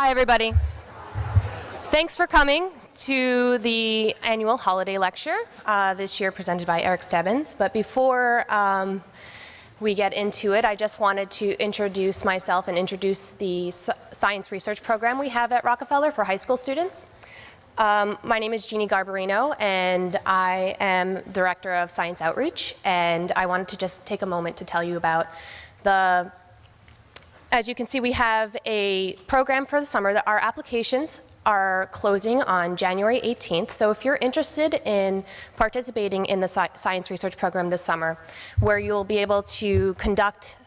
Hi, everybody. Thanks for coming to the annual holiday lecture, this year presented by Eric Stebbins. But before we get into it, I just wanted to introduce myself and introduce the science research program we have at Rockefeller for high school students. My name is Jeannie Garbarino, and I am Director of Science Outreach, and I wanted to just take a moment to tell you about as you can see, we have a program for the summer that our applications are closing on January 18th. So if you're interested in participating in the science research program this summer, where you'll be able to conduct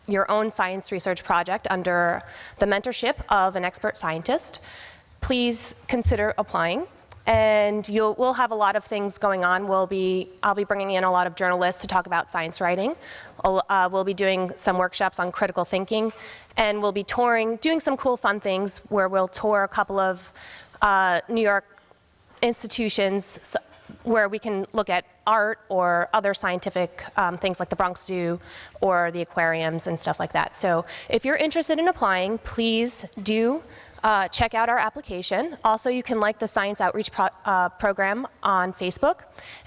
your own science research project under the mentorship of an expert scientist, please consider applying. And we'll have a lot of things going on. I'll be bringing in a lot of journalists to talk about science writing. We'll be doing some workshops on critical thinking, and we'll be doing some cool fun things where we'll tour a couple of New York institutions where we can look at art or other scientific things like the Bronx Zoo or the aquariums and stuff like that. So if you're interested in applying, please do check out our application. Also, you can like the Science Outreach program on Facebook.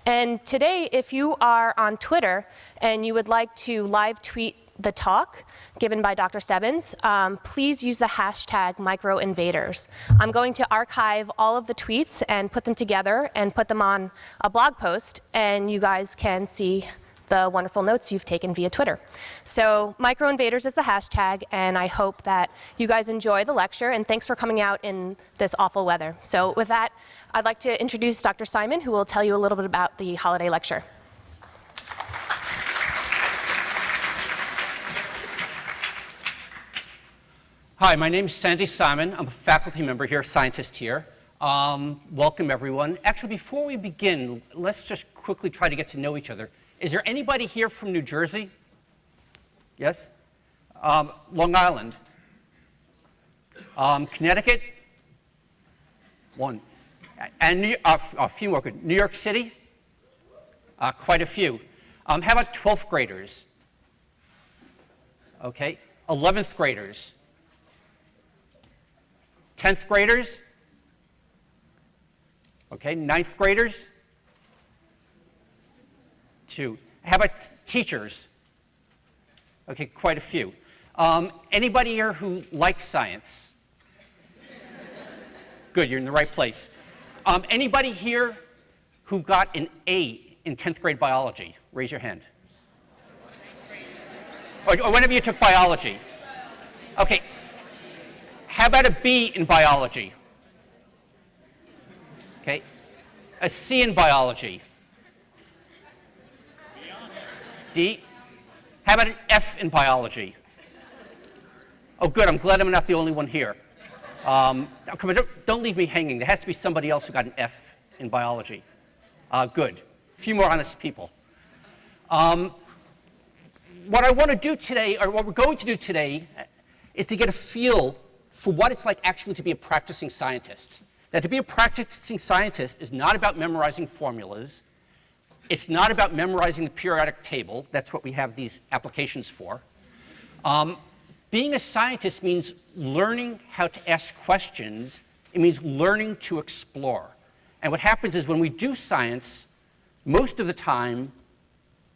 And today, if you are on Twitter and you would like to live tweet the talk given by Dr. Stebbins, please use the hashtag #microinvaders. I'm going to archive all of the tweets and put them together and put them on a blog post, and you guys can see the wonderful notes you've taken via Twitter. So microinvaders is the hashtag, and I hope that you guys enjoy the lecture, and thanks for coming out in this awful weather. So with that, I'd like to introduce Dr. Simon, who will tell you a little bit about the holiday lecture. Hi, my name is Sandy Simon. I'm a faculty member here, scientist here. Welcome, everyone. Actually, before we begin, let's just quickly try to get to know each other. Is there anybody here from New Jersey? Yes? Long Island? Connecticut? One. And a few more. Good. New York City? Quite a few. How about 12th graders? Okay. 11th graders? 10th graders? Okay. 9th graders? 2. How about teachers? Okay, quite a few. Anybody here who likes science? Good, you're in the right place. Anybody here who got an A in 10th grade biology? Raise your hand. Or whenever you took biology. Okay. How about a B in biology? Okay. A C in biology? D. How about an F in biology? Oh, good. I'm glad I'm not the only one here. Come on, don't leave me hanging. There has to be somebody else who got an F in biology. Good. A few more honest people. What I want to do today, or what we're going to do today, is to get a feel for what it's like actually to be a practicing scientist. That to be a practicing scientist is not about memorizing formulas. It's not about memorizing the periodic table. That's what we have these applications for. Being a scientist means learning how to ask questions. It means learning to explore. And what happens is when we do science, most of the time,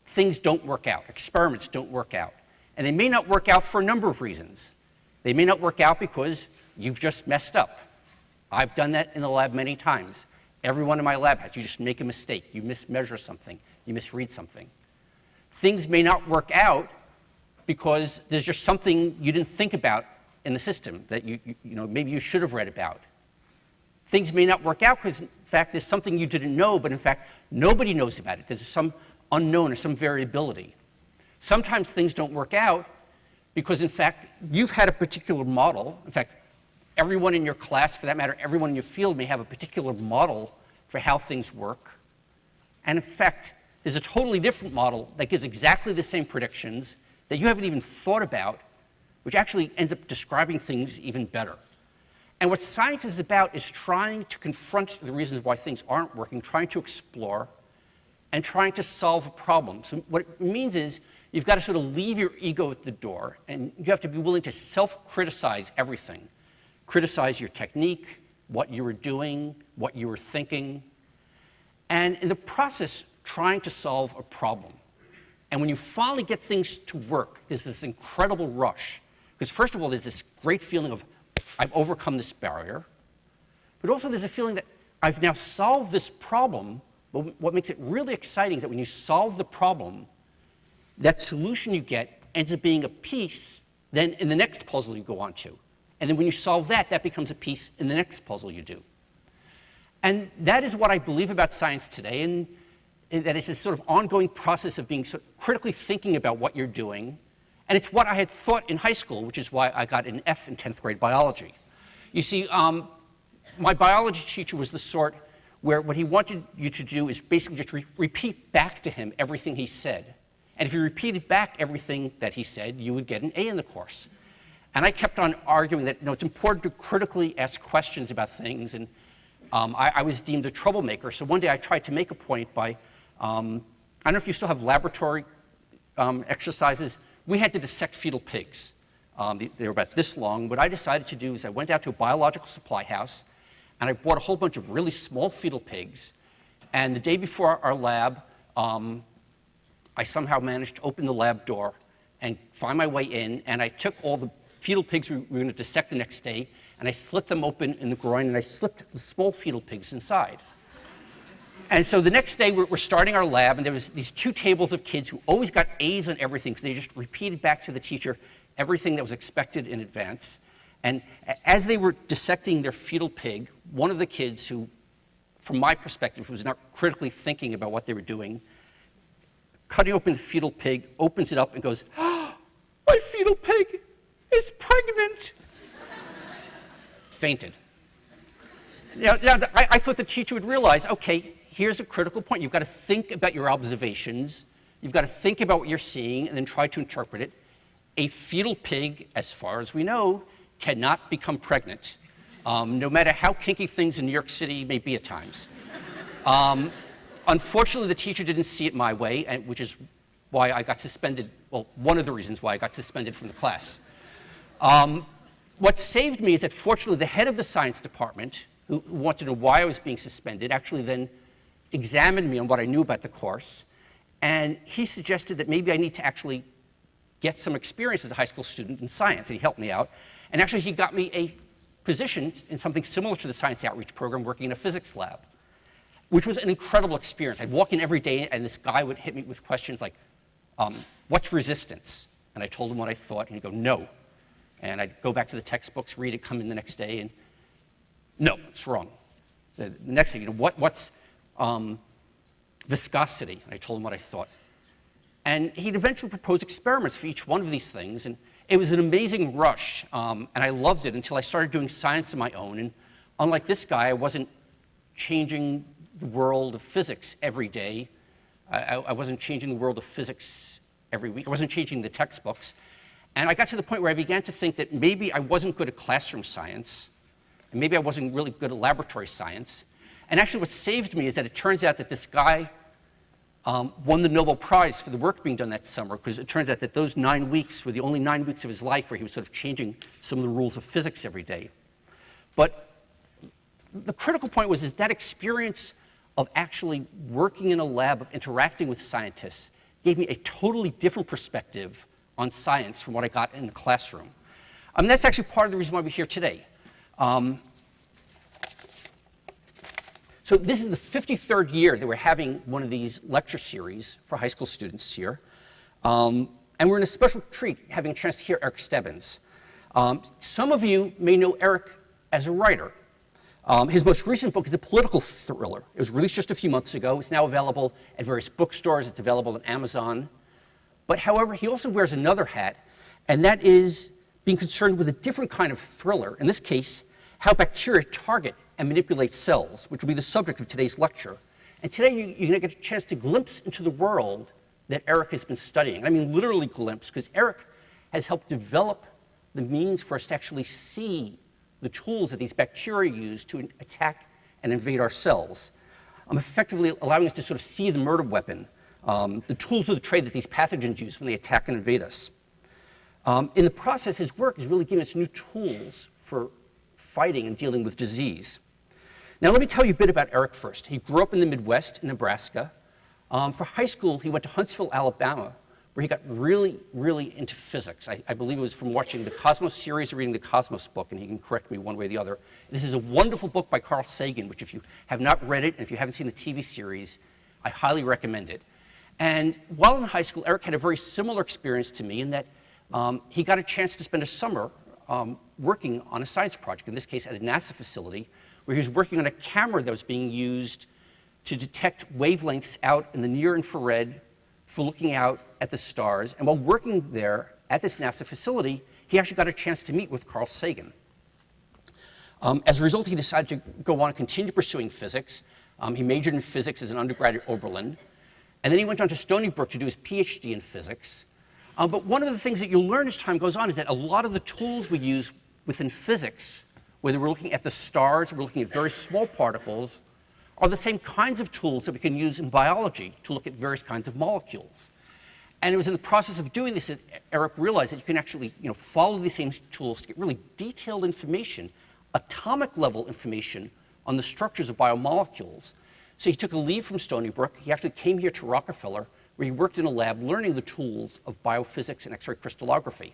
things don't work out. Experiments don't work out. And they may not work out for a number of reasons. They may not work out because you've just messed up. I've done that in the lab many times. Everyone in my lab has. You just make a mistake. You mismeasure something. You misread something. Things may not work out because there's just something you didn't think about in the system that maybe you should have read about. Things may not work out because, in fact, there's something you didn't know, but in fact, nobody knows about it. There's some unknown or some variability. Sometimes things don't work out because, in fact, you've had a particular model. In fact, everyone in your class, for that matter, everyone in your field may have a particular model for how things work. And in fact, there's a totally different model that gives exactly the same predictions that you haven't even thought about, which actually ends up describing things even better. And what science is about is trying to confront the reasons why things aren't working, trying to explore, and trying to solve a problem. So what it means is you've got to sort of leave your ego at the door, and you have to be willing to self-criticize everything. criticize your technique, what you were doing, what you were thinking, and in the process, trying to solve a problem. And when you finally get things to work, there's this incredible rush. Because first of all, there's this great feeling of, I've overcome this barrier. But also there's a feeling that I've now solved this problem. But what makes it really exciting is that when you solve the problem, that solution you get ends up being a piece then in the next puzzle you go on to. And then when you solve that, that becomes a piece in the next puzzle you do. And that is what I believe about science today, and that it's this sort of ongoing process of being sort of critically thinking about what you're doing. And it's what I had thought in high school, which is why I got an F in 10th grade biology. You see, my biology teacher was the sort where what he wanted you to do is basically just repeat back to him everything he said. And if you repeated back everything that he said, you would get an A in the course. And I kept on arguing that it's important to critically ask questions about things. And I was deemed a troublemaker. So one day I tried to make a point by, I don't know if you still have laboratory exercises. We had to dissect fetal pigs. They were about this long. What I decided to do is I went out to a biological supply house, and I bought a whole bunch of really small fetal pigs. And the day before our lab, I somehow managed to open the lab door and find my way in, and I took all the fetal pigs we were going to dissect the next day, and I slit them open in the groin, and I slipped the small fetal pigs inside. And so the next day, we're starting our lab, and there was these two tables of kids who always got A's on everything, because they just repeated back to the teacher everything that was expected in advance. And as they were dissecting their fetal pig, one of the kids who, from my perspective, was not critically thinking about what they were doing, cutting open the fetal pig, opens it up and goes, "Oh, my fetal pig is pregnant." Fainted. Now, I thought the teacher would realize, okay, here's a critical point. You've got to think about your observations. You've got to think about what you're seeing and then try to interpret it. A fetal pig, as far as we know, cannot become pregnant, no matter how kinky things in New York City may be at times. Unfortunately, the teacher didn't see it my way, which is why I got suspended, well, one of the reasons why I got suspended from the class. What saved me is that fortunately the head of the science department, who wanted to know why I was being suspended, actually then examined me on what I knew about the course, and he suggested that maybe I need to actually get some experience as a high school student in science, and he helped me out. And actually he got me a position in something similar to the science outreach program, working in a physics lab, which was an incredible experience. I'd walk in every day, and this guy would hit me with questions like, what's resistance? And I told him what I thought, and he'd go, no. And I'd go back to the textbooks, read it, come in the next day, and no, it's wrong. The next thing, what's viscosity? And I told him what I thought. And he'd eventually propose experiments for each one of these things, and it was an amazing rush, and I loved it until I started doing science on my own. And unlike this guy, I wasn't changing the world of physics every day. I wasn't changing the world of physics every week. I wasn't changing the textbooks. And I got to the point where I began to think that maybe I wasn't good at classroom science, and maybe I wasn't really good at laboratory science. And actually what saved me is that it turns out that this guy won the Nobel Prize for the work being done that summer, because it turns out that those 9 weeks were the only 9 weeks of his life where he was sort of changing some of the rules of physics every day. But the critical point was that experience of actually working in a lab, of interacting with scientists, gave me a totally different perspective on science from what I got in the classroom. That's actually part of the reason why we're here today. So this is the 53rd year that we're having one of these lecture series for high school students here. And we're in a special treat, having a chance to hear Erec Stebbins. Some of you may know Erec as a writer. His most recent book is a political thriller. It was released just a few months ago. It's now available at various bookstores. It's available on Amazon. But however, he also wears another hat, and that is being concerned with a different kind of thriller. In this case, how bacteria target and manipulate cells, which will be the subject of today's lecture. And today you're going to get a chance to glimpse into the world that Erec has been studying. I mean literally glimpse, because Erec has helped develop the means for us to actually see the tools that these bacteria use to attack and invade our cells. Effectively allowing us to sort of see the murder weapon, the tools of the trade that these pathogens use when they attack and invade us. In the process, his work is really giving us new tools for fighting and dealing with disease. Now, let me tell you a bit about Erec first. He grew up in the Midwest in Nebraska. For high school, he went to Huntsville, Alabama, where he got really, really into physics. I believe it was from watching the Cosmos series or reading the Cosmos book, and he can correct me one way or the other. This is a wonderful book by Carl Sagan, which if you have not read it, and if you haven't seen the TV series, I highly recommend it. And while in high school, Erec had a very similar experience to me in that he got a chance to spend a summer working on a science project, in this case at a NASA facility, where he was working on a camera that was being used to detect wavelengths out in the near infrared for looking out at the stars. And while working there at this NASA facility, he actually got a chance to meet with Carl Sagan. As a result, he decided to go on and continue pursuing physics. He majored in physics as an undergrad at Oberlin. And then he went on to Stony Brook to do his PhD in physics. But one of the things that you'll learn as time goes on is that a lot of the tools we use within physics, whether we're looking at the stars or we're looking at very small particles, are the same kinds of tools that we can use in biology to look at various kinds of molecules. And it was in the process of doing this that Erec realized that you can actually follow these same tools to get really detailed information, atomic level information on the structures of biomolecules. So he took a leave from Stony Brook. He actually came here to Rockefeller, where he worked in a lab learning the tools of biophysics and X-ray crystallography.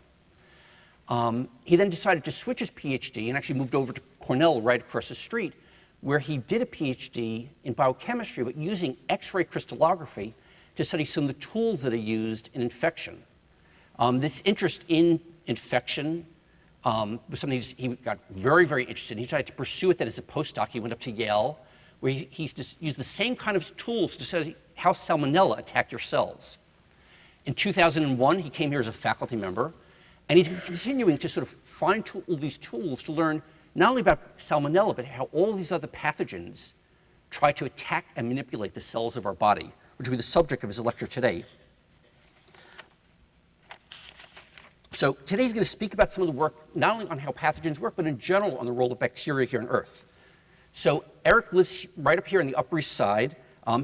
He then decided to switch his PhD and actually moved over to Cornell right across the street, where he did a PhD in biochemistry, but using X-ray crystallography to study some of the tools that are used in infection. This interest in infection was something he got very, very interested in. He tried to pursue it as a postdoc. He went up to Yale, where he used the same kind of tools to study how salmonella attacked your cells. In 2001, he came here as a faculty member, and he's been continuing to sort of fine-tune all these tools to learn not only about salmonella, but how all these other pathogens try to attack and manipulate the cells of our body, which will be the subject of his lecture today. So today he's going to speak about some of the work, not only on how pathogens work, but in general on the role of bacteria here on Earth. So Erec lives right up here on the Upper East Side.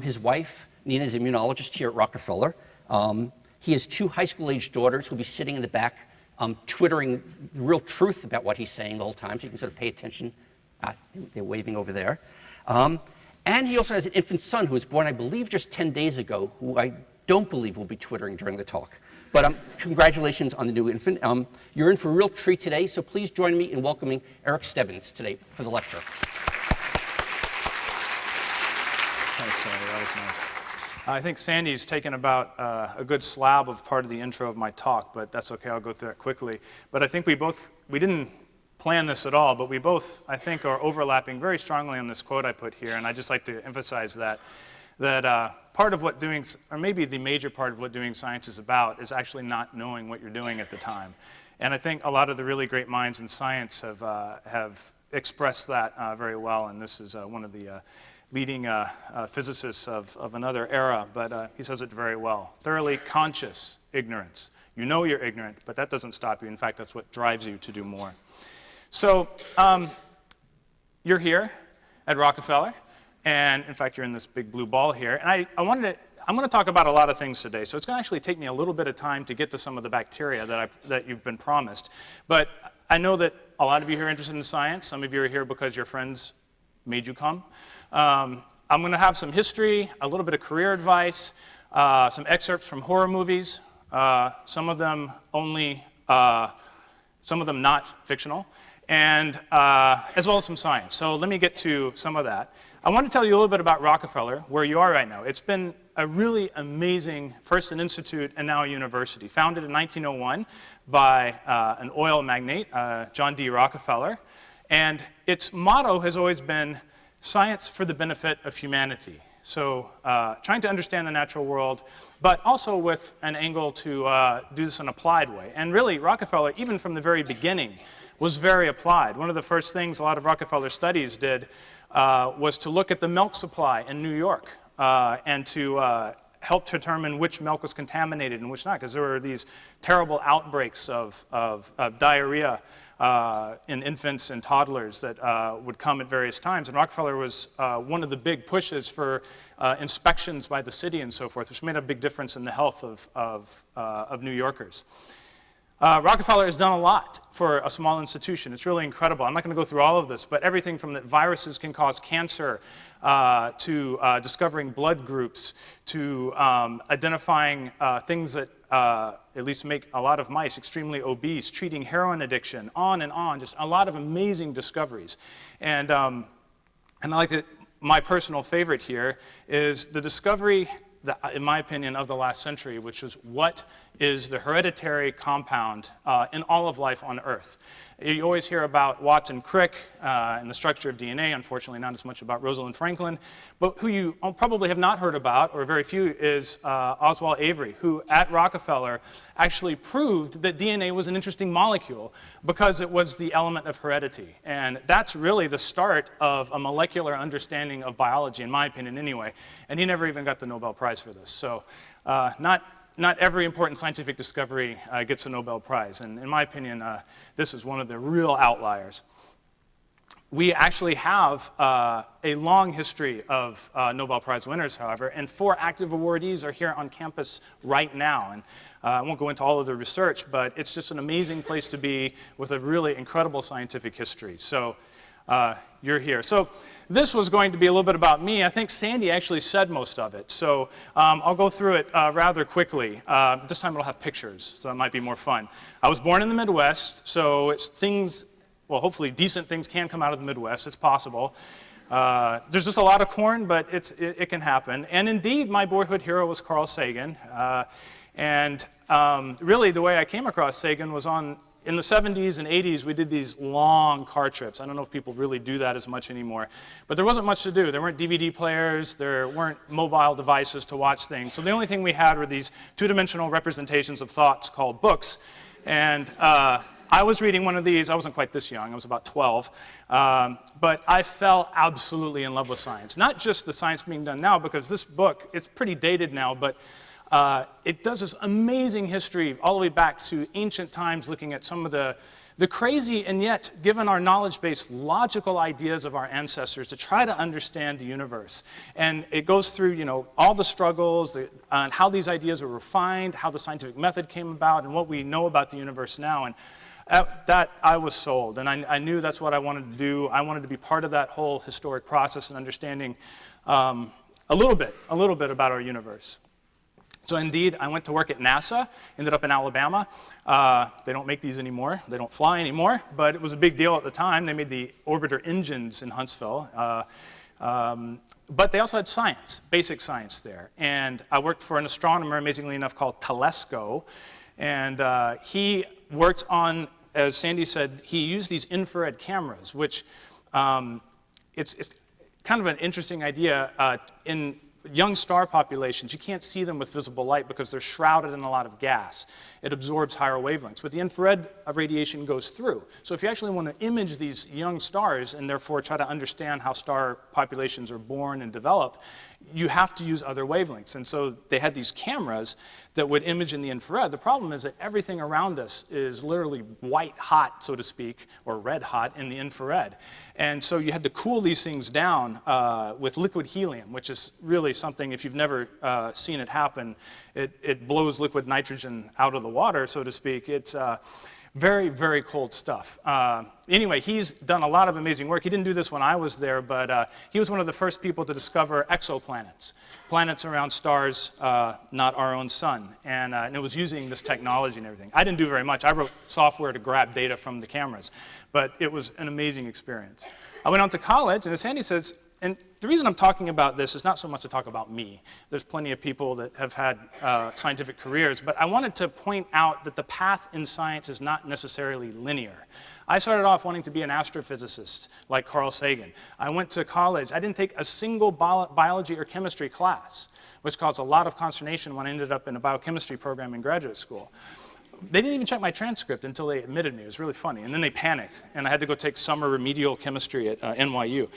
His wife, Nina, is an immunologist here at Rockefeller. He has 2 high school-aged daughters who'll be sitting in the back twittering the real truth about what he's saying the whole time, so you can sort of pay attention. They're waving over there. And he also has an infant son who was born, I believe, just 10 days ago, who I don't believe will be twittering during the talk. But congratulations on the new infant. You're in for a real treat today, so please join me in welcoming Erec Stebbins today for the lecture. Thanks, Sandy. That was nice. I think Sandy's taken about a good slab of part of the intro of my talk, but that's okay. I'll go through that quickly. But I think we didn't plan this at all, but we both, I think, are overlapping very strongly on this quote I put here, and I'd just like to emphasize that part of what doing, or maybe the major part of what doing science is about, is actually not knowing what you're doing at the time. And I think a lot of the really great minds in science have expressed that very well, and this is one of the leading physicists of another era, but he says it very well. Thoroughly conscious ignorance. You know you're ignorant, but that doesn't stop you. In fact, that's what drives you to do more. So you're here at Rockefeller, and in fact, you're in this big blue ball here. And I'm going to talk about a lot of things today, so it's going to actually take me a little bit of time to get to some of the bacteria that you've been promised. But I know that a lot of you here are interested in science. Some of you are here because your friends made you come. I'm going to have some history, a little bit of career advice, some excerpts from horror movies, some of them not fictional, and as well as some science. So let me get to some of that. I want to tell you a little bit about Rockefeller, where you are right now. It's been a really amazing, first an institute and now a university, founded in 1901 by an oil magnate, John D. Rockefeller. And its motto has always been science for the benefit of humanity. So trying to understand the natural world, but also with an angle to do this in an applied way. And really, Rockefeller, even from the very beginning, was very applied. One of the first things a lot of Rockefeller studies did was to look at the milk supply in New York and to help determine which milk was contaminated and which not, because there were these terrible outbreaks of diarrhea in infants and toddlers that would come at various times. And Rockefeller was one of the big pushes for inspections by the city and so forth, which made a big difference in the health of New Yorkers. Rockefeller has done a lot for a small institution. It's really incredible. I'm not going to go through all of this, but everything from that viruses can cause cancer to discovering blood groups to identifying things that at least make a lot of mice extremely obese, treating heroin addiction, on and on, just a lot of amazing discoveries. And I like to, my personal favorite here is the discovery, in my opinion, of the last century, which was what is the hereditary compound in all of life on Earth. You always hear about Watt and Crick and the structure of DNA, unfortunately not as much about Rosalind Franklin, but who you probably have not heard about, or very few, is Oswald Avery, who at Rockefeller actually proved that DNA was an interesting molecule because it was the element of heredity. And that's really the start of a molecular understanding of biology, in my opinion anyway, and he never even got the Nobel Prize for this. So not every important scientific discovery gets a Nobel Prize, and in my opinion, this is one of the real outliers. We actually have a long history of Nobel Prize winners, however, and 4 active awardees are here on campus right now. And I won't go into all of the research, but it's just an amazing place to be with a really incredible scientific history. So you're here. So this was going to be a little bit about me. I think Sandy actually said most of it. So I'll go through it rather quickly. This time it'll have pictures, so that might be more fun. I was born in the Midwest, so it's things, well, hopefully decent things can come out of the Midwest. It's possible. There's just a lot of corn, but it can happen. And indeed, my boyhood hero was Carl Sagan. Really, the way I came across Sagan was in the 70s and 80s, we did these long car trips. I don't know if people really do that as much anymore. But there wasn't much to do. There weren't DVD players. There weren't mobile devices to watch things. So the only thing we had were these 2-dimensional representations of thoughts called books. And I was reading one of these. I wasn't quite this young. I was about 12. But I fell absolutely in love with science. Not just the science being done now, because this book, it's pretty dated now, but it does this amazing history all the way back to ancient times, looking at some of the crazy and yet, given our knowledge base, logical ideas of our ancestors to try to understand the universe. And it goes through, you know, all the struggles, and how these ideas were refined, how the scientific method came about, and what we know about the universe now. And that I was sold, and I knew that's what I wanted to do. I wanted to be part of that whole historic process and understanding a little bit about our universe. So indeed, I went to work at NASA, ended up in Alabama. They don't make these anymore. They don't fly anymore, but it was a big deal at the time. They made the orbiter engines in Huntsville. But they also had science, basic science there. And I worked for an astronomer, amazingly enough, called Telesco. And he worked on, as Sandy said, he used these infrared cameras, which it's kind of an interesting idea. In young star populations, you can't see them with visible light because they're shrouded in a lot of gas. It absorbs higher wavelengths, but the infrared radiation goes through. So if you actually want to image these young stars and therefore try to understand how star populations are born and develop, you have to use other wavelengths. And so they had these cameras that would image in the infrared. The problem is that everything around us is literally white hot, so to speak, or red hot in the infrared. And so you had to cool these things down with liquid helium, which is really something, if you've never seen it happen, it blows liquid nitrogen out of the water, so to speak. It's very, very cold stuff. Anyway, he's done a lot of amazing work. He didn't do this when I was there, but he was one of the first people to discover exoplanets, planets around stars, not our own sun. And it was using this technology and everything. I didn't do very much. I wrote software to grab data from the cameras, but it was an amazing experience. I went on to college, and as Sandy says, and the reason I'm talking about this is not so much to talk about me. There's plenty of people that have had scientific careers, but I wanted to point out that the path in science is not necessarily linear. I started off wanting to be an astrophysicist like Carl Sagan. I went to college. I didn't take a single biology or chemistry class, which caused a lot of consternation when I ended up in a biochemistry program in graduate school. They didn't even check my transcript until they admitted me. It was really funny. And then they panicked, and I had to go take summer remedial chemistry at NYU.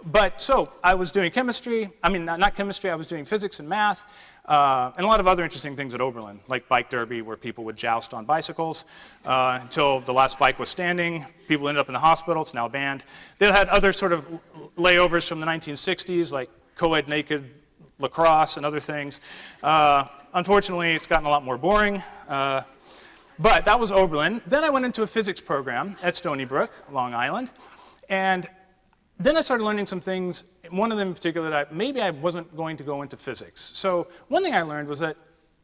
But so I was doing chemistry. I mean, not chemistry. I was doing physics and math, and a lot of other interesting things at Oberlin, like bike derby, where people would joust on bicycles until the last bike was standing. People ended up in the hospital. It's now banned. They had other sort of layovers from the 1960s, like co-ed naked lacrosse and other things. Unfortunately, it's gotten a lot more boring. But that was Oberlin. Then I went into a physics program at Stony Brook, Long Island. And then I started learning some things, one of them in particular that maybe I wasn't going to go into physics. So one thing I learned was that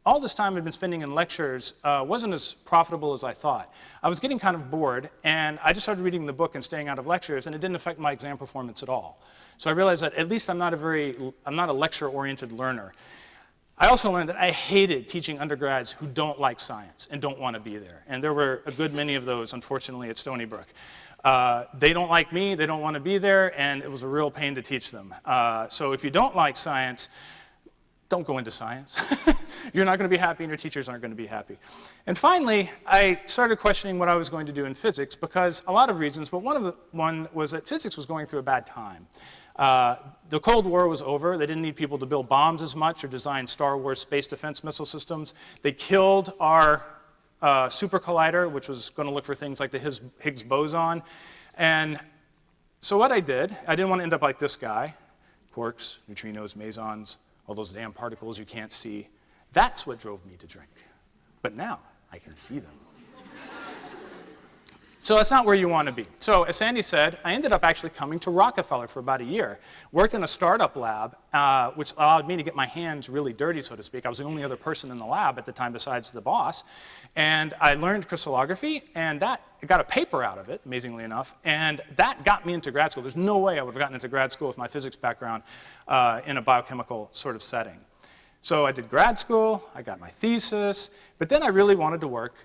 all this time I'd been spending in lectures wasn't as profitable as I thought. I was getting kind of bored, and I just started reading the book and staying out of lectures, and it didn't affect my exam performance at all. So I realized that at least I'm not a lecture-oriented learner. I also learned that I hated teaching undergrads who don't like science and don't want to be there. And there were a good many of those, unfortunately, at Stony Brook. They don't like me, they don't want to be there, and it was a real pain to teach them. So if you don't like science, don't go into science. You're not going to be happy, and your teachers aren't going to be happy. And finally, I started questioning what I was going to do in physics because a lot of reasons, but one was that physics was going through a bad time. The Cold War was over. They didn't need people to build bombs as much or design Star Wars space defense missile systems. They killed our super collider, which was going to look for things like the Higgs boson. And so what I didn't want to end up like this guy, quarks, neutrinos, mesons, all those damn particles you can't see. That's what drove me to drink. But now I can see them. So that's not where you want to be. So as Sandy said, I ended up actually coming to Rockefeller for about a year. Worked in a startup lab, which allowed me to get my hands really dirty, so to speak. I was the only other person in the lab at the time besides the boss. And I learned crystallography, and I got a paper out of it, amazingly enough, and that got me into grad school. There's no way I would have gotten into grad school with my physics background in a biochemical sort of setting. So I did grad school, I got my thesis, but then I really wanted to work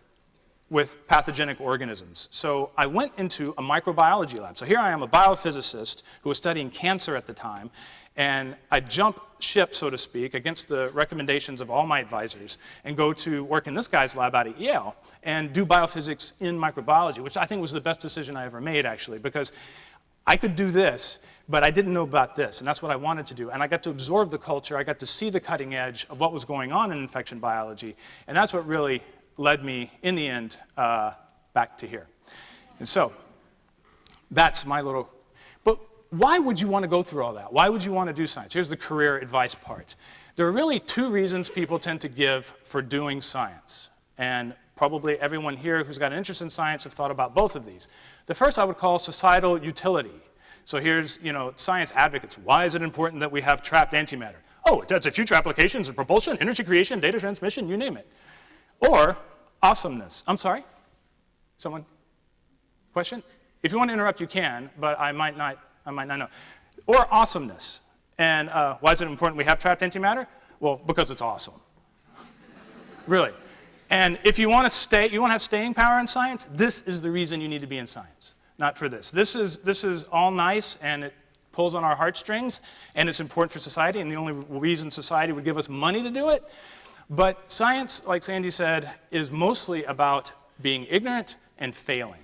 with pathogenic organisms. So I went into a microbiology lab. So here I am, a biophysicist who was studying cancer at the time, and I jump ship, so to speak, against the recommendations of all my advisors and go to work in this guy's lab out at Yale and do biophysics in microbiology, which I think was the best decision I ever made, actually, because I could do this, but I didn't know about this, and that's what I wanted to do. And I got to absorb the culture. I got to see the cutting edge of what was going on in infection biology, and that's what really led me, in the end, back to here. And so, that's my little, but why would you want to go through all that? Why would you want to do science? Here's the career advice part. There are really two reasons people tend to give for doing science. And probably everyone here who's got an interest in science have thought about both of these. The first I would call societal utility. So here's, science advocates. Why is it important that we have trapped antimatter? Oh, it has future applications in propulsion, energy creation, data transmission, you name it. Or awesomeness. I'm sorry? Someone? Question? If you want to interrupt, you can, but I might not know. Or awesomeness. And why is it important we have trapped antimatter? Well, because it's awesome. Really. And if you want to have staying power in science, this is the reason you need to be in science, not for this. This is all nice, and it pulls on our heartstrings, and it's important for society, and the only reason society would give us money to do it. But science, like Sandy said, is mostly about being ignorant and failing.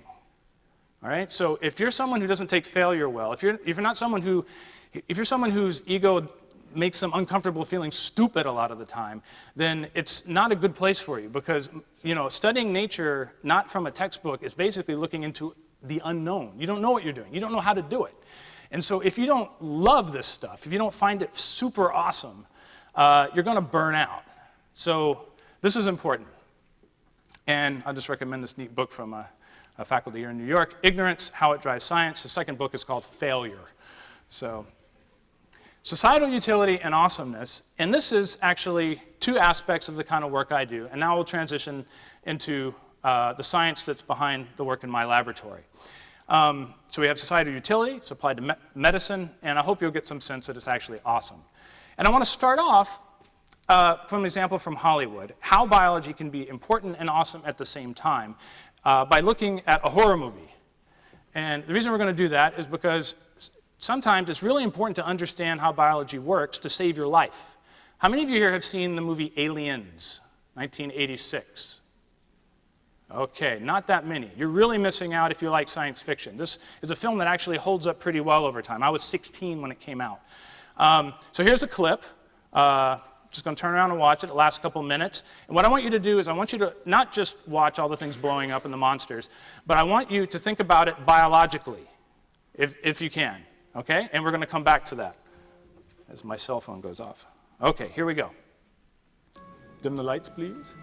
All right? So if you're someone who doesn't take failure well, if you're someone whose ego makes them uncomfortable feeling stupid a lot of the time, then it's not a good place for you because, studying nature not from a textbook is basically looking into the unknown. You don't know what you're doing. You don't know how to do it. And so if you don't love this stuff, if you don't find it super awesome, you're going to burn out. So this is important. And I'll just recommend this neat book from a faculty here in New York, Ignorance, How It Drives Science. The second book is called Failure. So societal utility and awesomeness. And this is actually two aspects of the kind of work I do. And now we'll transition into the science that's behind the work in my laboratory. So we have societal utility, it's applied to medicine, and I hope you'll get some sense that it's actually awesome. And I want to start off from an example from Hollywood, how biology can be important and awesome at the same time by looking at a horror movie. And the reason we're going to do that is because sometimes it's really important to understand how biology works to save your life. How many of you here have seen the movie Aliens, 1986? Okay, not that many. You're really missing out if you like science fiction. This is a film that actually holds up pretty well over time. I was 16 when it came out. So here's a clip. Just going to turn around and watch it. It lasts a couple minutes. And what I want you to do is I want you to not just watch all the things blowing up and the monsters, but I want you to think about it biologically, if you can. Okay? And we're going to come back to that as my cell phone goes off. Okay, here we go. Dim the lights, please.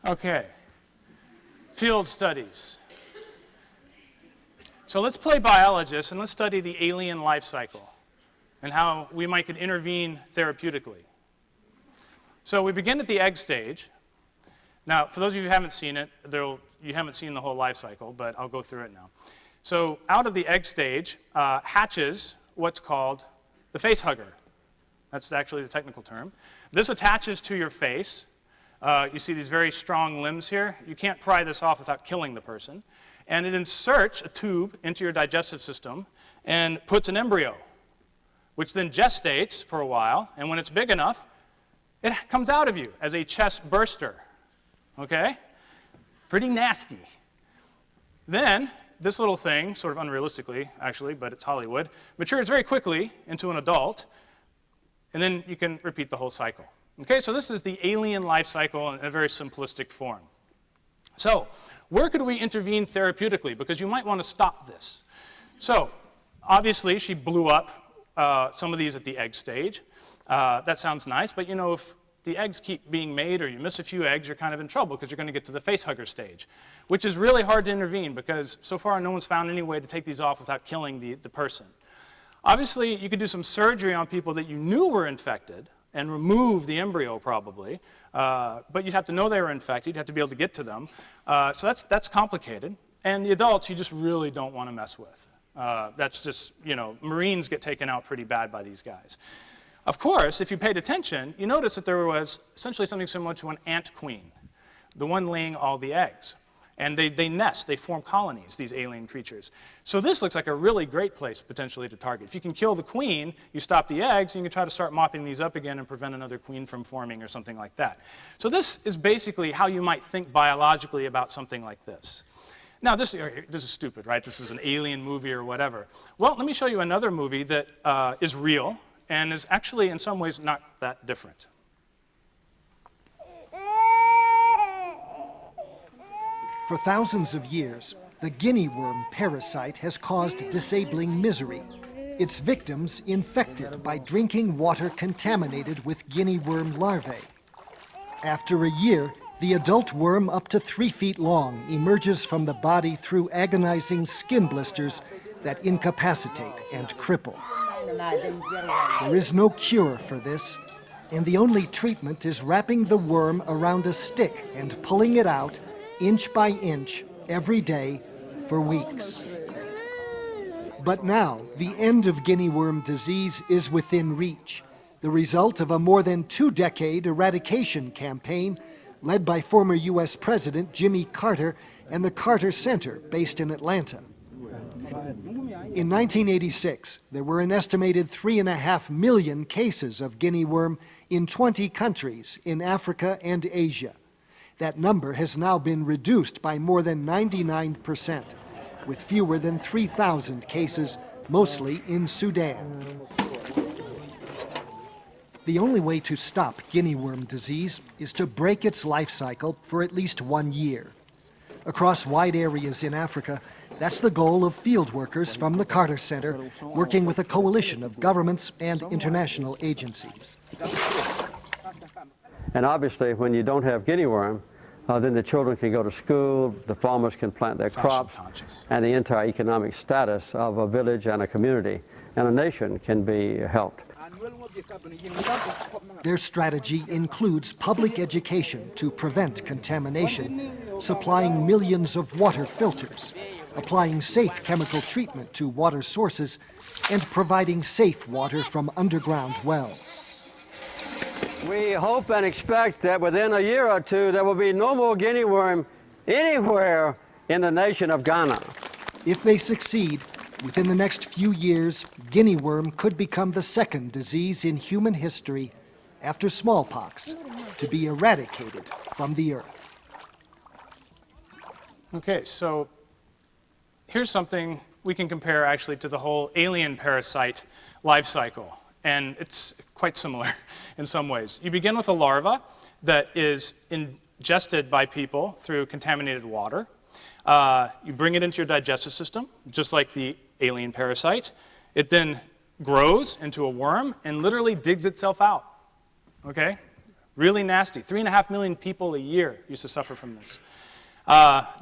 Okay, field studies. So let's play biologists and let's study the alien life cycle and how we might could intervene therapeutically. So we begin at the egg stage. Now, for those of you who haven't seen it, you haven't seen the whole life cycle, but I'll go through it now. So out of the egg stage hatches what's called the face hugger. That's actually the technical term. This attaches to your face. You see these very strong limbs here. You can't pry this off without killing the person. And it inserts a tube into your digestive system and puts an embryo, which then gestates for a while, and when it's big enough, it comes out of you as a chest burster. Okay? Pretty nasty. Then, this little thing, sort of unrealistically, actually, but it's Hollywood, matures very quickly into an adult, and then you can repeat the whole cycle. Okay, so this is the alien life cycle in a very simplistic form. So, where could we intervene therapeutically? Because you might want to stop this. So, obviously, she blew up some of these at the egg stage. That sounds nice, but you know, if the eggs keep being made or you miss a few eggs, you're kind of in trouble because you're going to get to the face hugger stage, which is really hard to intervene because so far no one's found any way to take these off without killing the person. Obviously, you could do some surgery on people that you knew were infected and remove the embryo probably, but you'd have to know they were infected, you'd have to be able to get to them. So that's complicated. And the adults you just really don't want to mess with. That's just, you know, Marines get taken out pretty bad by these guys. Of course, if you paid attention, you notice that there was essentially something similar to an ant queen, the one laying all the eggs. And they nest, they form colonies, these alien creatures. So this looks like a really great place potentially to target. If you can kill the queen, you stop the eggs, and you can try to start mopping these up again and prevent another queen from forming or something like that. So this is basically how you might think biologically about something like this. Now, this is stupid, right? This is an alien movie or whatever. Well, let me show you another movie that is real and is actually in some ways not that different. For thousands of years, the guinea worm parasite has caused disabling misery. Its victims infected by drinking water contaminated with guinea worm larvae. After a year, the adult worm, up to 3 feet long, emerges from the body through agonizing skin blisters that incapacitate and cripple. There is no cure for this, and the only treatment is wrapping the worm around a stick and pulling it out inch by inch every day for weeks. But now, the end of guinea worm disease is within reach, the result of a more than 2-decade eradication campaign led by former U.S. President Jimmy Carter and the Carter Center based in Atlanta. In 1986, there were an estimated 3.5 million cases of guinea worm in 20 countries in Africa and Asia. That number has now been reduced by more than 99%, with fewer than 3,000 cases, mostly in Sudan. The only way to stop guinea worm disease is to break its life cycle for at least 1 year. Across wide areas in Africa, that's the goal of field workers from the Carter Center, working with a coalition of governments and international agencies. And obviously, when you don't have guinea worm, then the children can go to school, the farmers can plant their crops, and the entire economic status of a village and a community and a nation can be helped. Their strategy includes public education to prevent contamination, supplying millions of water filters, applying safe chemical treatment to water sources, and providing safe water from underground wells. We hope and expect that within a year or two there will be no more guinea worm anywhere in the nation of Ghana. If they succeed, within the next few years, guinea worm could become the second disease in human history after smallpox to be eradicated from the earth. Okay, so here's something we can compare actually to the whole alien parasite life cycle. And it's quite similar in some ways. You begin with a larva that is ingested by people through contaminated water. You bring it into your digestive system, just like the alien parasite. It then grows into a worm and literally digs itself out. Okay? Really nasty. 3.5 million people a year used to suffer from this.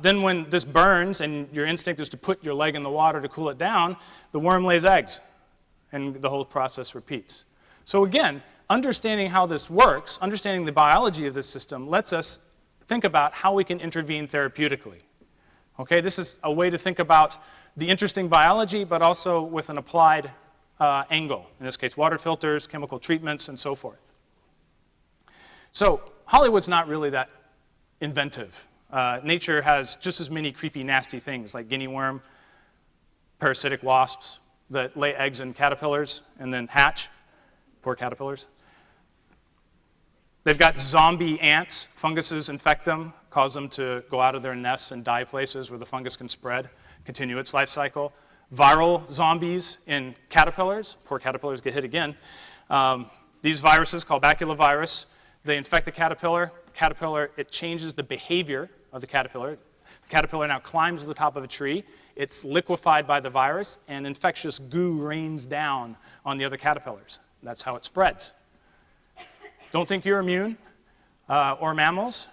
Then when this burns and your instinct is to put your leg in the water to cool it down, the worm lays eggs, and the whole process repeats. So again, understanding how this works, understanding the biology of this system, lets us think about how we can intervene therapeutically. Okay, this is a way to think about the interesting biology, but also with an applied angle. In this case, water filters, chemical treatments, and so forth. So Hollywood's not really that inventive. Nature has just as many creepy, nasty things like guinea worm, parasitic wasps that lay eggs in caterpillars and then hatch. Poor caterpillars. They've got zombie ants. Funguses infect them, cause them to go out of their nests and die places where the fungus can spread, continue its life cycle. Viral zombies in caterpillars. Poor caterpillars get hit again. These viruses, called baculovirus, they infect the caterpillar. Caterpillar, it changes the behavior of the caterpillar. The caterpillar now climbs to the top of a tree. It's liquefied by the virus, and infectious goo rains down on the other caterpillars. That's how it spreads. Don't think you're immune, or mammals.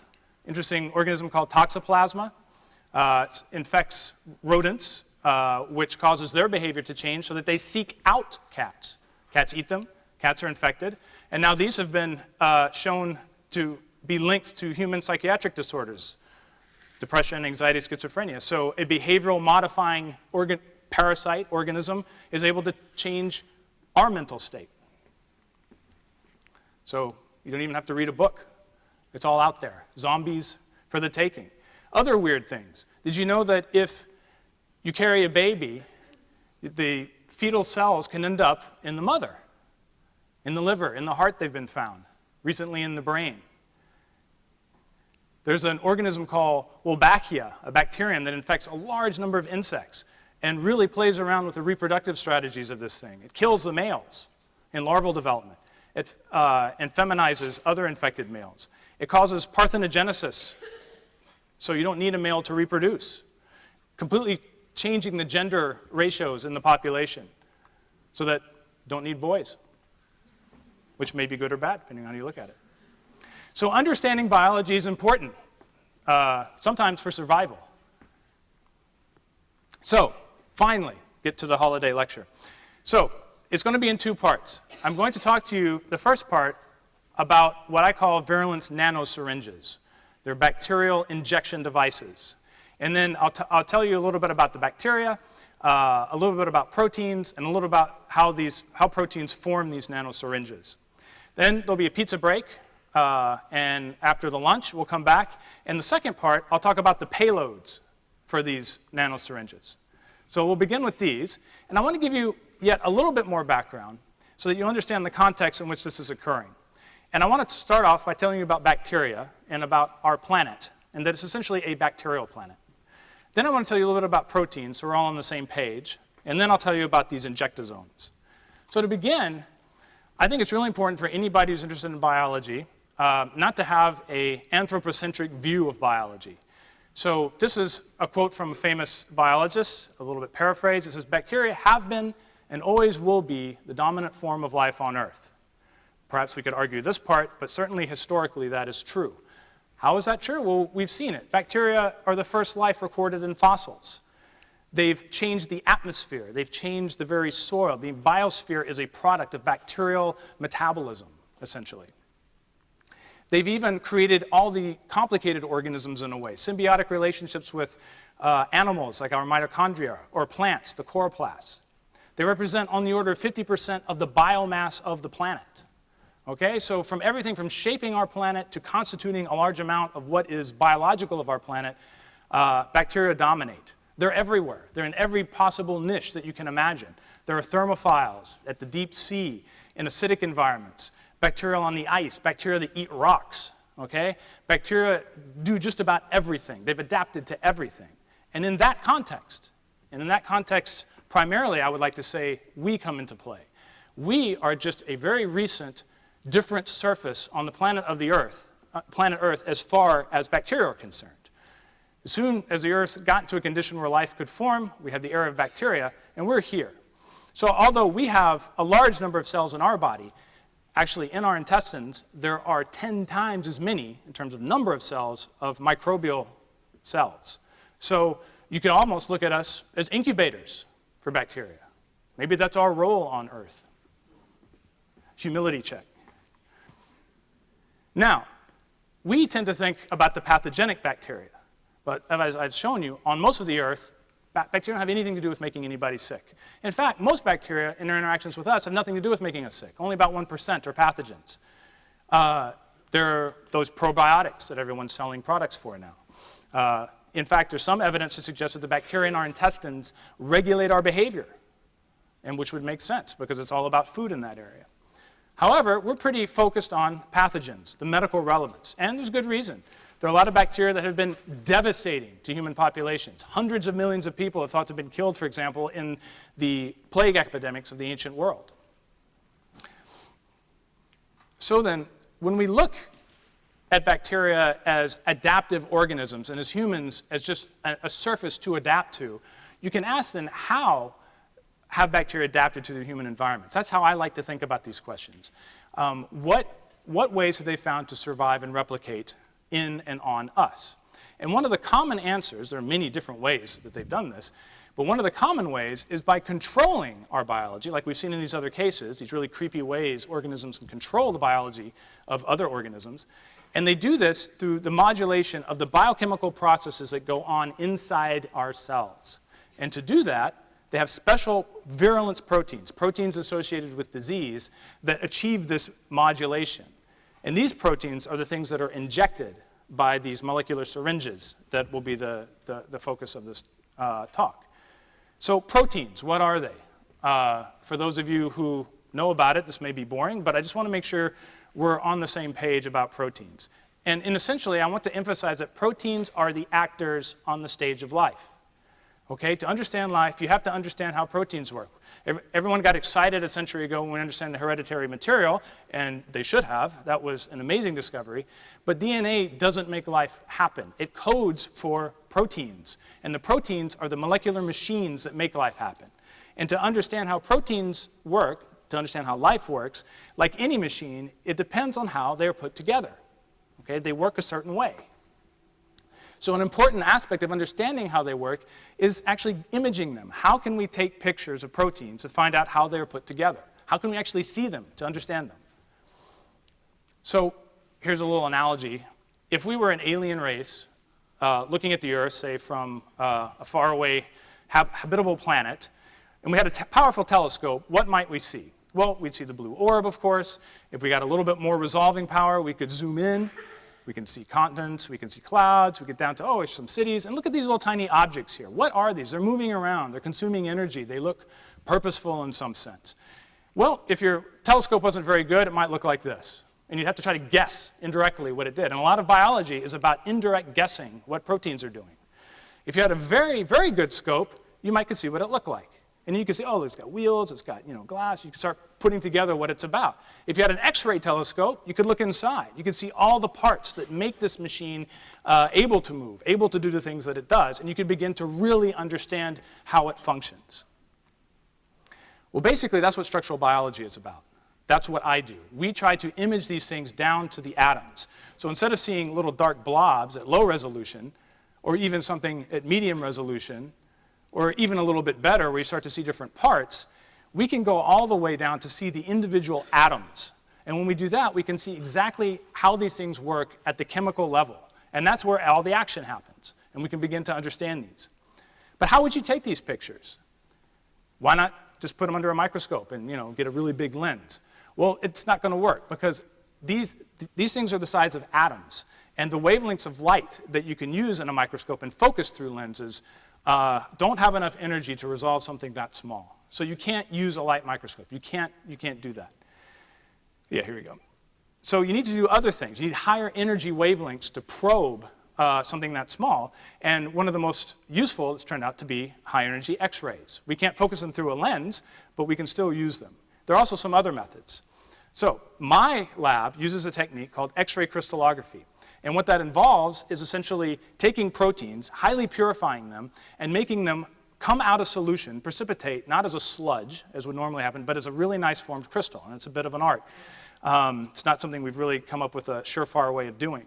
Interesting organism called toxoplasma. It infects rodents, which causes their behavior to change so that they seek out cats. Cats eat them. Cats are infected. And now these have been shown to be linked to human psychiatric disorders, depression, anxiety, schizophrenia. So a behavioral modifying parasite organism is able to change our mental state. So you don't even have to read a book. It's all out there. Zombies for the taking. Other weird things. Did you know that if you carry a baby, the fetal cells can end up in the mother, in the liver, in the heart they've been found, recently in the brain. There's an organism called Wolbachia, a bacterium that infects a large number of insects and really plays around with the reproductive strategies of this thing. It kills the males in larval development. It feminizes other infected males. It causes parthenogenesis, so you don't need a male to reproduce, completely changing the gender ratios in the population so that you don't need boys, which may be good or bad, depending on how you look at it. So understanding biology is important, sometimes for survival. So, finally, get to the holiday lecture. So, it's going to be in two parts. I'm going to talk to you, the first part, about what I call virulence nanosyringes. They're bacterial injection devices. And then I'll tell you a little bit about the bacteria, a little bit about proteins, and a little about how proteins form these nanosyringes. Then there'll be a pizza break, and after the lunch, we'll come back. In the second part, I'll talk about the payloads for these nanosyringes. So we'll begin with these, and I want to give you yet a little bit more background so that you understand the context in which this is occurring. And I want to start off by telling you about bacteria and about our planet, and that it's essentially a bacterial planet. Then I want to tell you a little bit about proteins, so we're all on the same page, and then I'll tell you about these injectosomes. So to begin, I think it's really important for anybody who's interested in biology not to have an anthropocentric view of biology. So this is a quote from a famous biologist, a little bit paraphrased. It says, "Bacteria have been and always will be the dominant form of life on Earth." Perhaps we could argue this part, but certainly historically that is true. How is that true? Well, we've seen it. Bacteria are the first life recorded in fossils. They've changed the atmosphere. They've changed the very soil. The biosphere is a product of bacterial metabolism, essentially. They've even created all the complicated organisms in a way, symbiotic relationships with animals like our mitochondria, or plants, the chloroplasts. They represent on the order of 50% of the biomass of the planet. Okay, so from everything from shaping our planet to constituting a large amount of what is biological of our planet, bacteria dominate. They're everywhere. They're in every possible niche that you can imagine. There are thermophiles at the deep sea, in acidic environments, bacteria on the ice, bacteria that eat rocks. Okay? Bacteria do just about everything. They've adapted to everything. And in that context, primarily I would like to say we come into play. We are just a very recent different surface on the planet Earth as far as bacteria are concerned. As soon as the Earth got into a condition where life could form, we had the era of bacteria, and we're here. So although we have a large number of cells in our body, actually in our intestines, there are 10 times as many, in terms of number of cells, of microbial cells. So you can almost look at us as incubators for bacteria. Maybe that's our role on Earth. Humility check. Now, we tend to think about the pathogenic bacteria. But as I've shown you, on most of the Earth, bacteria don't have anything to do with making anybody sick. In fact, most bacteria in their interactions with us have nothing to do with making us sick. Only about 1% are pathogens. There are those probiotics that everyone's selling products for now. In fact, there's some evidence to suggest that the bacteria in our intestines regulate our behavior, and which would make sense because it's all about food in that area. However, we're pretty focused on pathogens, the medical relevance, and there's good reason. There are a lot of bacteria that have been devastating to human populations. Hundreds of millions of people are thought to have been killed, for example, in the plague epidemics of the ancient world. So then, when we look at bacteria as adaptive organisms and as humans as just a surface to adapt to, you can ask then, how have bacteria adapted to the human environments? That's how I like to think about these questions. What ways have they found to survive and replicate in and on us? And one of the common answers, there are many different ways that they've done this, but one of the common ways is by controlling our biology, like we've seen in these other cases, these really creepy ways organisms can control the biology of other organisms. And they do this through the modulation of the biochemical processes that go on inside our cells. And to do that, they have special virulence proteins, proteins associated with disease, that achieve this modulation. And these proteins are the things that are injected by these molecular syringes that will be the focus of this talk. So proteins, what are they? For those of you who know about it, this may be boring, but I just want to make sure we're on the same page about proteins. And essentially, I want to emphasize that proteins are the actors on the stage of life. Okay, to understand life, you have to understand how proteins work. Everyone got excited a century ago when we understand the hereditary material, and they should have. That was an amazing discovery. But DNA doesn't make life happen. It codes for proteins, and the proteins are the molecular machines that make life happen. And to understand how proteins work, to understand how life works, like any machine, it depends on how they're put together. Okay, they work a certain way. So an important aspect of understanding how they work is actually imaging them. How can we take pictures of proteins to find out how they're put together? How can we actually see them to understand them? So here's a little analogy. If we were an alien race looking at the Earth, say from a faraway habitable planet, and we had a powerful telescope, what might we see? Well, we'd see the blue orb, of course. If we got a little bit more resolving power, we could zoom in. We can see continents, we can see clouds, we get down to, oh, it's some cities. And look at these little tiny objects here. What are these? They're moving around, they're consuming energy, they look purposeful in some sense. Well, if your telescope wasn't very good, it might look like this. And you'd have to try to guess indirectly what it did. And a lot of biology is about indirect guessing what proteins are doing. If you had a very, very good scope, you might see what it looked like. And you can see, oh, it's got wheels, it's got glass. You can start putting together what it's about. If you had an X-ray telescope, you could look inside. You could see all the parts that make this machine able to move, able to do the things that it does, and you could begin to really understand how it functions. Well, basically, that's what structural biology is about. That's what I do. We try to image these things down to the atoms. So instead of seeing little dark blobs at low resolution, or even something at medium resolution, or even a little bit better where you start to see different parts, we can go all the way down to see the individual atoms. And when we do that, we can see exactly how these things work at the chemical level. And that's where all the action happens. And we can begin to understand these. But how would you take these pictures? Why not just put them under a microscope and get a really big lens? Well, it's not going to work because these things are the size of atoms. And the wavelengths of light that you can use in a microscope and focus through lenses don't have enough energy to resolve something that small. So you can't use a light microscope. You can't do that. Yeah, here we go. So you need to do other things. You need higher energy wavelengths to probe something that small. And one of the most useful has turned out to be high energy X-rays. We can't focus them through a lens, but we can still use them. There are also some other methods. So my lab uses a technique called X-ray crystallography. And what that involves is essentially taking proteins, highly purifying them, and making them come out of solution, precipitate, not as a sludge, as would normally happen, but as a really nice formed crystal. And it's a bit of an art. It's not something we've really come up with a surefire way of doing.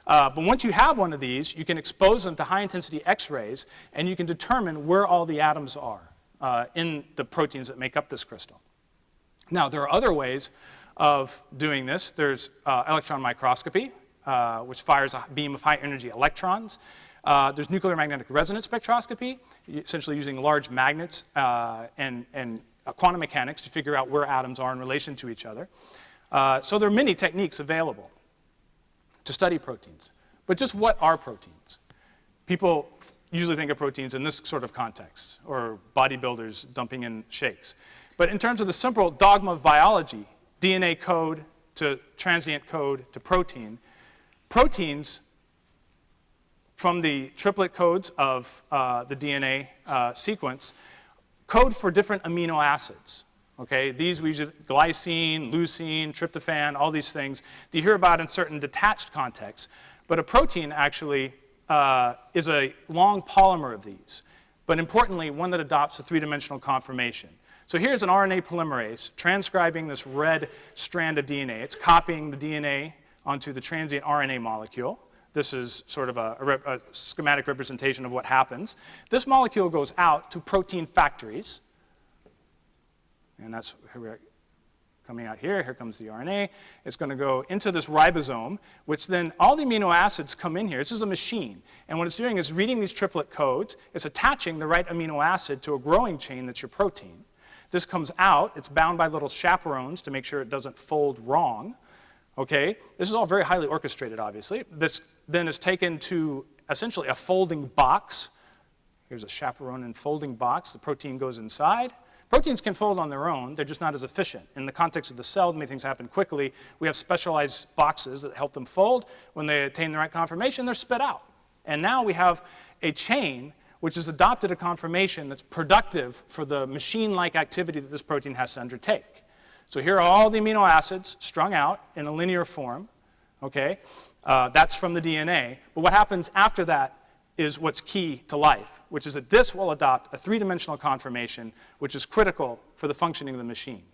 But once you have one of these, you can expose them to high-intensity X-rays, and you can determine where all the atoms are in the proteins that make up this crystal. Now, there are other ways of doing this. There's electron microscopy, which fires a beam of high-energy electrons. There's nuclear magnetic resonance spectroscopy, essentially using large magnets and quantum mechanics to figure out where atoms are in relation to each other. So there are many techniques available to study proteins. But just what are proteins? People usually think of proteins in this sort of context, or bodybuilders dumping in shakes. But in terms of the simple dogma of biology, DNA code to transient code to protein, proteins from the triplet codes of the DNA sequence code for different amino acids. Okay, these we use glycine, leucine, tryptophan, all these things that you hear about in certain detached contexts. But a protein actually is a long polymer of these, but importantly, one that adopts a three-dimensional conformation. So here's an RNA polymerase transcribing this red strand of DNA. It's copying the DNA onto the transient RNA molecule. This is sort of a schematic representation of what happens. This molecule goes out to protein factories. And that's here we're coming out here. Here comes the RNA. It's going to go into this ribosome, which then all the amino acids come in here. This is a machine. And what it's doing is reading these triplet codes. It's attaching the right amino acid to a growing chain that's your protein. This comes out. It's bound by little chaperones to make sure it doesn't fold wrong. Okay? This is all very highly orchestrated, obviously. This then is taken to essentially a folding box. Here's a chaperone and folding box. The protein goes inside. Proteins can fold on their own. They're just not as efficient. In the context of the cell, to make things happen quickly, we have specialized boxes that help them fold. When they attain the right conformation, they're spit out. And now we have a chain which has adopted a conformation that's productive for the machine-like activity that this protein has to undertake. So here are all the amino acids strung out in a linear form. Okay? That's from the DNA. But what happens after that is what's key to life, which is that this will adopt a three-dimensional conformation, which is critical for the functioning of the machine.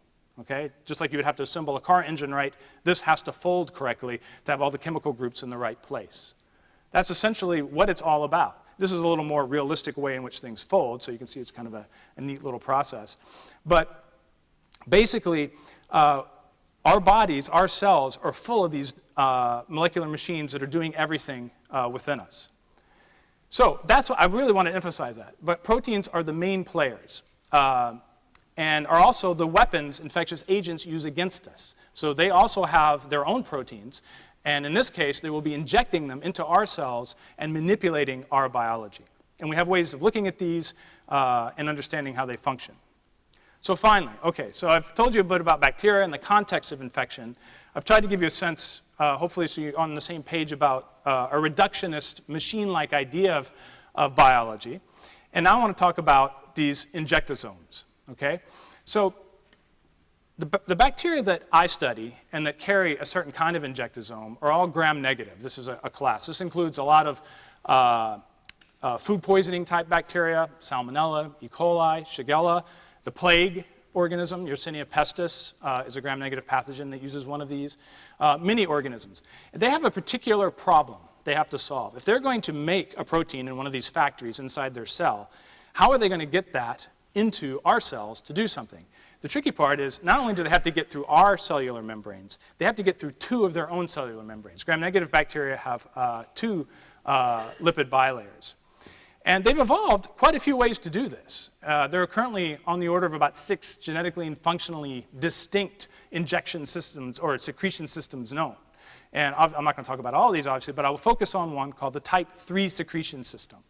Okay? Just like you would have to assemble a car engine right, this has to fold correctly to have all the chemical groups in the right place. That's essentially what it's all about. This is a little more realistic way in which things fold, so you can see it's kind of a neat little process. But basically, our bodies, our cells, are full of these molecular machines that are doing everything within us. So that's what I really want to emphasize that. But proteins are the main players and are also the weapons infectious agents use against us. So they also have their own proteins. And in this case, they will be injecting them into our cells and manipulating our biology. And we have ways of looking at these and understanding how they function. So finally, okay, so I've told you a bit about bacteria and the context of infection. I've tried to give you a sense, hopefully so you're on the same page about a reductionist machine-like idea of biology. And now I want to talk about these injectosomes, okay? So the bacteria that I study and that carry a certain kind of injectosome are all gram-negative. This is a class. This includes a lot of food poisoning type bacteria, Salmonella, E. coli, Shigella. The plague organism, Yersinia pestis, is a gram-negative pathogen that uses one of these. Many organisms. They have a particular problem they have to solve. If they're going to make a protein in one of these factories inside their cell, how are they going to get that into our cells to do something? The tricky part is not only do they have to get through our cellular membranes, they have to get through two of their own cellular membranes. Gram-negative bacteria have two lipid bilayers. And they've evolved quite a few ways to do this. There are currently on the order of about 6 genetically and functionally distinct injection systems or secretion systems known. And I'm not going to talk about all of these, obviously, but I will focus on one called the type 3 secretion system.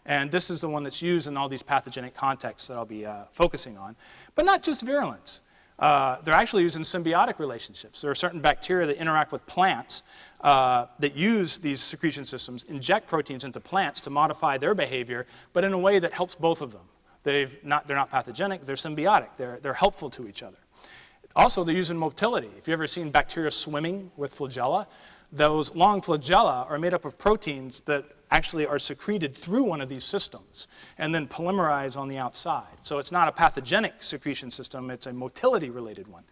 And this is the one that's used in all these pathogenic contexts that I'll be focusing on. But not just virulence. They're actually used in symbiotic relationships. There are certain bacteria that interact with plants that use these secretion systems, inject proteins into plants to modify their behavior, but in a way that helps both of them. They're not pathogenic, they're symbiotic, they're helpful to each other. Also, they're used in motility. If you've ever seen bacteria swimming with flagella, those long flagella are made up of proteins that actually are secreted through one of these systems and then polymerize on the outside. So it's not a pathogenic secretion system, it's a motility-related one.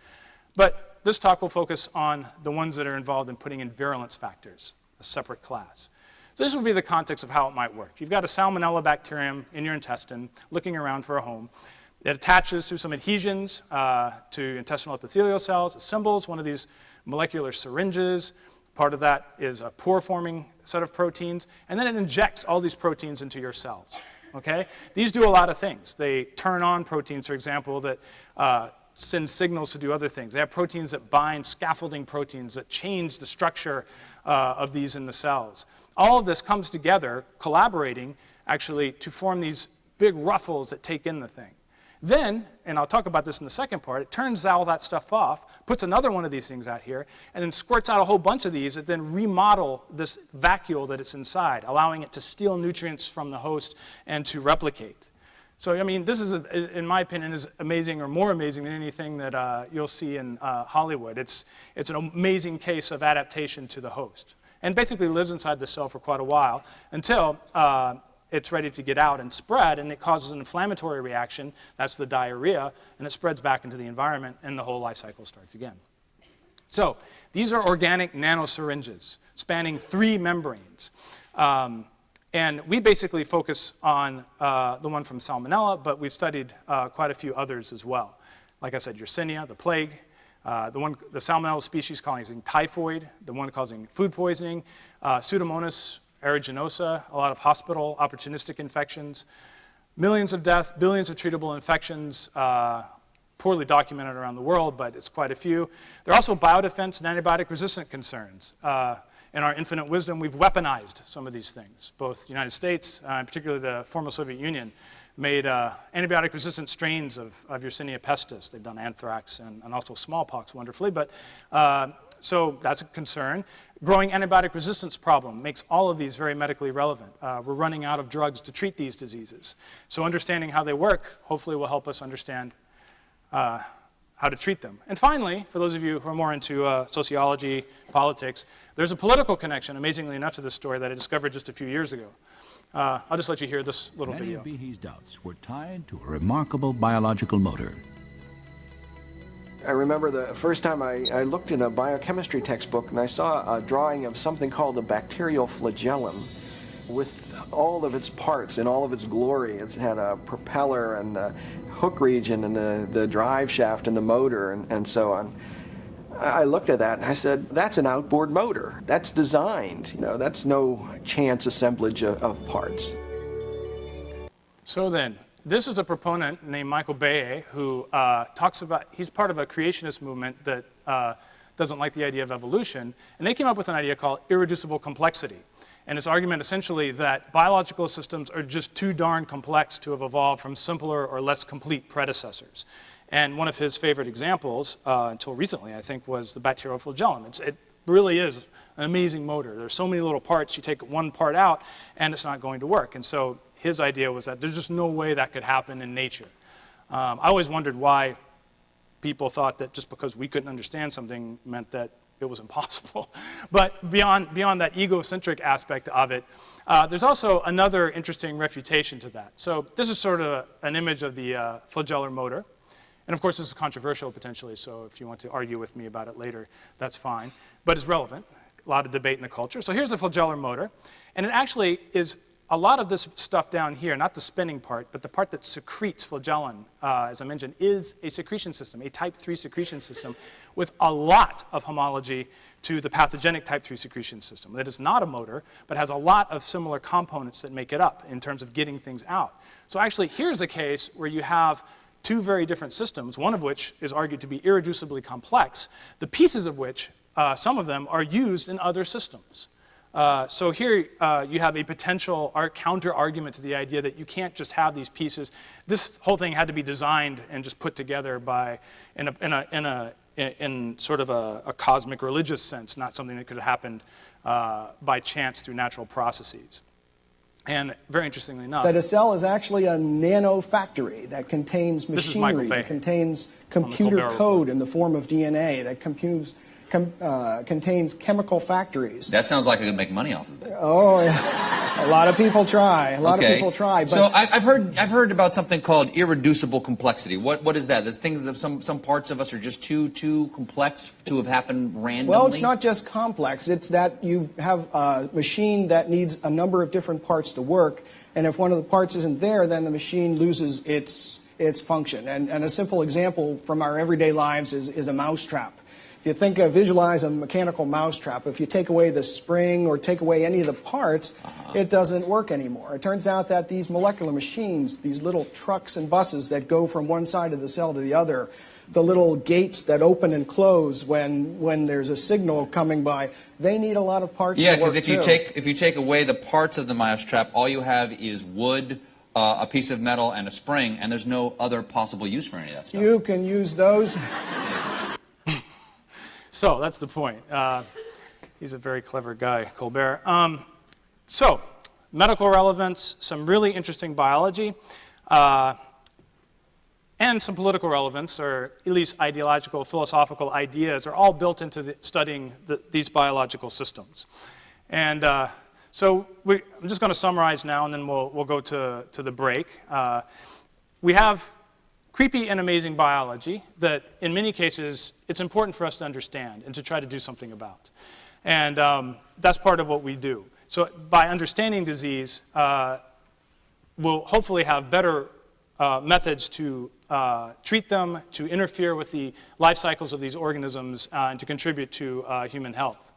But this talk will focus on the ones that are involved in putting in virulence factors, a separate class. So this would be the context of how it might work. You've got a salmonella bacterium in your intestine looking around for a home. It attaches through some adhesions to intestinal epithelial cells, assembles one of these molecular syringes. Part of that is a pore-forming set of proteins, and then it injects all these proteins into your cells. Okay? These do a lot of things. They turn on proteins, for example, that send signals to do other things. They have proteins that bind, scaffolding proteins that change the structure of these in the cells. All of this comes together, collaborating, actually, to form these big ruffles that take in the thing. Then, and I'll talk about this in the second part, it turns all that stuff off, puts another one of these things out here, and then squirts out a whole bunch of these that then remodel this vacuole that it's inside, allowing it to steal nutrients from the host and to replicate. So, I mean, this is, in my opinion, is amazing, or more amazing than anything that you'll see in Hollywood. It's an amazing case of adaptation to the host. And basically lives inside the cell for quite a while until it's ready to get out and spread, and it causes an inflammatory reaction. That's the diarrhea, and it spreads back into the environment, and the whole life cycle starts again. So these are organic nanosyringes spanning 3 membranes. And we basically focus on the one from Salmonella, but we've studied quite a few others as well. Like I said, Yersinia, the plague, the Salmonella species causing typhoid, the one causing food poisoning, Pseudomonas aeruginosa, a lot of hospital opportunistic infections, millions of deaths, billions of treatable infections, poorly documented around the world, but it's quite a few. There are also biodefense and antibiotic resistant concerns. In our infinite wisdom, we've weaponized some of these things. Both the United States, and particularly the former Soviet Union, made antibiotic-resistant strains of Yersinia pestis. They've done anthrax and also smallpox wonderfully, but so that's a concern. Growing antibiotic resistance problem makes all of these very medically relevant. We're running out of drugs to treat these diseases. So understanding how they work hopefully will help us understand how to treat them. And finally, for those of you who are more into sociology, politics, there's a political connection, amazingly enough, to this story that I discovered just a few years ago. I'll just let you hear this little video. Many of Behe's doubts were tied to a remarkable biological motor. I remember the first time I looked in a biochemistry textbook and I saw a drawing of something called a bacterial flagellum with all of its parts in all of its glory. It had a propeller and the hook region and the drive shaft and the motor and so on. I looked at that and I said, that's an outboard motor. That's designed. You know, that's no chance assemblage of parts. So then, this is a proponent named Michael Baye who talks about, he's part of a creationist movement that doesn't like the idea of evolution, and they came up with an idea called irreducible complexity. And his argument essentially that biological systems are just too darn complex to have evolved from simpler or less complete predecessors. And one of his favorite examples, until recently I think, was the bacterial flagellum. It really is an amazing motor. There's so many little parts, you take one part out and it's not going to work. And so his idea was that there's just no way that could happen in nature. I always wondered why people thought that just because we couldn't understand something meant that it was impossible. But beyond that egocentric aspect of it, there's also another interesting refutation to that. So this is sort of an image of the flagellar motor. And of course, this is controversial potentially, so if you want to argue with me about it later, that's fine. But it's relevant. A lot of debate in the culture. So here's the flagellar motor. And it actually is a lot of this stuff down here, not the spinning part, but the part that secretes flagellin, as I mentioned, is a secretion system, a type 3 secretion system with a lot of homology to the pathogenic type 3 secretion system. That is not a motor, but has a lot of similar components that make it up in terms of getting things out. So actually, here's a case where you have 2 very different systems, one of which is argued to be irreducibly complex, the pieces of which, some of them, are used in other systems. So here you have a potential counter-argument to the idea that you can't just have these pieces. This whole thing had to be designed and just put together by, in sort of a cosmic religious sense, not something that could have happened by chance through natural processes. And very interestingly enough, that a cell is actually a nano factory that contains machinery, that contains computer code in the form of DNA, that contains chemical factories. That sounds like I could make money off of it. Oh, yeah. A lot of people try. A lot of people try. But so I've heard about something called irreducible complexity. What is that? There's things that some parts of us are just too complex to have happened randomly. Well, it's not just complex. It's that you have a machine that needs a number of different parts to work, and if one of the parts isn't there, then the machine loses its function. And a simple example from our everyday lives is a mousetrap. If you visualize a mechanical mousetrap, if you take away the spring or take away any of the parts, it doesn't work anymore. It turns out that these molecular machines, these little trucks and buses that go from one side of the cell to the other, the little gates that open and close when there's a signal coming by, they need a lot of parts to work too. Yeah, because if you take away the parts of the mousetrap, all you have is wood, a piece of metal, and a spring, and there's no other possible use for any of that stuff. You can use those. So that's the point. He's a very clever guy, Colbert. So medical relevance, some really interesting biology, and some political relevance, or at least ideological, philosophical ideas, are all built into studying these biological systems. And so I'm just going to summarize now, and then we'll go to the break. We have creepy and amazing biology that, in many cases, it's important for us to understand and to try to do something about. And that's part of what we do. So by understanding disease, we'll hopefully have better methods to treat them, to interfere with the life cycles of these organisms, and to contribute to human health.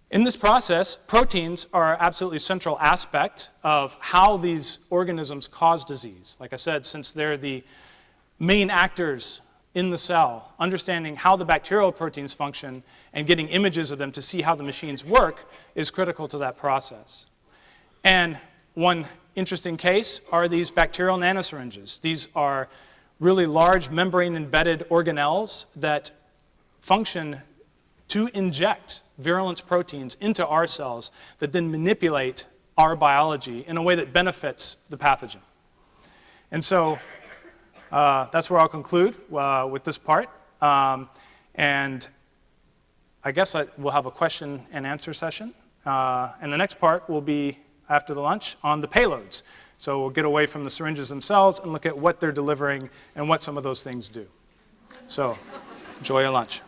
In this process, proteins are an absolutely central aspect of how these organisms cause disease. Like I said, since they're the main actors in the cell, understanding how the bacterial proteins function and getting images of them to see how the machines work is critical to that process. And one interesting case are these bacterial nanosyringes. These are really large membrane-embedded organelles that function to inject virulence proteins into our cells that then manipulate our biology in a way that benefits the pathogen. And so that's where I'll conclude with this part. And I guess we'll have a question and answer session. And the next part will be after the lunch on the payloads. So we'll get away from the syringes themselves and look at what they're delivering and what some of those things do. So enjoy your lunch.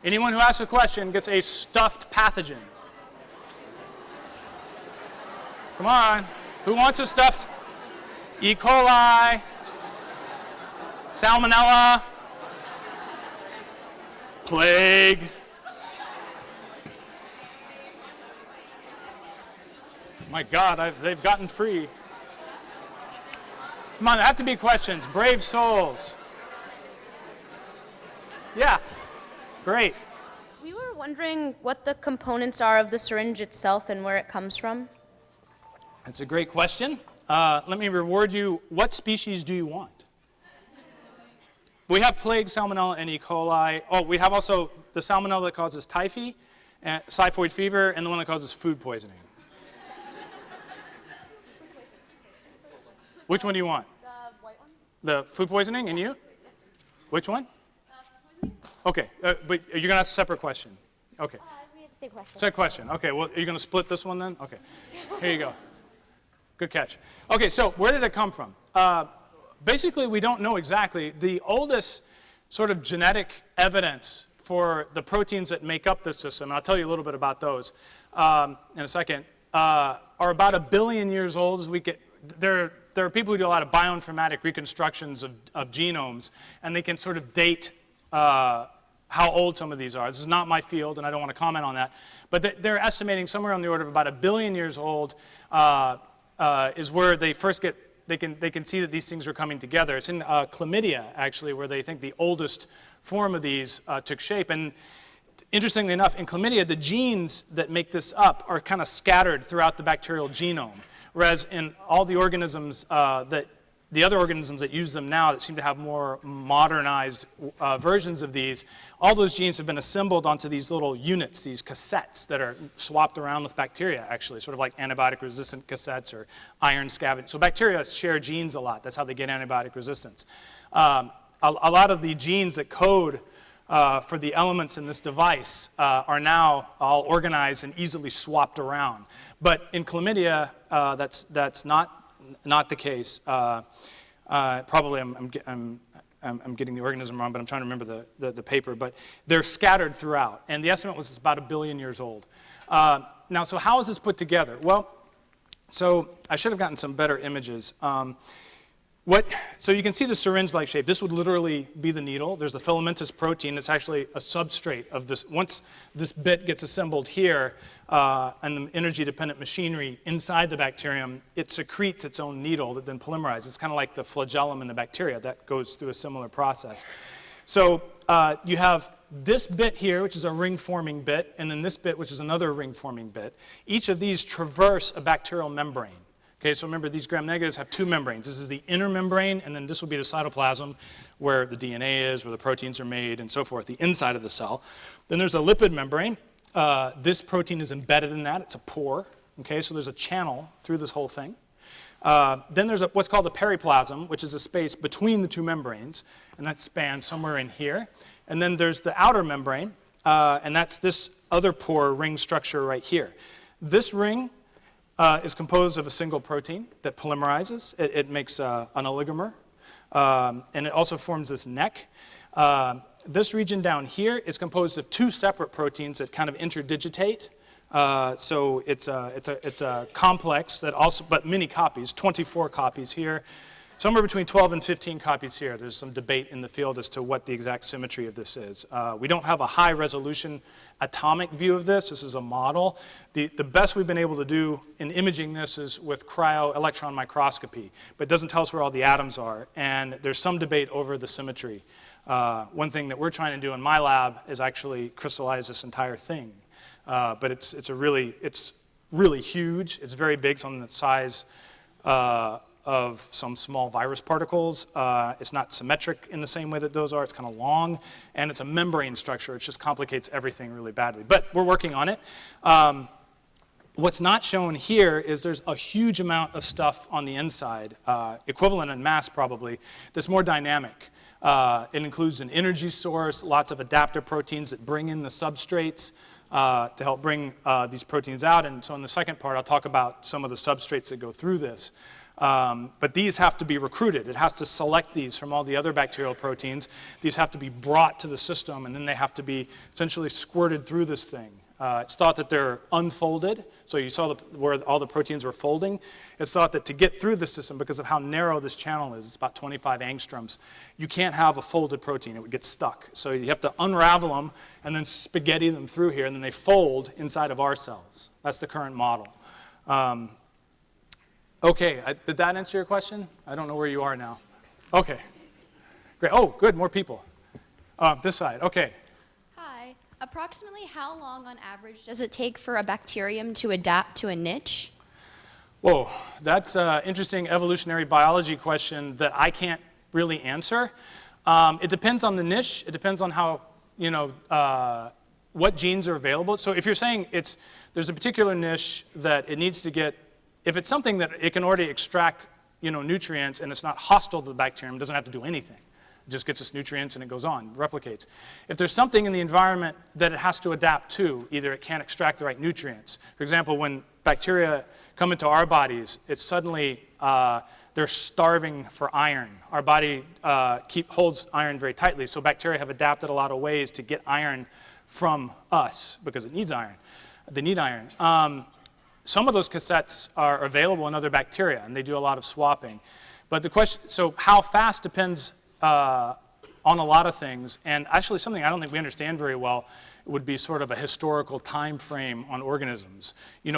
Anyone who asks a question gets a stuffed pathogen. Come on. Who wants a stuffed? E. coli, salmonella, plague. My God, they've gotten free. Come on, there have to be questions. Brave souls. Yeah. Great. We were wondering what the components are of the syringe itself and where it comes from. That's a great question. Let me reward you. What species do you want? We have plague, salmonella, and E. coli. Oh, we have also the salmonella that causes typhoid, typhoid fever, and the one that causes food poisoning. Which one do you want? The white one. The food poisoning, and you? Which one? Okay, but you're going to ask a separate question. Okay. We had the same question. Same question. Okay, well, are you going to split this one then? Okay. Here you go. Good catch. Okay, so where did it come from? Basically, we don't know exactly. The oldest sort of genetic evidence for the proteins that make up this system, and I'll tell you a little bit about those in a second, are about 1 billion years old. As we get, there are people who do a lot of bioinformatic reconstructions of genomes, and they can sort of date how old some of these are. This is not my field, and I don't want to comment on that. But they're estimating somewhere on the order of about 1 billion years old is where they first get, they can see that these things are coming together. It's in chlamydia, actually, where they think the oldest form of these took shape. And interestingly enough, in chlamydia, the genes that make this up are kind of scattered throughout the bacterial genome, whereas in all the organisms that the other organisms that use them now that seem to have more modernized versions of these, all those genes have been assembled onto these little units, these cassettes that are swapped around with bacteria, actually, sort of like antibiotic-resistant cassettes or iron scavenging. So bacteria share genes a lot. That's how they get antibiotic resistance. A lot of the genes that code for the elements in this device are now all organized and easily swapped around. But in chlamydia, that's not the case. Probably I'm getting the organism wrong, but I'm trying to remember the paper. But they're scattered throughout, and the estimate was it's about 1 billion years old. Now, so how is this put together? Well, so I should have gotten some better images. So you can see the syringe-like shape. This would literally be the needle. There's a filamentous protein that's actually a substrate of this. Once this bit gets assembled here, and the energy-dependent machinery inside the bacterium, it secretes its own needle that then polymerizes. It's kind of like the flagellum in the bacteria. That goes through a similar process. So you have this bit here, which is a ring-forming bit, and then this bit, which is another ring-forming bit. Each of these traverse a bacterial membrane. Okay, so remember, these gram-negatives have two membranes. This is the inner membrane, and then this will be the cytoplasm, where the DNA is, where the proteins are made, and so forth, the inside of the cell. Then there's a lipid membrane. This protein is embedded in that. It's a pore. Okay, so there's a channel through this whole thing. Then there's what's called the periplasm, which is a space between the two membranes, and that spans somewhere in here. And then there's the outer membrane, and that's this other pore ring structure right here. This ring is composed of a single protein that polymerizes. It makes an oligomer, and it also forms this neck. This region down here is composed of two separate proteins that kind of interdigitate. So it's a complex that also, but many copies, 24 copies here, somewhere between 12 and 15 copies here. There's some debate in the field as to what the exact symmetry of this is. We don't have a high resolution atomic view of this. This is a model. The best we've been able to do in imaging this is with cryo-electron microscopy, but it doesn't tell us where all the atoms are, and there's some debate over the symmetry. One thing that we're trying to do in my lab is actually crystallize this entire thing. But it's really huge. It's very big. It's on the size of some small virus particles. It's not symmetric in the same way that those are. It's kind of long, and it's a membrane structure. It just complicates everything really badly. But we're working on it. What's not shown here is there's a huge amount of stuff on the inside, equivalent in mass probably, that's more dynamic. It includes an energy source, lots of adaptive proteins that bring in the substrates to help bring these proteins out. And so in the second part, I'll talk about some of the substrates that go through this. But these have to be recruited. It has to select these from all the other bacterial proteins. These have to be brought to the system, and then they have to be essentially squirted through this thing. It's thought that they're unfolded. So you saw where all the proteins were folding. It's thought that to get through the system, because of how narrow this channel is, it's about 25 angstroms, you can't have a folded protein. It would get stuck. So you have to unravel them and then spaghetti them through here, and then they fold inside of our cells. That's the current model. Okay, did that answer your question? I don't know where you are now. Okay, great. Oh, good, more people. This side, okay. Approximately how long on average does it take for a bacterium to adapt to a niche? Whoa, that's an interesting evolutionary biology question that I can't really answer. It depends on the niche. It depends on how, what genes are available. So if you're saying there's a particular niche that it needs to get, if it's something that it can already extract, nutrients, and it's not hostile to the bacterium, it doesn't have to do anything. It just gets its nutrients and it goes on, replicates. If there's something in the environment that it has to adapt to, either it can't extract the right nutrients. For example, when bacteria come into our bodies, it's suddenly, they're starving for iron. Our body holds iron very tightly, so bacteria have adapted a lot of ways to get iron from us because it needs iron. They need iron. Some of those cassettes are available in other bacteria, and they do a lot of swapping. But the question, so how fast depends on a lot of things, and actually something I don't think we understand very well would be sort of a historical time frame on organisms,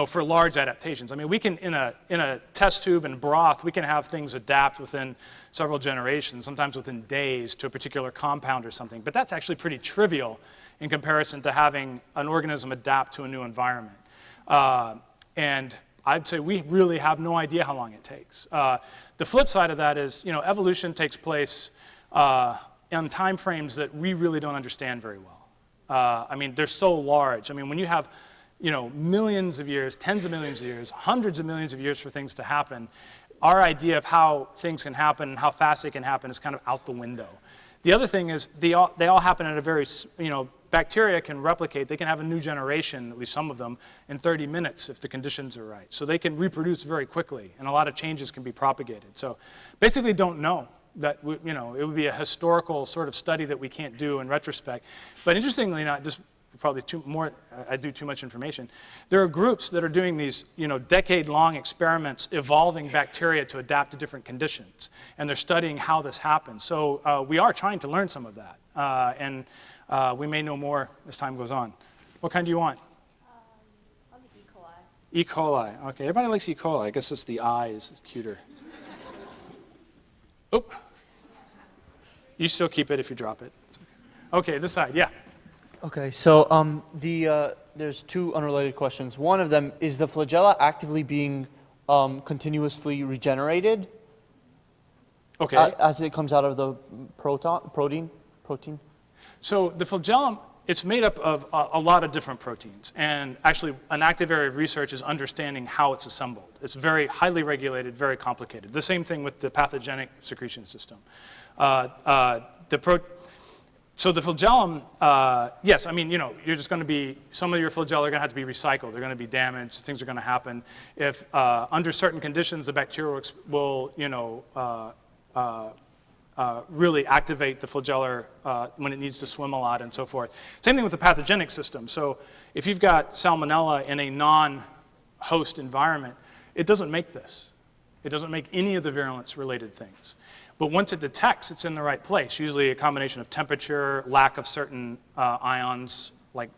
for large adaptations. I mean, we can, in a test tube and broth, we can have things adapt within several generations, sometimes within days, to a particular compound or something, but that's actually pretty trivial in comparison to having an organism adapt to a new environment. And I'd say we really have no idea how long it takes. The flip side of that is, evolution takes place in time frames that we really don't understand very well. I mean, they're so large. I mean, when you have, millions of years, tens of millions of years, hundreds of millions of years for things to happen, our idea of how things can happen and how fast they can happen is kind of out the window. The other thing is they all happen at a very, bacteria can replicate. They can have a new generation, at least some of them, in 30 minutes if the conditions are right. So they can reproduce very quickly, and a lot of changes can be propagated. So basically don't know. That, it would be a historical sort of study that we can't do in retrospect. But interestingly enough, just probably I do too much information. There are groups that are doing these, decade-long experiments evolving bacteria to adapt to different conditions. And they're studying how this happens. So we are trying to learn some of that. And we may know more as time goes on. What kind do you want? I'll be E. coli. E. coli. Okay, everybody likes E. coli. I guess it's the I is cuter. Oop. You still keep it if you drop it. Okay, this side, yeah. Okay, so there's two unrelated questions. One of them, is the flagella actively being continuously regenerated? Okay. As it comes out of the protein? So the flagellum, it's made up of a lot of different proteins. And actually, an active area of research is understanding how it's assembled. It's very highly regulated, very complicated. The same thing with the pathogenic secretion system. So the flagellum, yes, I mean, you're just going to be, some of your flagella are going to have to be recycled. They're going to be damaged. Things are going to happen. If under certain conditions, the bacteria will really activate the flagellar when it needs to swim a lot and so forth. Same thing with the pathogenic system. So if you've got salmonella in a non-host environment, it doesn't make this. It doesn't make any of the virulence-related things. But once it detects, it's in the right place, usually a combination of temperature, lack of certain ions like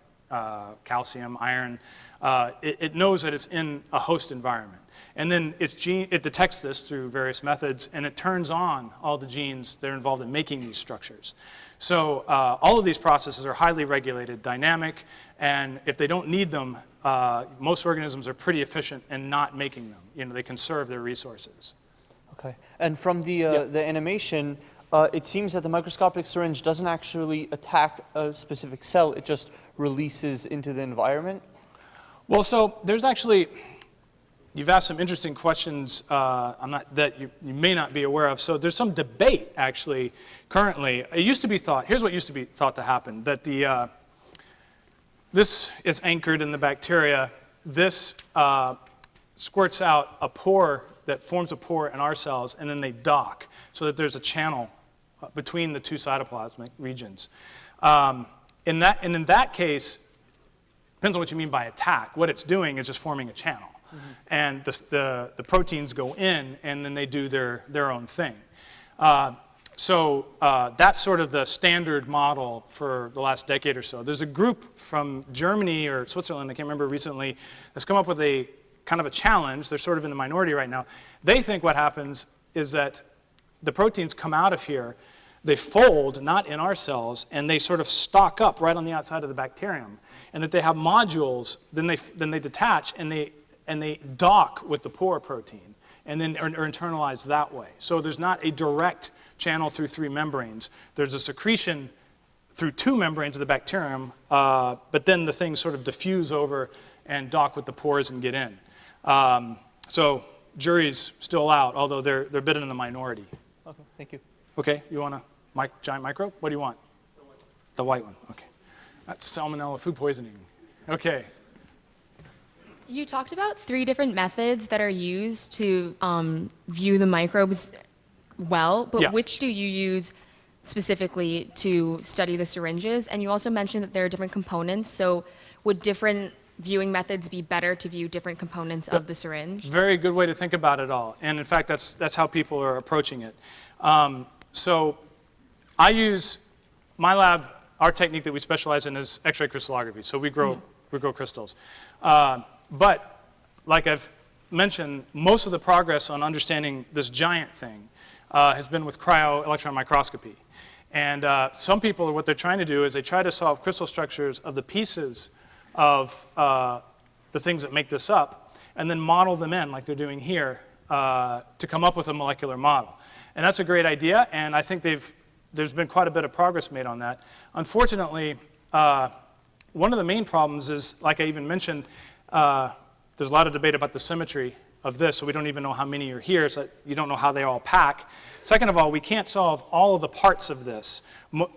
calcium, iron. It knows that it's in a host environment. And then it detects this through various methods, and it turns on all the genes that are involved in making these structures. So all of these processes are highly regulated, dynamic, and if they don't need them, most organisms are pretty efficient in not making them. They conserve their resources. Okay, and from the animation, it seems that the microscopic syringe doesn't actually attack a specific cell, it just releases into the environment? Well, so there's actually, you've asked some interesting questions that you may not be aware of. So there's some debate, actually, currently. It used to be thought, here's what used to be thought to happen, that this is anchored in the bacteria. This squirts out a pore that forms a pore in our cells, and then they dock so that there's a channel between the two cytoplasmic regions. In that case, depends on what you mean by attack. What it's doing is just forming a channel. Mm-hmm. And the proteins go in, and then they do their own thing. So that's sort of the standard model for the last decade or so. There's a group from Germany or Switzerland, I can't remember recently, that's come up with a kind of a challenge. They're sort of in the minority right now. They think what happens is that the proteins come out of here, they fold, not in our cells, and they sort of stock up right on the outside of the bacterium, and that they have modules, then they detach, and they dock with the pore protein, and then are internalized that way. So there's not a direct channel through 3 membranes. There's a secretion through 2 membranes of the bacterium, but then the things sort of diffuse over and dock with the pores and get in. So jury's still out, although they're a bit in the minority. Okay, thank you. Okay, you want a giant microbe? What do you want? The white one, okay. That's salmonella food poisoning. Okay. You talked about 3 different methods that are used to view the microbes well, but Yeah. which do you use specifically to study the syringes? And you also mentioned that there are different components, so would different viewing methods be better to view different components of the syringe? Very good way to think about it all. And in fact, that's how people are approaching it. So I use, my lab, our technique that we specialize in is X-ray crystallography. So we grow crystals. But like I've mentioned, most of the progress on understanding this giant thing has been with cryo-electron microscopy. And some people, what they're trying to do is they try to solve crystal structures of the pieces of the things that make this up, and then model them in, like they're doing here, to come up with a molecular model. And that's a great idea, and I think there's been quite a bit of progress made on that. Unfortunately, one of the main problems is, like I even mentioned, there's a lot of debate about the symmetry of this, so we don't even know how many are here, so you don't know how they all pack. Second of all, we can't solve all of the parts of this.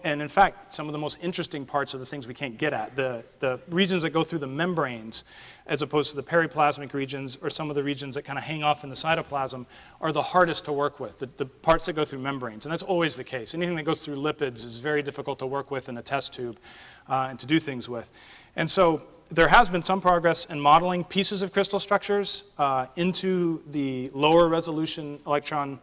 And in fact, some of the most interesting parts are the things we can't get at. The regions that go through the membranes, as opposed to the periplasmic regions, or some of the regions that kind of hang off in the cytoplasm, are the hardest to work with, the parts that go through membranes. And that's always the case. Anything that goes through lipids is very difficult to work with in a test tube and to do things with. And so there has been some progress in modeling pieces of crystal structures into the lower resolution electron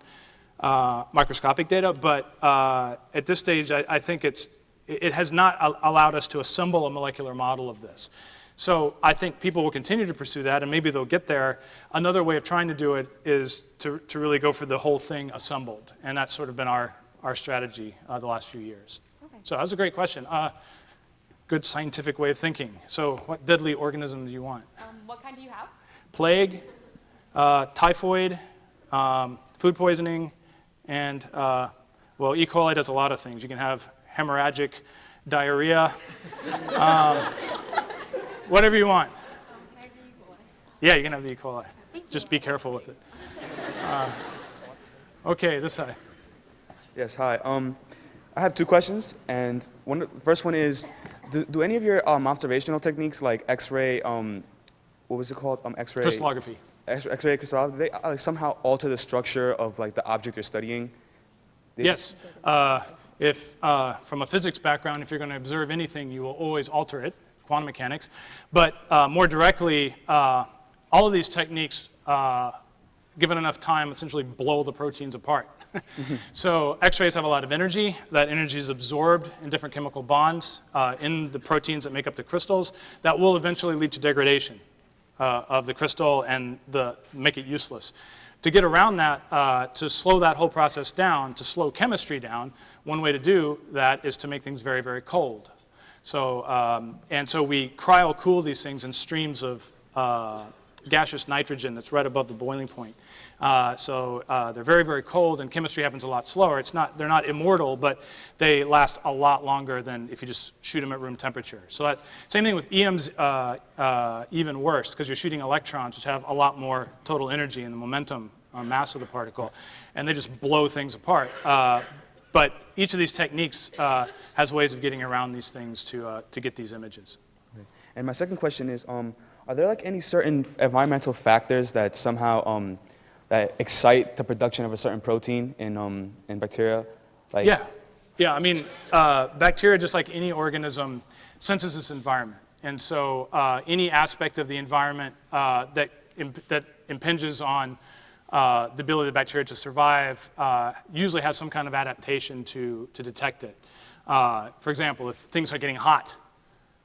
microscopic data, but at this stage, I think it has not allowed us to assemble a molecular model of this. So I think people will continue to pursue that, and maybe they'll get there. Another way of trying to do it is to really go for the whole thing assembled, and that's sort of been our strategy the last few years. Okay. So that was a great question. Good scientific way of thinking. So what deadly organism do you want? What kind do you have? Plague, typhoid, food poisoning, and, well, E. coli does a lot of things. You can have hemorrhagic diarrhea, whatever you want. Can I have the E. coli? Yeah, you can have the E. coli. Just be careful with it. Okay, this side. Yes, hi. I have two questions, and the first one is, do any of your observational techniques like X-ray, what was it called? X-ray crystallography. X-ray crystallography, they somehow alter the structure of like the object you're studying? Yes. If from a physics background, if you're going to observe anything, you will always alter it, quantum mechanics. But more directly, all of these techniques, given enough time, essentially blow the proteins apart. So X-rays have a lot of energy. That energy is absorbed in different chemical bonds in the proteins that make up the crystals. That will eventually lead to degradation of the crystal and make it useless. To get around that, to slow that whole process down, to slow chemistry down, one way to do that is to make things very, very cold. So, and so we cryo-cool these things in streams of gaseous nitrogen that's right above the boiling point. So they're very, very cold, and chemistry happens a lot slower. They're not immortal, but they last a lot longer than if you just shoot them at room temperature. So that's same thing with EM's even worse, because you're shooting electrons, which have a lot more total energy and the momentum mass of the particle, and they just blow things apart. But each of these techniques has ways of getting around these things to get these images. Okay. And my second question is, are there like any certain environmental factors that somehow that excite the production of a certain protein in bacteria? Like yeah. I mean, bacteria, just like any organism, senses its environment, and so any aspect of the environment that impinges on the ability of the bacteria to survive usually has some kind of adaptation to detect it. For example, if things are getting hot,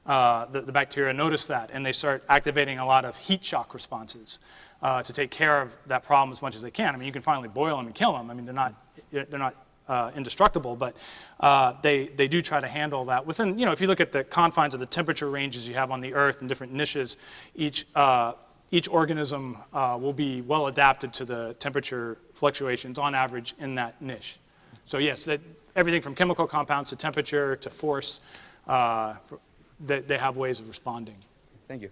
the bacteria notice that, and they start activating a lot of heat shock responses to take care of that problem as much as they can. I mean, you can finally boil them and kill them. I mean, they're not indestructible, but they do try to handle that within. If you look at the confines of the temperature ranges you have on the Earth and different niches, each organism will be well adapted to the temperature fluctuations on average in that niche. So yes, everything from chemical compounds to temperature to force. They have ways of responding. Thank you.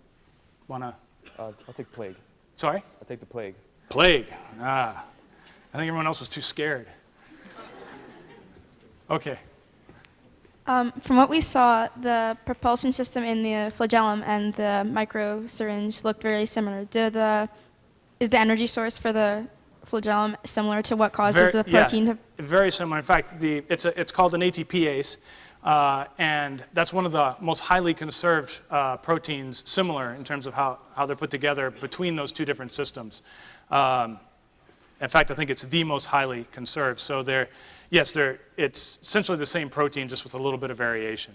I'll take plague. Sorry? I'll take the plague. Plague. I think everyone else was too scared. Okay. From what we saw, the propulsion system in the flagellum and the micro syringe looked very similar. Is the energy source for the flagellum similar to what causes the protein to? Very similar. In fact, it's called an ATPase. And that's one of the most highly conserved proteins, similar in terms of how they're put together between those two different systems. In fact, I think it's the most highly conserved. So it's essentially the same protein, just with a little bit of variation.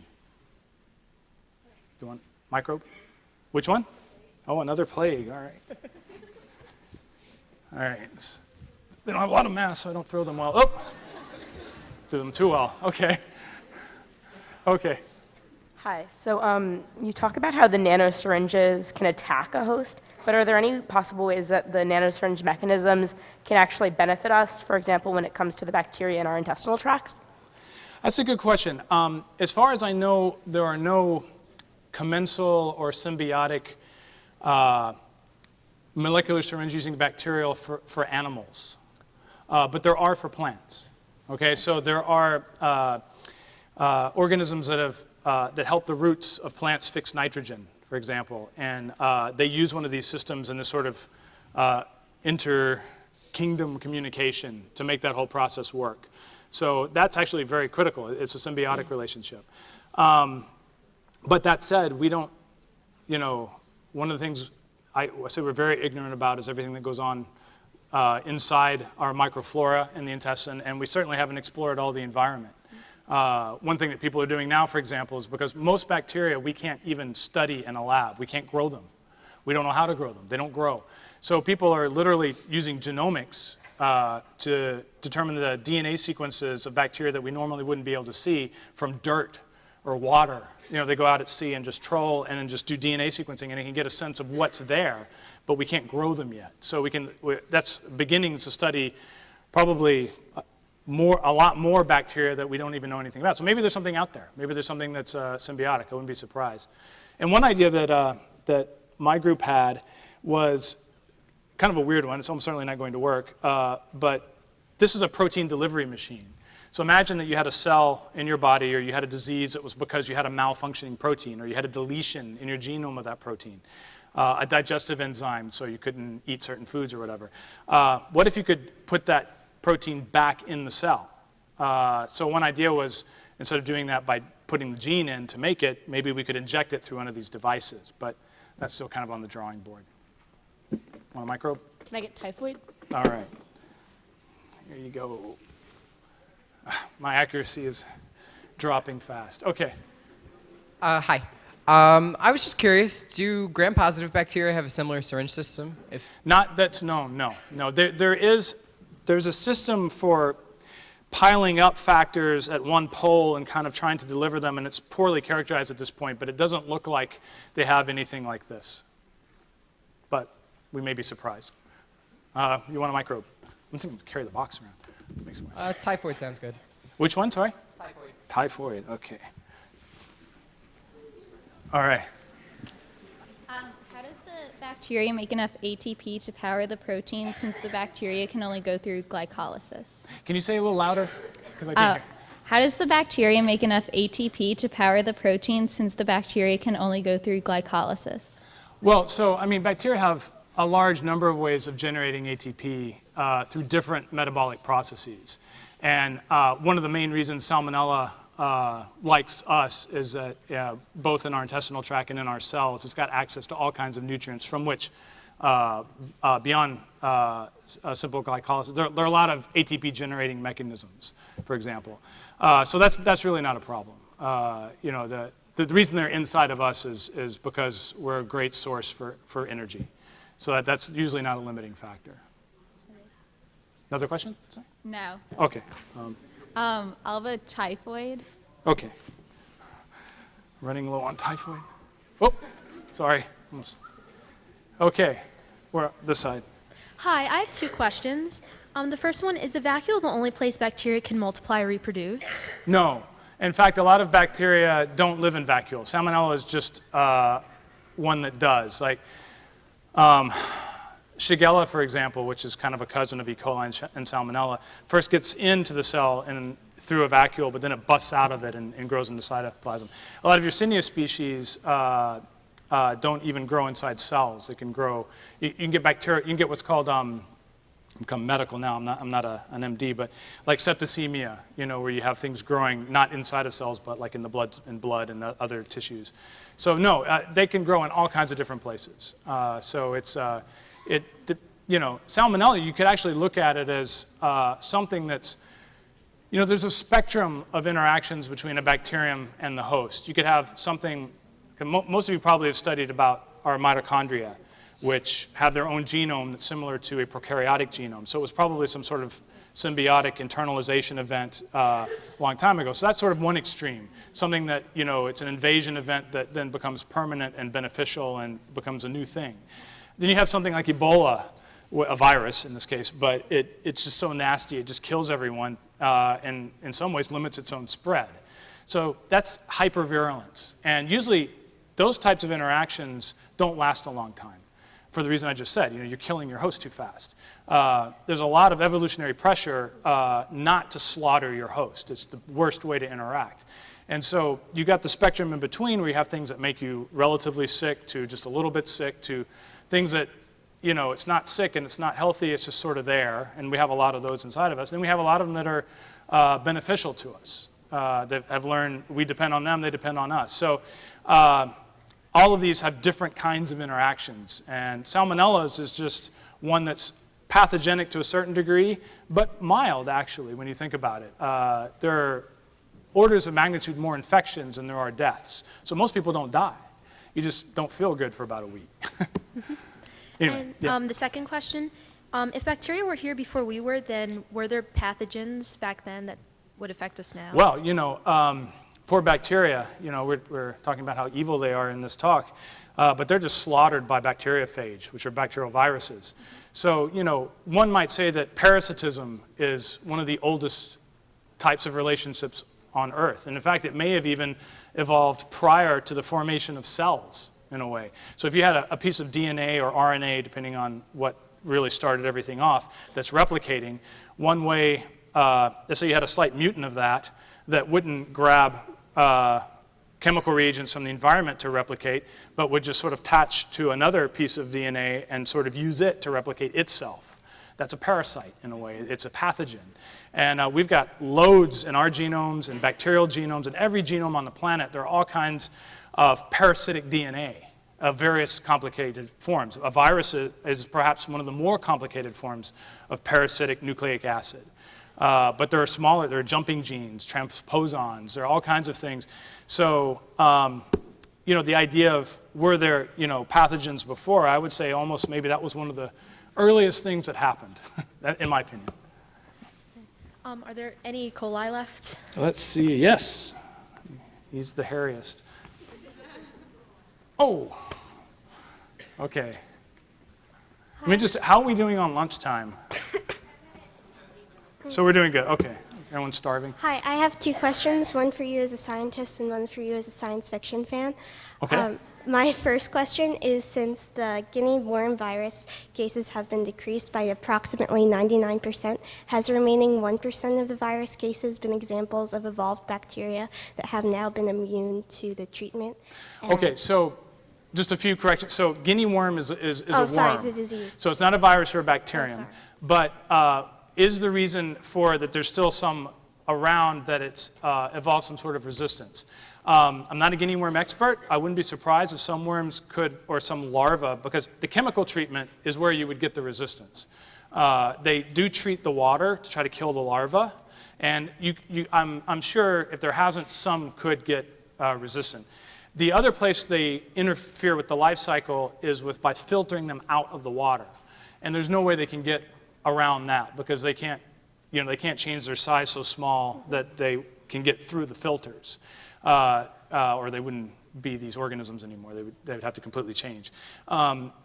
Do you want microbe? Which one? Oh, another plague. All right. All right. They don't have a lot of mass, so I don't throw them well. Oh! Threw them too well. Okay. Hi. So you talk about how the nanosyringes can attack a host. but are there any possible ways that the nanosyringe mechanisms can actually benefit us, for example, when it comes to the bacteria in our intestinal tracts? That's a good question. As far as I know, there are no commensal or symbiotic molecular syringe using bacterial for animals, but there are for plants. Okay, so there are organisms that help the roots of plants fix nitrogen, for example, and they use one of these systems in this sort of inter-kingdom communication to make that whole process work. So that's actually very critical. It's a symbiotic relationship. But that said, we don't, one of the things I say we're very ignorant about is everything that goes on inside our microflora in the intestine, and we certainly haven't explored all the environment. One thing that people are doing now, for example, is because most bacteria we can't even study in a lab. We can't grow them. We don't know how to grow them. They don't grow. So people are literally using genomics to determine the DNA sequences of bacteria that we normally wouldn't be able to see from dirt or water. They go out at sea and just troll and then just do DNA sequencing, and they can get a sense of what's there, but we can't grow them yet. So that's beginning to study probably a lot more bacteria that we don't even know anything about. So maybe there's something out there. Maybe there's something that's symbiotic. I wouldn't be surprised. And one idea that my group had was kind of a weird one. It's almost certainly not going to work. But this is a protein delivery machine. So imagine that you had a cell in your body, or you had a disease that was because you had a malfunctioning protein, or you had a deletion in your genome of that protein, a digestive enzyme, so you couldn't eat certain foods or whatever. What if you could put that protein back in the cell? So one idea was, instead of doing that by putting the gene in to make it, maybe we could inject it through one of these devices. But that's still kind of on the drawing board. Want a microbe? Can I get typhoid? All right. Here you go. My accuracy is dropping fast. Okay. Hi. I was just curious, do gram-positive bacteria have a similar syringe system? Not that's known, no. There's a system for piling up factors at one pole and kind of trying to deliver them, and it's poorly characterized at this point, but it doesn't look like they have anything like this. But we may be surprised. You want a microbe? I'm thinking to carry the box around. Typhoid sounds good. Which one, sorry? Typhoid. Typhoid, okay. All right. How does the bacteria make enough ATP to power the protein, since the bacteria can only go through glycolysis? Can you say a little louder? I can't hear. How does the bacteria make enough ATP to power the protein, since the bacteria can only go through glycolysis? Well, bacteria have a large number of ways of generating ATP through different metabolic processes. And one of the main reasons Salmonella likes us is that both in our intestinal tract and in our cells, it's got access to all kinds of nutrients from which, beyond simple glycolysis, there are a lot of ATP generating mechanisms, for example. So that's really not a problem. The reason they're inside of us is because we're a great source for energy. So that's usually not a limiting factor. Another question? Sorry? No. Okay. I'll have a typhoid. Okay. Running low on typhoid. Oh, sorry. Almost. Okay. We're this side. Hi, I have two questions. The first one, is the vacuole the only place bacteria can multiply or reproduce? No. In fact, a lot of bacteria don't live in vacuoles. Salmonella is just one that does. Like Shigella, for example, which is kind of a cousin of E. coli and Salmonella, first gets into the cell and through a vacuole, but then it busts out of it and grows into cytoplasm. A lot of Yersinia species don't even grow inside cells. They can grow. You can get bacteria. You can get what's called. I'm become medical now. I'm not an MD, but like septicemia, where you have things growing not inside of cells, but like in the blood and other tissues. So no, they can grow in all kinds of different places. So it's Salmonella. You could actually look at it as something that's, there's a spectrum of interactions between a bacterium and the host. You could have something. Most of you probably have studied about our mitochondria, which have their own genome that's similar to a prokaryotic genome. So it was probably some sort of symbiotic internalization event a long time ago. So that's sort of one extreme, something that, it's an invasion event that then becomes permanent and beneficial and becomes a new thing. Then you have something like Ebola, a virus in this case, but it's just so nasty, it just kills everyone, and in some ways limits its own spread. So that's hypervirulence. And usually those types of interactions don't last a long time for the reason I just said. You're killing your host too fast. There's a lot of evolutionary pressure not to slaughter your host. It's the worst way to interact. And so you got the spectrum in between where you have things that make you relatively sick to just a little bit sick to things that, it's not sick and it's not healthy, it's just sort of there. And we have a lot of those inside of us. Then we have a lot of them that are beneficial to us. That have learned we depend on them, they depend on us. So all of these have different kinds of interactions. And salmonellas is just one that's pathogenic to a certain degree, but mild, actually, when you think about it. There are orders of magnitude more infections than there are deaths. So most people don't die. You just don't feel good for about a week. Anyway, and the second question, if bacteria were here before we were, then were there pathogens back then that would affect us now? Well, poor bacteria, we're talking about how evil they are in this talk, but they're just slaughtered by bacteriophage, which are bacterial viruses. So, one might say that parasitism is one of the oldest types of relationships on Earth. And in fact, it may have even evolved prior to the formation of cells, in a way. So if you had a piece of DNA or RNA, depending on what really started everything off, that's replicating, one way, let's say you had a slight mutant of that wouldn't grab chemical reagents from the environment to replicate, but would just sort of attach to another piece of DNA and sort of use it to replicate itself. That's a parasite, in a way. It's a pathogen. And we've got loads in our genomes and bacterial genomes, and every genome on the planet, there are all kinds of parasitic DNA of various complicated forms. A virus is perhaps one of the more complicated forms of parasitic nucleic acid. But there are smaller, there are jumping genes, transposons, there are all kinds of things. So, the idea of were there, pathogens before, I would say almost maybe that was one of the earliest things that happened, in my opinion. Are there any E. coli left? Let's see, yes. He's the hairiest. Oh, okay. How are we doing on lunchtime? So we're doing good, okay. Everyone's starving? Hi, I have two questions, one for you as a scientist and one for you as a science fiction fan. Okay. My first question is, since the guinea worm virus cases have been decreased by approximately 99%, has the remaining 1% of the virus cases been examples of evolved bacteria that have now been immune to the treatment? Okay, so just a few corrections. So guinea worm is a worm. Sorry, the disease. So it's not a virus or a bacterium. But is the reason for that there's still some around that it's evolved some sort of resistance. I'm not a guinea worm expert. I wouldn't be surprised if some worms could, or some larvae, because the chemical treatment is where you would get the resistance. They do treat the water to try to kill the larva, and I'm sure if there hasn't, some could get resistant. The other place they interfere with the life cycle is by filtering them out of the water. And there's no way they can get around that because they can't change their size so small that they can get through the filters. Or they wouldn't be these organisms anymore. They would have to completely change.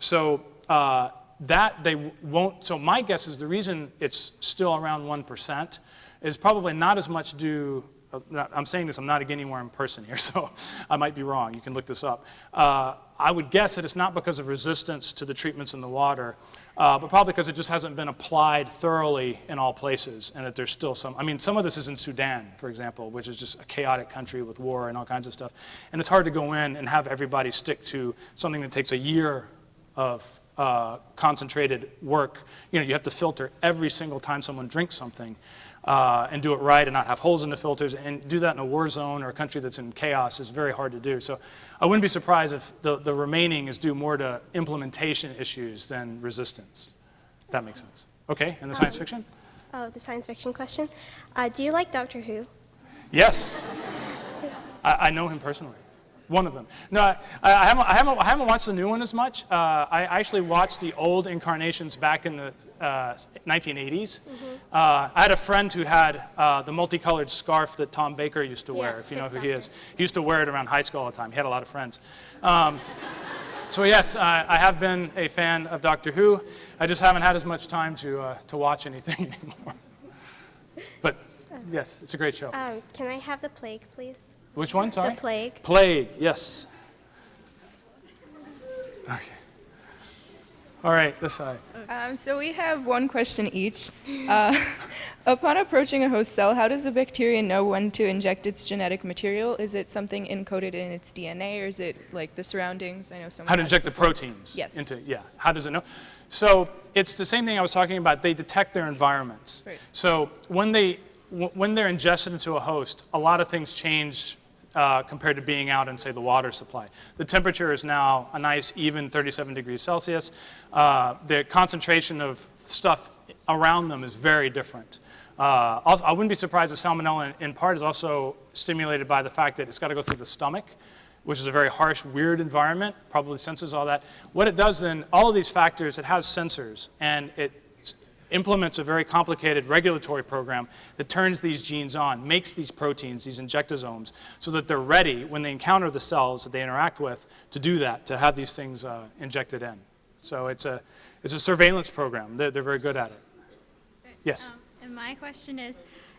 So they won't. So my guess is the reason it's still around 1% is probably not as much due. I'm saying this, I'm not a guinea worm person here, so I might be wrong. You can look this up. I would guess that it's not because of resistance to the treatments in the water, but probably because it just hasn't been applied thoroughly in all places, and that there's still some. I mean, some of this is in Sudan, for example, which is just a chaotic country with war and all kinds of stuff. And it's hard to go in and have everybody stick to something that takes a year of concentrated work. You have to filter every single time someone drinks something. And do it right and not have holes in the filters, and do that in a war zone or a country that's in chaos is very hard to do. So I wouldn't be surprised if the remaining is due more to implementation issues than resistance. If that makes sense. Okay, and the science fiction? Oh, the science fiction question. Do you like Doctor Who? Yes. I know him personally. One of them. No, I haven't watched the new one as much. I actually watched the old incarnations back in the 1980s. I had a friend who had the multicolored scarf that Tom Baker used to wear, if you know who he is. He used to wear it around high school all the time. He had a lot of friends. So yes, I have been a fan of Doctor Who. I just haven't had as much time to watch anything anymore. But yes, it's a great show. Can I have the plague, please? Which one, sorry? The plague. Plague, yes. Okay. All right, this side. So we have one question each. Upon approaching a host cell, how does a bacteria know when to inject its genetic material? Is it something encoded in its DNA, or is it like the surroundings? I know someone. How to inject the proteins? Yes. Yeah. How does it know? So it's the same thing I was talking about. They detect their environments. Right. So when they're ingested into a host, a lot of things change compared to being out in, say, the water supply. The temperature is now a nice even 37 degrees Celsius. The concentration of stuff around them is very different. Also, I wouldn't be surprised if salmonella in part is also stimulated by the fact that it's got to go through the stomach, which is a very harsh, weird environment, probably senses all that. What it does then, all of these factors, it has sensors, and it implements a very complicated regulatory program that turns these genes on, makes these proteins, these injectosomes, so that they're ready when they encounter the cells that they interact with to do that, to have these things injected in. So it's a surveillance program. They're very good at it. Yes? And my question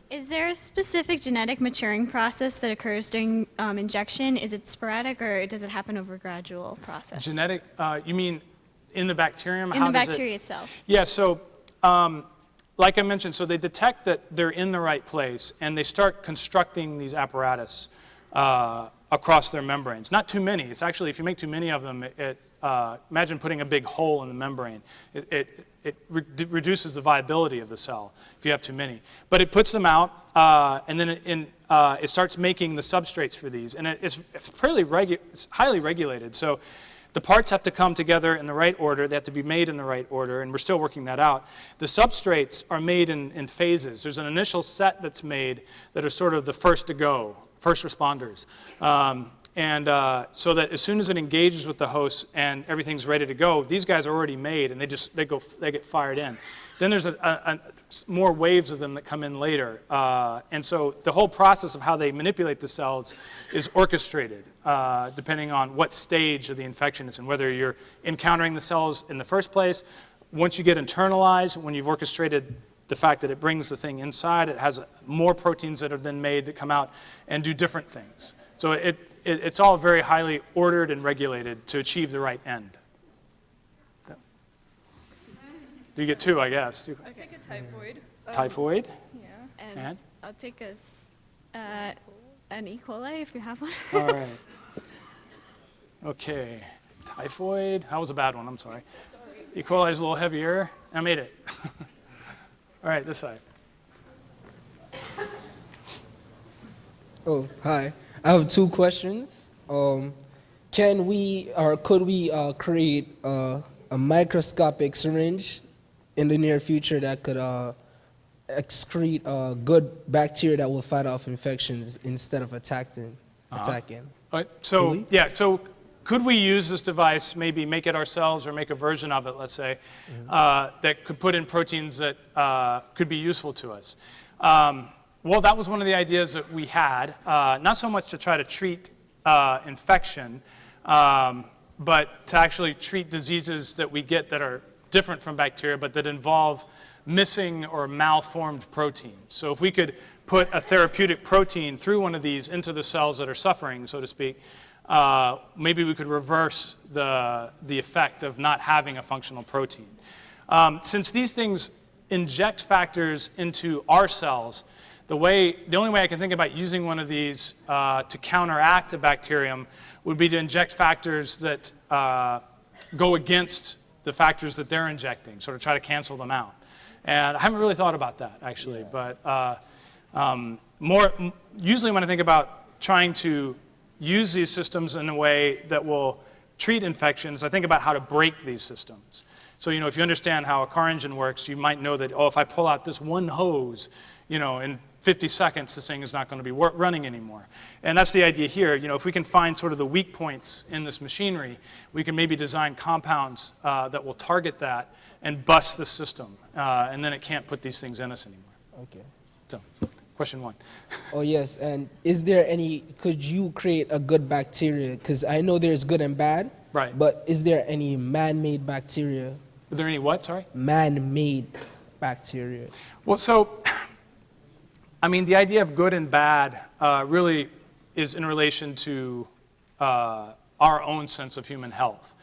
is there a specific genetic maturing process that occurs during injection? Is it sporadic, or does it happen over a gradual process? Genetic, you mean in the bacterium? In the bacteria itself. Yeah, so like I mentioned, so they detect that they're in the right place, and they start constructing these apparatus across their membranes. Not too many. It's actually, if you make too many of them, imagine putting a big hole in the membrane. It reduces the viability of the cell if you have too many. But it puts them out, and then it starts making the substrates for these. And it's highly regulated. So the parts have to come together in the right order. They have to be made in the right order, and we're still working that out. The substrates are made in phases. There's an initial set that's made that are sort of the first to go, first responders. So that as soon as it engages with the host and everything's ready to go, these guys are already made, and they get fired in. Then there's more waves of them that come in later. And so the whole process of how they manipulate the cells is orchestrated, depending on what stage of the infection it's in, whether you're encountering the cells in the first place. Once you get internalized, when you've orchestrated the fact that it brings the thing inside, it has more proteins that have been made that come out and do different things. So it's all very highly ordered and regulated to achieve the right end. You get two, I guess. I'll take a typhoid. Typhoid? Yeah. And I'll take an E. coli if you have one. All right. Okay. Typhoid. That was a bad one. I'm sorry. E. coli is a little heavier. I made it. All right, this side. Oh, hi. I have two questions. Can we or could we create a microscopic syringe in the near future that could excrete good bacteria that will fight off infections instead of attacking? So could we use this device, maybe make it ourselves or make a version of it, let's say, that could put in proteins that could be useful to us? Well, that was one of the ideas that we had, not so much to try to treat infection, but to actually treat diseases that we get that are different from bacteria, but that involve missing or malformed proteins. So if we could put a therapeutic protein through one of these into the cells that are suffering, so to speak, maybe we could reverse the effect of not having a functional protein. Since these things inject factors into our cells, the only way I can think about using one of these to counteract a bacterium would be to inject factors that go against the factors that they're injecting, sort of try to cancel them out. And I haven't really thought about that, actually. But usually when I think about trying to use these systems in a way that will treat infections, I think about how to break these systems. So, if you understand how a car engine works, you might know that, if I pull out this one hose, in 50 seconds, this thing is not going to be running anymore. And that's the idea here. If we can find sort of the weak points in this machinery, we can maybe design compounds that will target that and bust the system. And then it can't put these things in us anymore. Okay. So, question one. Oh, yes. And could you create a good bacteria? Because I know there's good and bad, Right. But is there any man-made bacteria? Are there any what, sorry? Man-made bacteria. Well, so, I mean, the idea of good and bad really is in relation to our own sense of human health.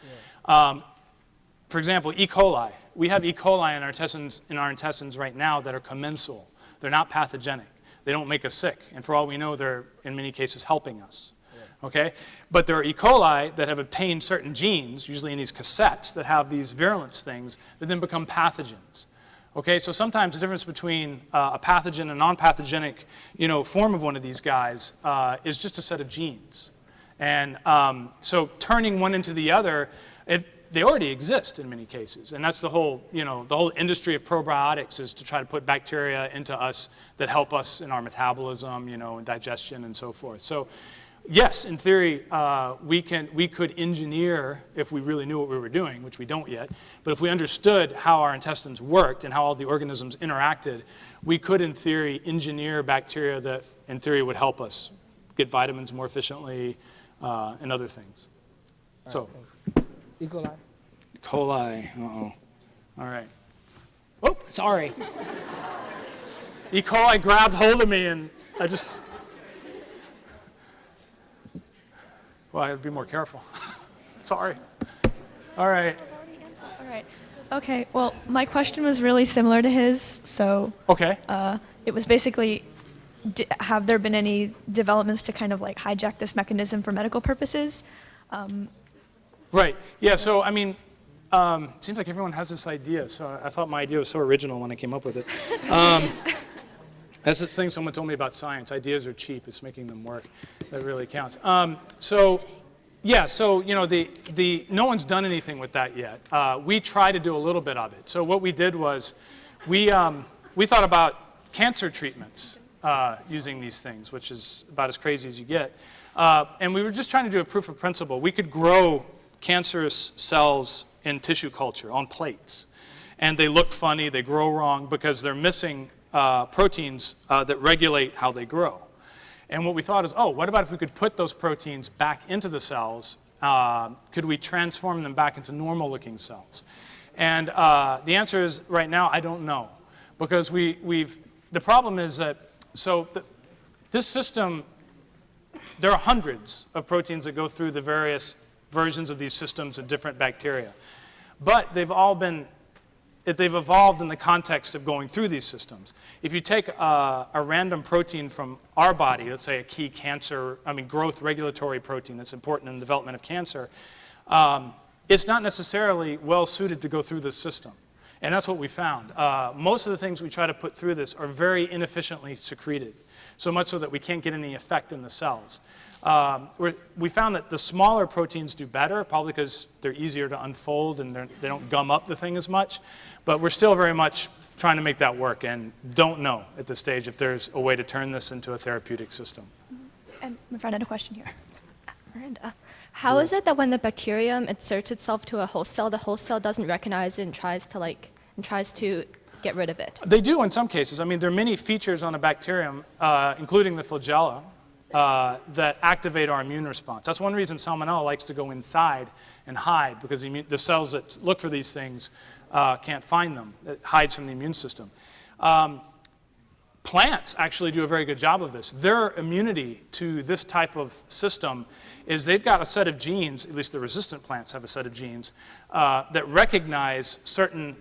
For example, E. coli. We have E. coli in our intestines right now that are commensal. They're not pathogenic. They don't make us sick. And for all we know, they're, in many cases, helping us. Okay? But there are E. coli that have obtained certain genes, usually in these cassettes, that have these virulence things that then become pathogens. Okay? So sometimes the difference between a pathogen and non-pathogenic, form of one of these guys is just a set of genes. And so turning one into the other, they already exist in many cases. And that's the whole, the whole industry of probiotics is to try to put bacteria into us that help us in our metabolism, and digestion and so forth. So yes, in theory, we could engineer, if we really knew what we were doing, which we don't yet, but if we understood how our intestines worked and how all the organisms interacted, we could, in theory, engineer bacteria that, in theory, would help us get vitamins more efficiently and other things. So. E. coli. E. coli, uh-oh. All right. Oh, sorry. E. coli grabbed hold of me and I just, well, I have to be more careful. Sorry. All right. All right. Okay, well, my question was really similar to his, so. Okay. It was basically, have there been any developments to kind of like hijack this mechanism for medical purposes? Right. Yeah. So I mean, it seems like everyone has this idea. So I thought my idea was so original when I came up with it. That's the thing someone told me about science. Ideas are cheap. It's making them work that really counts. So yeah. So no one's done anything with that yet. We try to do a little bit of it. So what we did was we thought about cancer treatments using these things, which is about as crazy as you get. And we were just trying to do a proof of principle. We could grow cancerous cells in tissue culture on plates. And they look funny, they grow wrong because they're missing proteins that regulate how they grow. And what we thought is, what about if we could put those proteins back into the cells? Could we transform them back into normal looking cells? And the answer is, right now, I don't know. Because the problem is that, this system, there are hundreds of proteins that go through the various versions of these systems in different bacteria. But they've evolved in the context of going through these systems. If you take a random protein from our body, let's say a key growth regulatory protein that's important in the development of cancer, it's not necessarily well suited to go through this system. And that's what we found. Most of the things we try to put through this are very inefficiently secreted, so much so that we can't get any effect in the cells. We found that the smaller proteins do better, probably because they're easier to unfold and they don't gum up the thing as much. But we're still very much trying to make that work and don't know at this stage if there's a way to turn this into a therapeutic system. And my friend had a question here. Miranda, how is it that when the bacterium inserts itself to a host cell, the host cell doesn't recognize it and tries to get rid of it? They do in some cases. I mean, there are many features on a bacterium, including the flagella, that activate our immune response. That's one reason Salmonella likes to go inside and hide, because the cells that look for these things can't find them. It hides from the immune system. Plants actually do a very good job of this. Their immunity to this type of system is they've got a set of genes, at least the resistant plants have a set of genes, that recognize certain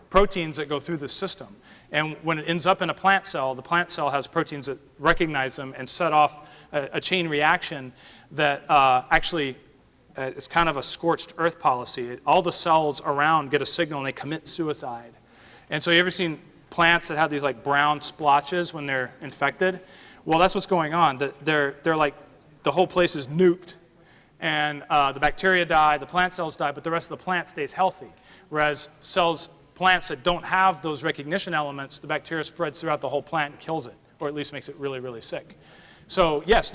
proteins that go through the system. And when it ends up in a plant cell, the plant cell has proteins that recognize them and set off a chain reaction that actually is kind of a scorched earth policy. All the cells around get a signal and they commit suicide. And so you ever seen plants that have these like brown splotches when they're infected? Well, that's what's going on. They're like, the whole place is nuked. And the bacteria die, the plant cells die, but the rest of the plant stays healthy. Whereas plants that don't have those recognition elements, the bacteria spreads throughout the whole plant and kills it, or at least makes it really, really sick. So yes,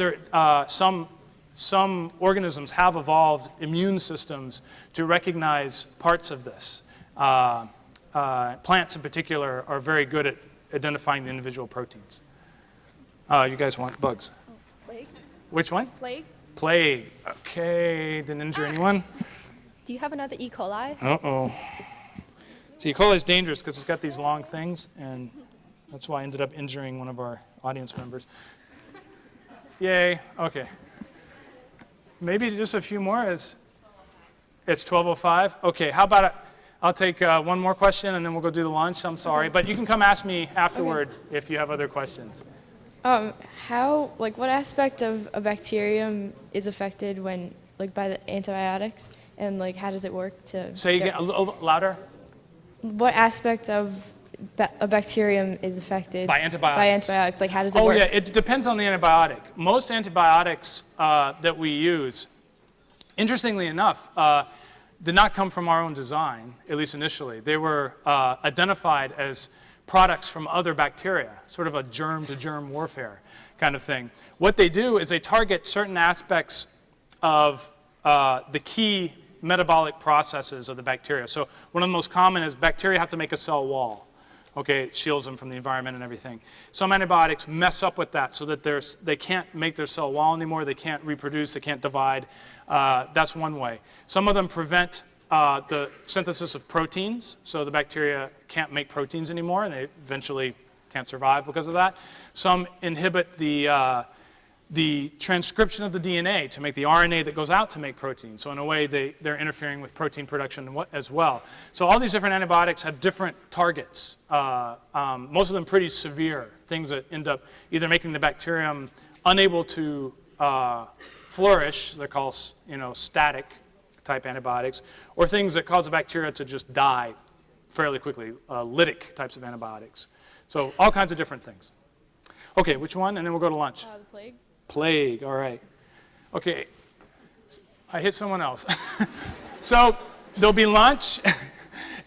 some organisms have evolved immune systems to recognize parts of this. Plants in particular are very good at identifying the individual proteins. You guys want bugs? Plague? Which one? Plague? Plague. Okay, didn't injure anyone. Do you have another E. coli? Uh-oh. See, E. coli is dangerous because it's got these long things, and that's why I ended up injuring one of our audience members. Yay, okay. Maybe just a few more as it's 12:05. Okay, how about I'll take one more question and then we'll go do the lunch. I'm sorry, but you can come ask me afterward if you have other questions. What aspect of a bacterium is affected when, by the antibiotics, and how does it work to? Say again, a little louder. What aspect of a bacterium is affected by antibiotics? By antibiotics, how does it work? Oh yeah, it depends on the antibiotic. Most antibiotics that we use, interestingly enough, did not come from our own design, at least initially. They were identified as products from other bacteria, sort of a germ-to-germ warfare kind of thing. What they do is they target certain aspects of the key metabolic processes of the bacteria. So one of the most common is bacteria have to make a cell wall. Okay, it shields them from the environment and everything. Some antibiotics mess up with that so that they can't make their cell wall anymore, they can't reproduce, they can't divide. That's one way. Some of them prevent the synthesis of proteins, so the bacteria can't make proteins anymore, and they eventually can't survive because of that. Some inhibit the transcription of the DNA to make the RNA that goes out to make protein. So in a way, they're interfering with protein production as well. So all these different antibiotics have different targets, most of them pretty severe, things that end up either making the bacterium unable to flourish, they're called static type antibiotics, or things that cause the bacteria to just die fairly quickly, lytic types of antibiotics. So all kinds of different things. Okay, which one? And then we'll go to lunch. The plague. Plague, all right. Okay, I hit someone else. So there'll be lunch,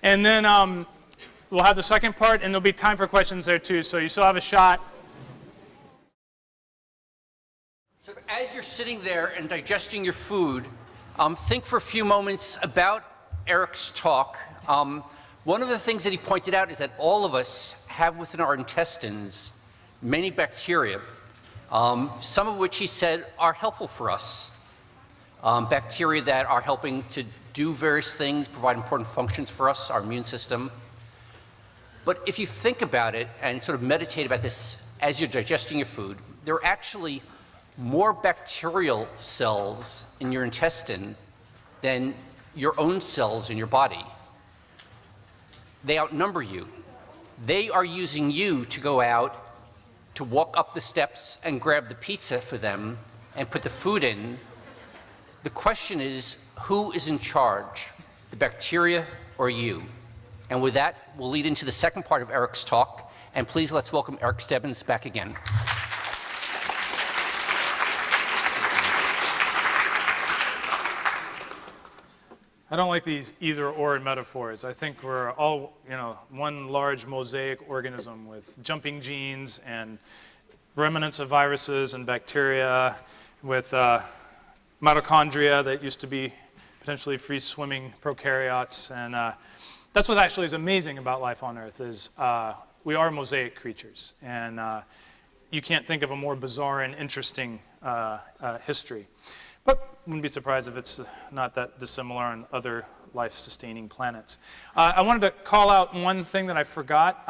and then we'll have the second part, and there'll be time for questions there too, so you still have a shot. So as you're sitting there and digesting your food, think for a few moments about Erec's talk. One of the things that he pointed out is that all of us have within our intestines many bacteria, some of which he said are helpful for us. Bacteria that are helping to do various things, provide important functions for us, our immune system. But if you think about it and sort of meditate about this as you're digesting your food, there are actually more bacterial cells in your intestine than your own cells in your body. They outnumber you. They are using you to go out to walk up the steps and grab the pizza for them and put the food in. The question is, who is in charge, the bacteria or you? And with that, we'll lead into the second part of Erec's talk. And please let's welcome Erec Stebbins back again. I don't like these either-or metaphors. I think we're all, one large mosaic organism with jumping genes and remnants of viruses and bacteria, with mitochondria that used to be potentially free-swimming prokaryotes. And that's what actually is amazing about life on Earth is we are mosaic creatures. And you can't think of a more bizarre and interesting history. But wouldn't be surprised if it's not that dissimilar on other life-sustaining planets. I wanted to call out one thing that I forgot,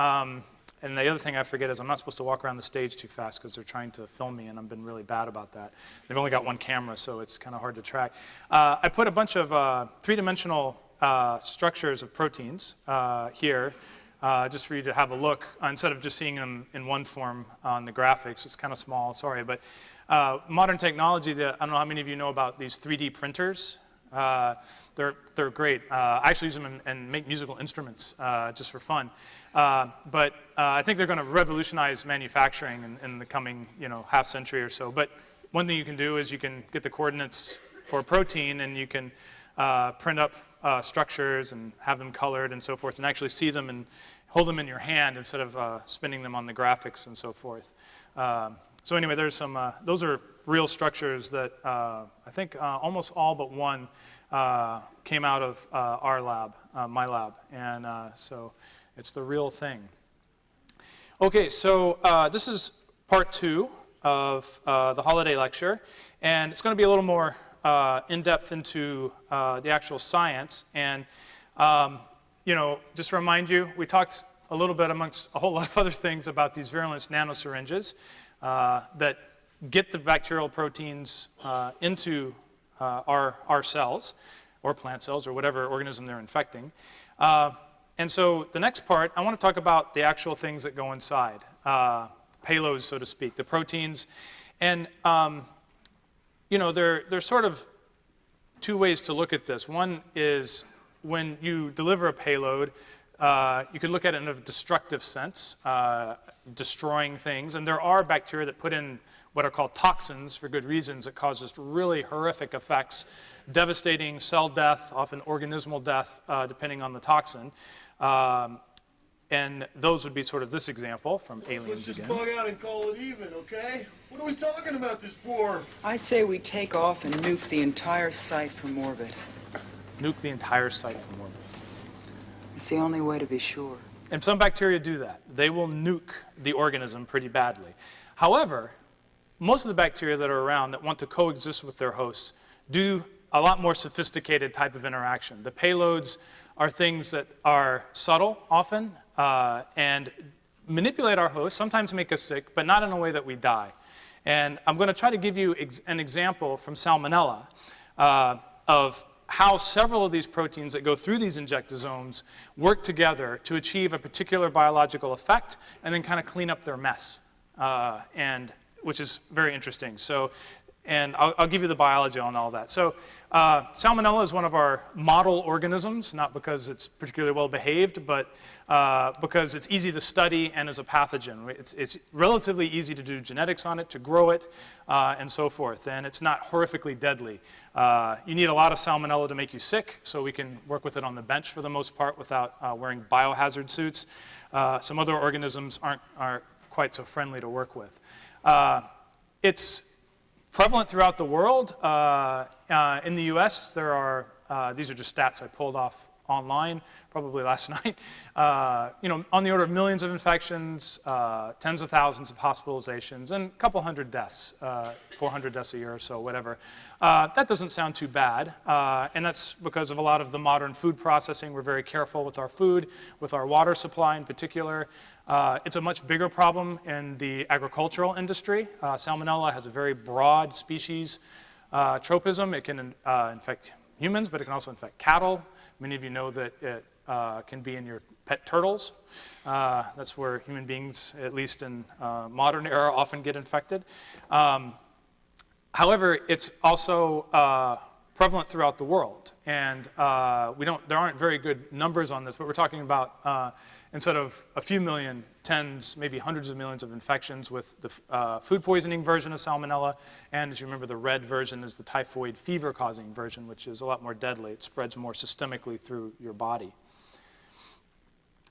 and the other thing I forget is I'm not supposed to walk around the stage too fast because they're trying to film me, and I've been really bad about that. They've only got one camera, so it's kind of hard to track. I put a bunch of three-dimensional structures of proteins here, just for you to have a look, instead of just seeing them in one form on the graphics. It's kind of small, sorry, but modern technology, I don't know how many of you know about these 3D printers. They're great. I actually use them and make musical instruments just for fun. But I think they're going to revolutionize manufacturing in the coming half century or so. But one thing you can do is you can get the coordinates for a protein, and you can print up structures and have them colored and so forth, and actually see them and hold them in your hand instead of spinning them on the graphics and so forth. So anyway, there's some, those are real structures that I think almost all but one came out of our lab, my lab, and so it's the real thing. Okay, so this is part 2 of the holiday lecture, and it's going to be a little more in-depth into the actual science. And just to remind you, we talked a little bit amongst a whole lot of other things about these virulence nanosyringes that get the bacterial proteins into our cells, or plant cells, or whatever organism they're infecting. And so the next part, I want to talk about the actual things that go inside, payloads, so to speak, the proteins. And there's sort of two ways to look at this. One is when you deliver a payload, you could look at it in a destructive sense, destroying things. And there are bacteria that put in what are called toxins for good reasons that cause just really horrific effects, devastating cell death, often organismal death, depending on the toxin. And those would be sort of this example from Aliens Let's just again. bug out and call it even, okay? What are we talking about this for? I say we take off and nuke the entire site from orbit. Nuke the entire site from orbit. It's the only way to be sure. And some bacteria do that. They will nuke the organism pretty badly. However, most of the bacteria that are around that want to coexist with their hosts do a lot more sophisticated type of interaction. The payloads are things that are subtle often and manipulate our host, sometimes make us sick, but not in a way that we die. And I'm going to try to give you an example from Salmonella of how several of these proteins that go through these injectosomes work together to achieve a particular biological effect and then kind of clean up their mess, which is very interesting. So, and I'll give you the biology on all that. So Salmonella is one of our model organisms, not because it's particularly well behaved, but because it's easy to study and is a pathogen. It's relatively easy to do genetics on it, to grow it, and so forth. And it's not horrifically deadly. You need a lot of Salmonella to make you sick, so we can work with it on the bench for the most part without wearing biohazard suits. Some other organisms aren't quite so friendly to work with. It's prevalent throughout the world. In the US, there are, these are just stats I pulled off online, probably last night, on the order of millions of infections, tens of thousands of hospitalizations, and a couple hundred deaths, 400 deaths a year or so, whatever. That doesn't sound too bad, and that's because of a lot of the modern food processing. We're very careful with our food, with our water supply in particular. It's a much bigger problem in the agricultural industry. Salmonella has a very broad species tropism. It can infect humans, but it can also infect cattle. Many of you know that it can be in your pet turtles. That's where human beings, at least in modern era, often get infected. However, it's also prevalent throughout the world. And there aren't very good numbers on this, but we're talking about instead of a few million, tens, maybe hundreds of millions of infections with the food poisoning version of Salmonella. And as you remember, the red version is the typhoid fever-causing version, which is a lot more deadly. It spreads more systemically through your body.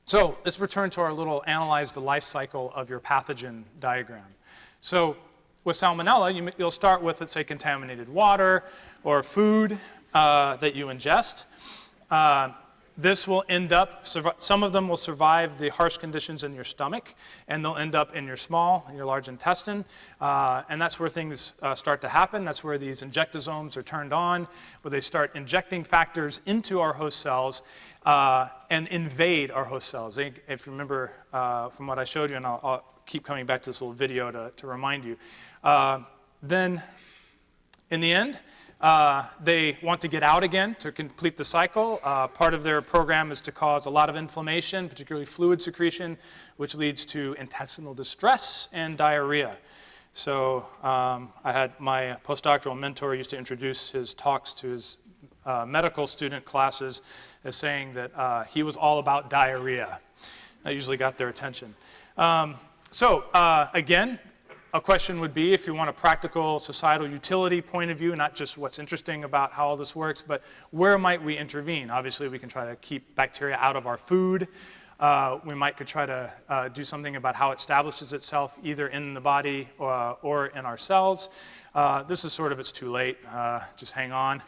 So let's return to our little analyze the life cycle of your pathogen diagram. So with Salmonella, you'll start with, let's say, contaminated water or food that you ingest. This will end up, some of them will survive the harsh conditions in your stomach, and they'll end up in your large intestine, and that's where things start to happen. That's where these injectosomes are turned on, where they start injecting factors into our host cells and invade our host cells. If you remember from what I showed you, and I'll keep coming back to this little video to remind you, then in the end, they want to get out again to complete the cycle. Part of their program is to cause a lot of inflammation, particularly fluid secretion, which leads to intestinal distress and diarrhea. So I had my postdoctoral mentor used to introduce his talks to his medical student classes as saying that he was all about diarrhea. That usually got their attention. Again, a question would be, if you want a practical societal utility point of view, not just what's interesting about how all this works, but where might we intervene? Obviously, we can try to keep bacteria out of our food. We could try to do something about how it establishes itself either in the body or in our cells. This is sort of, it's too late. Just hang on.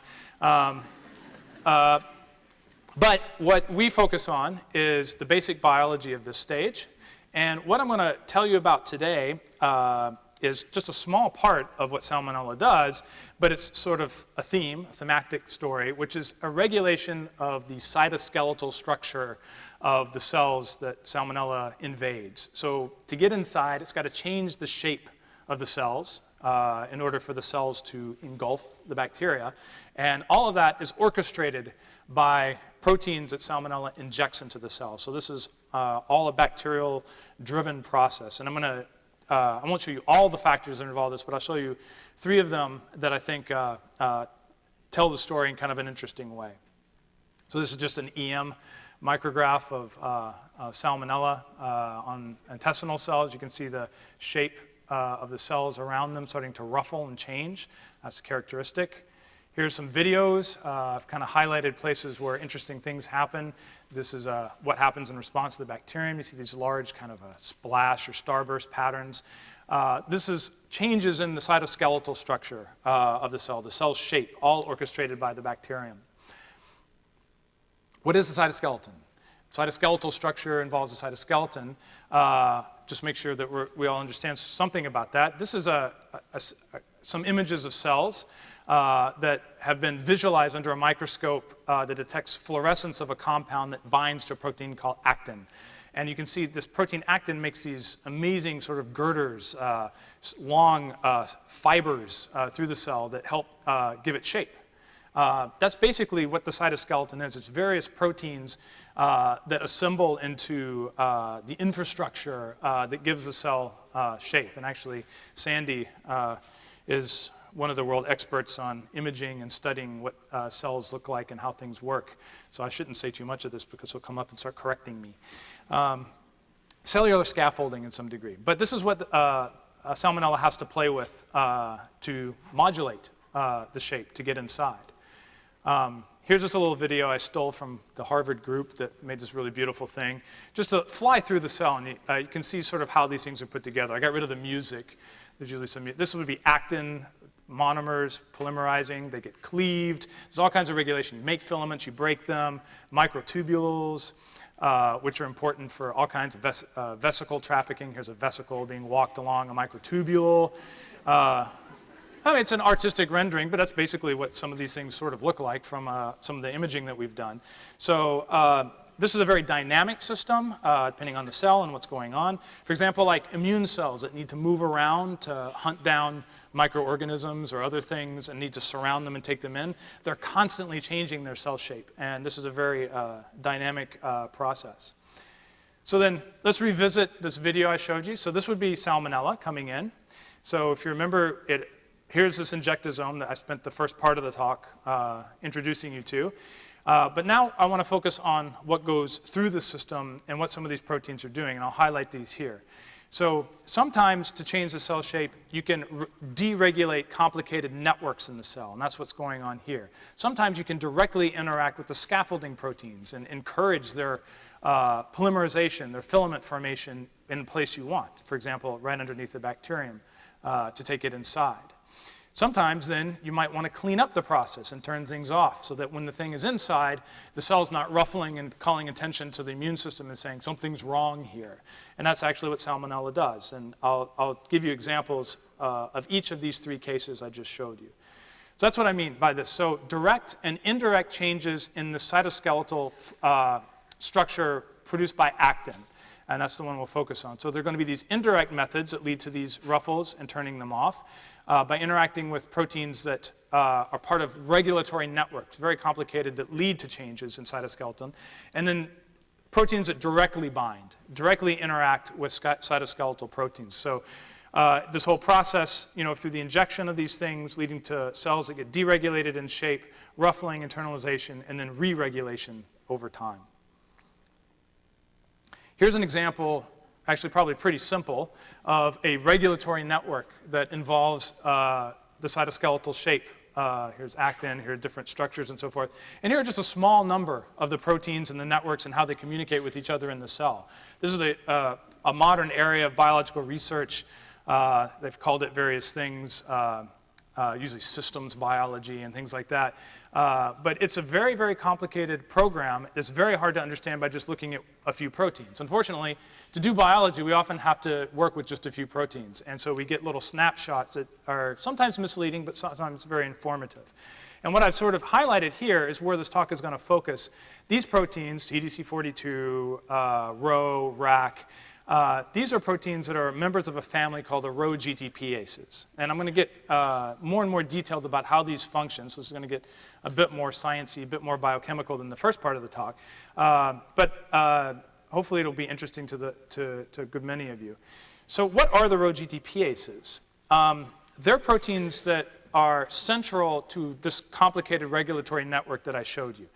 But what we focus on is the basic biology of this stage. And what I'm going to tell you about today is just a small part of what Salmonella does, but it's sort of a theme, a thematic story, which is a regulation of the cytoskeletal structure of the cells that Salmonella invades. So to get inside, it's got to change the shape of the cells in order for the cells to engulf the bacteria. And all of that is orchestrated by proteins that Salmonella injects into the cell. So this is all a bacterial-driven process. And I won't show you all the factors that involve this, but I'll show you 3 of them that I think tell the story in kind of an interesting way. So this is just an EM micrograph of Salmonella on intestinal cells. You can see the shape of the cells around them starting to ruffle and change. That's characteristic. Here's some videos. I've kind of highlighted places where interesting things happen. This is what happens in response to the bacterium. You see these large kind of splash or starburst patterns. This is changes in the cytoskeletal structure of the cell's shape, all orchestrated by the bacterium. What is the cytoskeleton? Cytoskeletal structure involves the cytoskeleton. Just make sure that we all understand something about that. This is some images of cells that have been visualized under a microscope that detects fluorescence of a compound that binds to a protein called actin. And you can see this protein actin makes these amazing sort of girders, long fibers through the cell that help give it shape. That's basically what the cytoskeleton is. It's various proteins that assemble into the infrastructure that gives the cell shape. And actually, Sandy is one of the world experts on imaging and studying what cells look like and how things work. So I shouldn't say too much of this because he'll come up and start correcting me. Cellular scaffolding in some degree. But this is what Salmonella has to play with to modulate the shape to get inside. Here's just a little video I stole from the Harvard group that made this really beautiful thing. Just to fly through the cell, and you can see sort of how these things are put together. I got rid of the music. There's usually some, this would be actin, monomers polymerizing, they get cleaved. There's all kinds of regulation. You make filaments, you break them, microtubules, which are important for all kinds of vesicle trafficking. Here's a vesicle being walked along a microtubule. I mean, it's an artistic rendering, but that's basically what some of these things sort of look like from some of the imaging that we've done. So this is a very dynamic system, depending on the cell and what's going on. For example, like immune cells that need to move around to hunt down microorganisms or other things and need to surround them and take them in. They're constantly changing their cell shape, and this is a very dynamic process. So then let's revisit this video I showed you. So this would be Salmonella coming in. So if you remember, here's this injectosome that I spent the first part of the talk introducing you to. But now I want to focus on what goes through the system and what some of these proteins are doing, and I'll highlight these here. So sometimes to change the cell shape, you can deregulate complicated networks in the cell, and that's what's going on here. Sometimes you can directly interact with the scaffolding proteins and encourage their polymerization, their filament formation in the place you want. For example, right underneath the bacterium to take it inside. Sometimes then you might want to clean up the process and turn things off so that when the thing is inside, the cell's not ruffling and calling attention to the immune system and saying something's wrong here. And that's actually what Salmonella does. And I'll give you examples of each of these 3 cases I just showed you. So that's what I mean by this. So direct and indirect changes in the cytoskeletal structure produced by actin. And that's the one we'll focus on. So there are going to be these indirect methods that lead to these ruffles and turning them off by interacting with proteins that are part of regulatory networks, very complicated, that lead to changes in cytoskeleton. And then proteins that directly bind, directly interact with cytoskeletal proteins. So this whole process, through the injection of these things leading to cells that get deregulated in shape, ruffling, internalization, and then re-regulation over time. Here's an example, actually probably pretty simple, of a regulatory network that involves the cytoskeletal shape. Here's actin, here are different structures and so forth. And here are just a small number of the proteins and the networks and how they communicate with each other in the cell. This is a modern area of biological research. They've called it various things. usually systems biology and things like that. But it's a very, very complicated program. It's very hard to understand by just looking at a few proteins. Unfortunately, to do biology, we often have to work with just a few proteins. And so we get little snapshots that are sometimes misleading, but sometimes very informative. And what I've sort of highlighted here is where this talk is going to focus. These proteins, EDC42, Rho, RAC, these are proteins that are members of a family called the Rho GTPases. And I'm going to get more and more detailed about how these function. So this is going to get a bit more sciencey, a bit more biochemical than the first part of the talk. But hopefully it'll be interesting to a good many of you. So what are the Rho GTPases? They're proteins that are central to this complicated regulatory network that I showed you.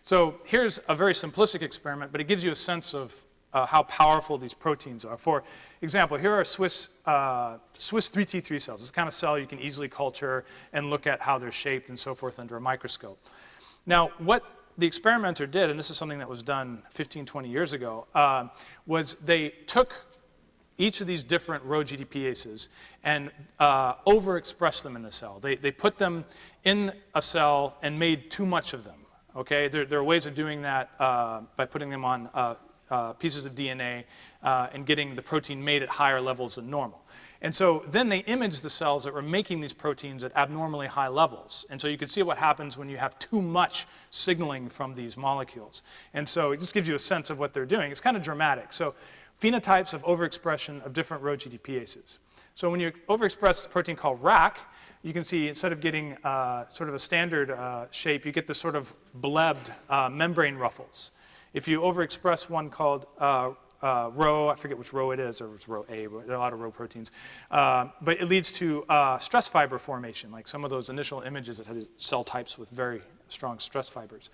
So here's a very simplistic experiment, but it gives you a sense of how powerful these proteins are. For example, here are Swiss 3T3 cells. It's the kind of cell you can easily culture and look at how they're shaped and so forth under a microscope. Now, what the experimenter did, and this is something that was done 15, 20 years ago, was they took each of these different Rho GTPases and overexpressed them in the cell. They put them in a cell and made too much of them. Okay? There are ways of doing that by putting them on pieces of DNA and getting the protein made at higher levels than normal. And so then they imaged the cells that were making these proteins at abnormally high levels. And so you can see what happens when you have too much signaling from these molecules. And so it just gives you a sense of what they're doing. It's kind of dramatic. So phenotypes of overexpression of different Rho GTPases. So when you overexpress a protein called RAC, you can see instead of getting sort of a standard shape, you get this sort of blebbed membrane ruffles. If you overexpress one called Rho, I forget which Rho it is, or it's Rho A, there are a lot of Rho proteins, but it leads to stress fiber formation, like some of those initial images that had cell types with very strong stress fibers.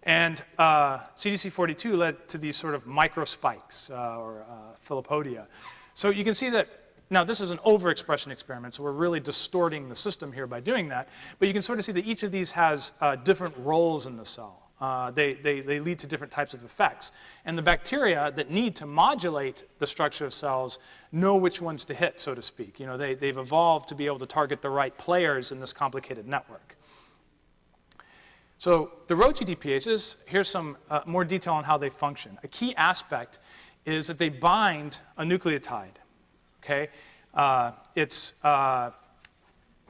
And CDC42 led to these sort of microspikes or Philippodia. So you can see that, now this is an overexpression experiment, so we're really distorting the system here by doing that, but you can sort of see that each of these has different roles in the cell. They lead to different types of effects. And the bacteria that need to modulate the structure of cells know which ones to hit, so to speak. You know, they've evolved to be able to target the right players in this complicated network. So the Rho GTPases, here's some more detail on how they function. A key aspect is that they bind a nucleotide. Okay? It's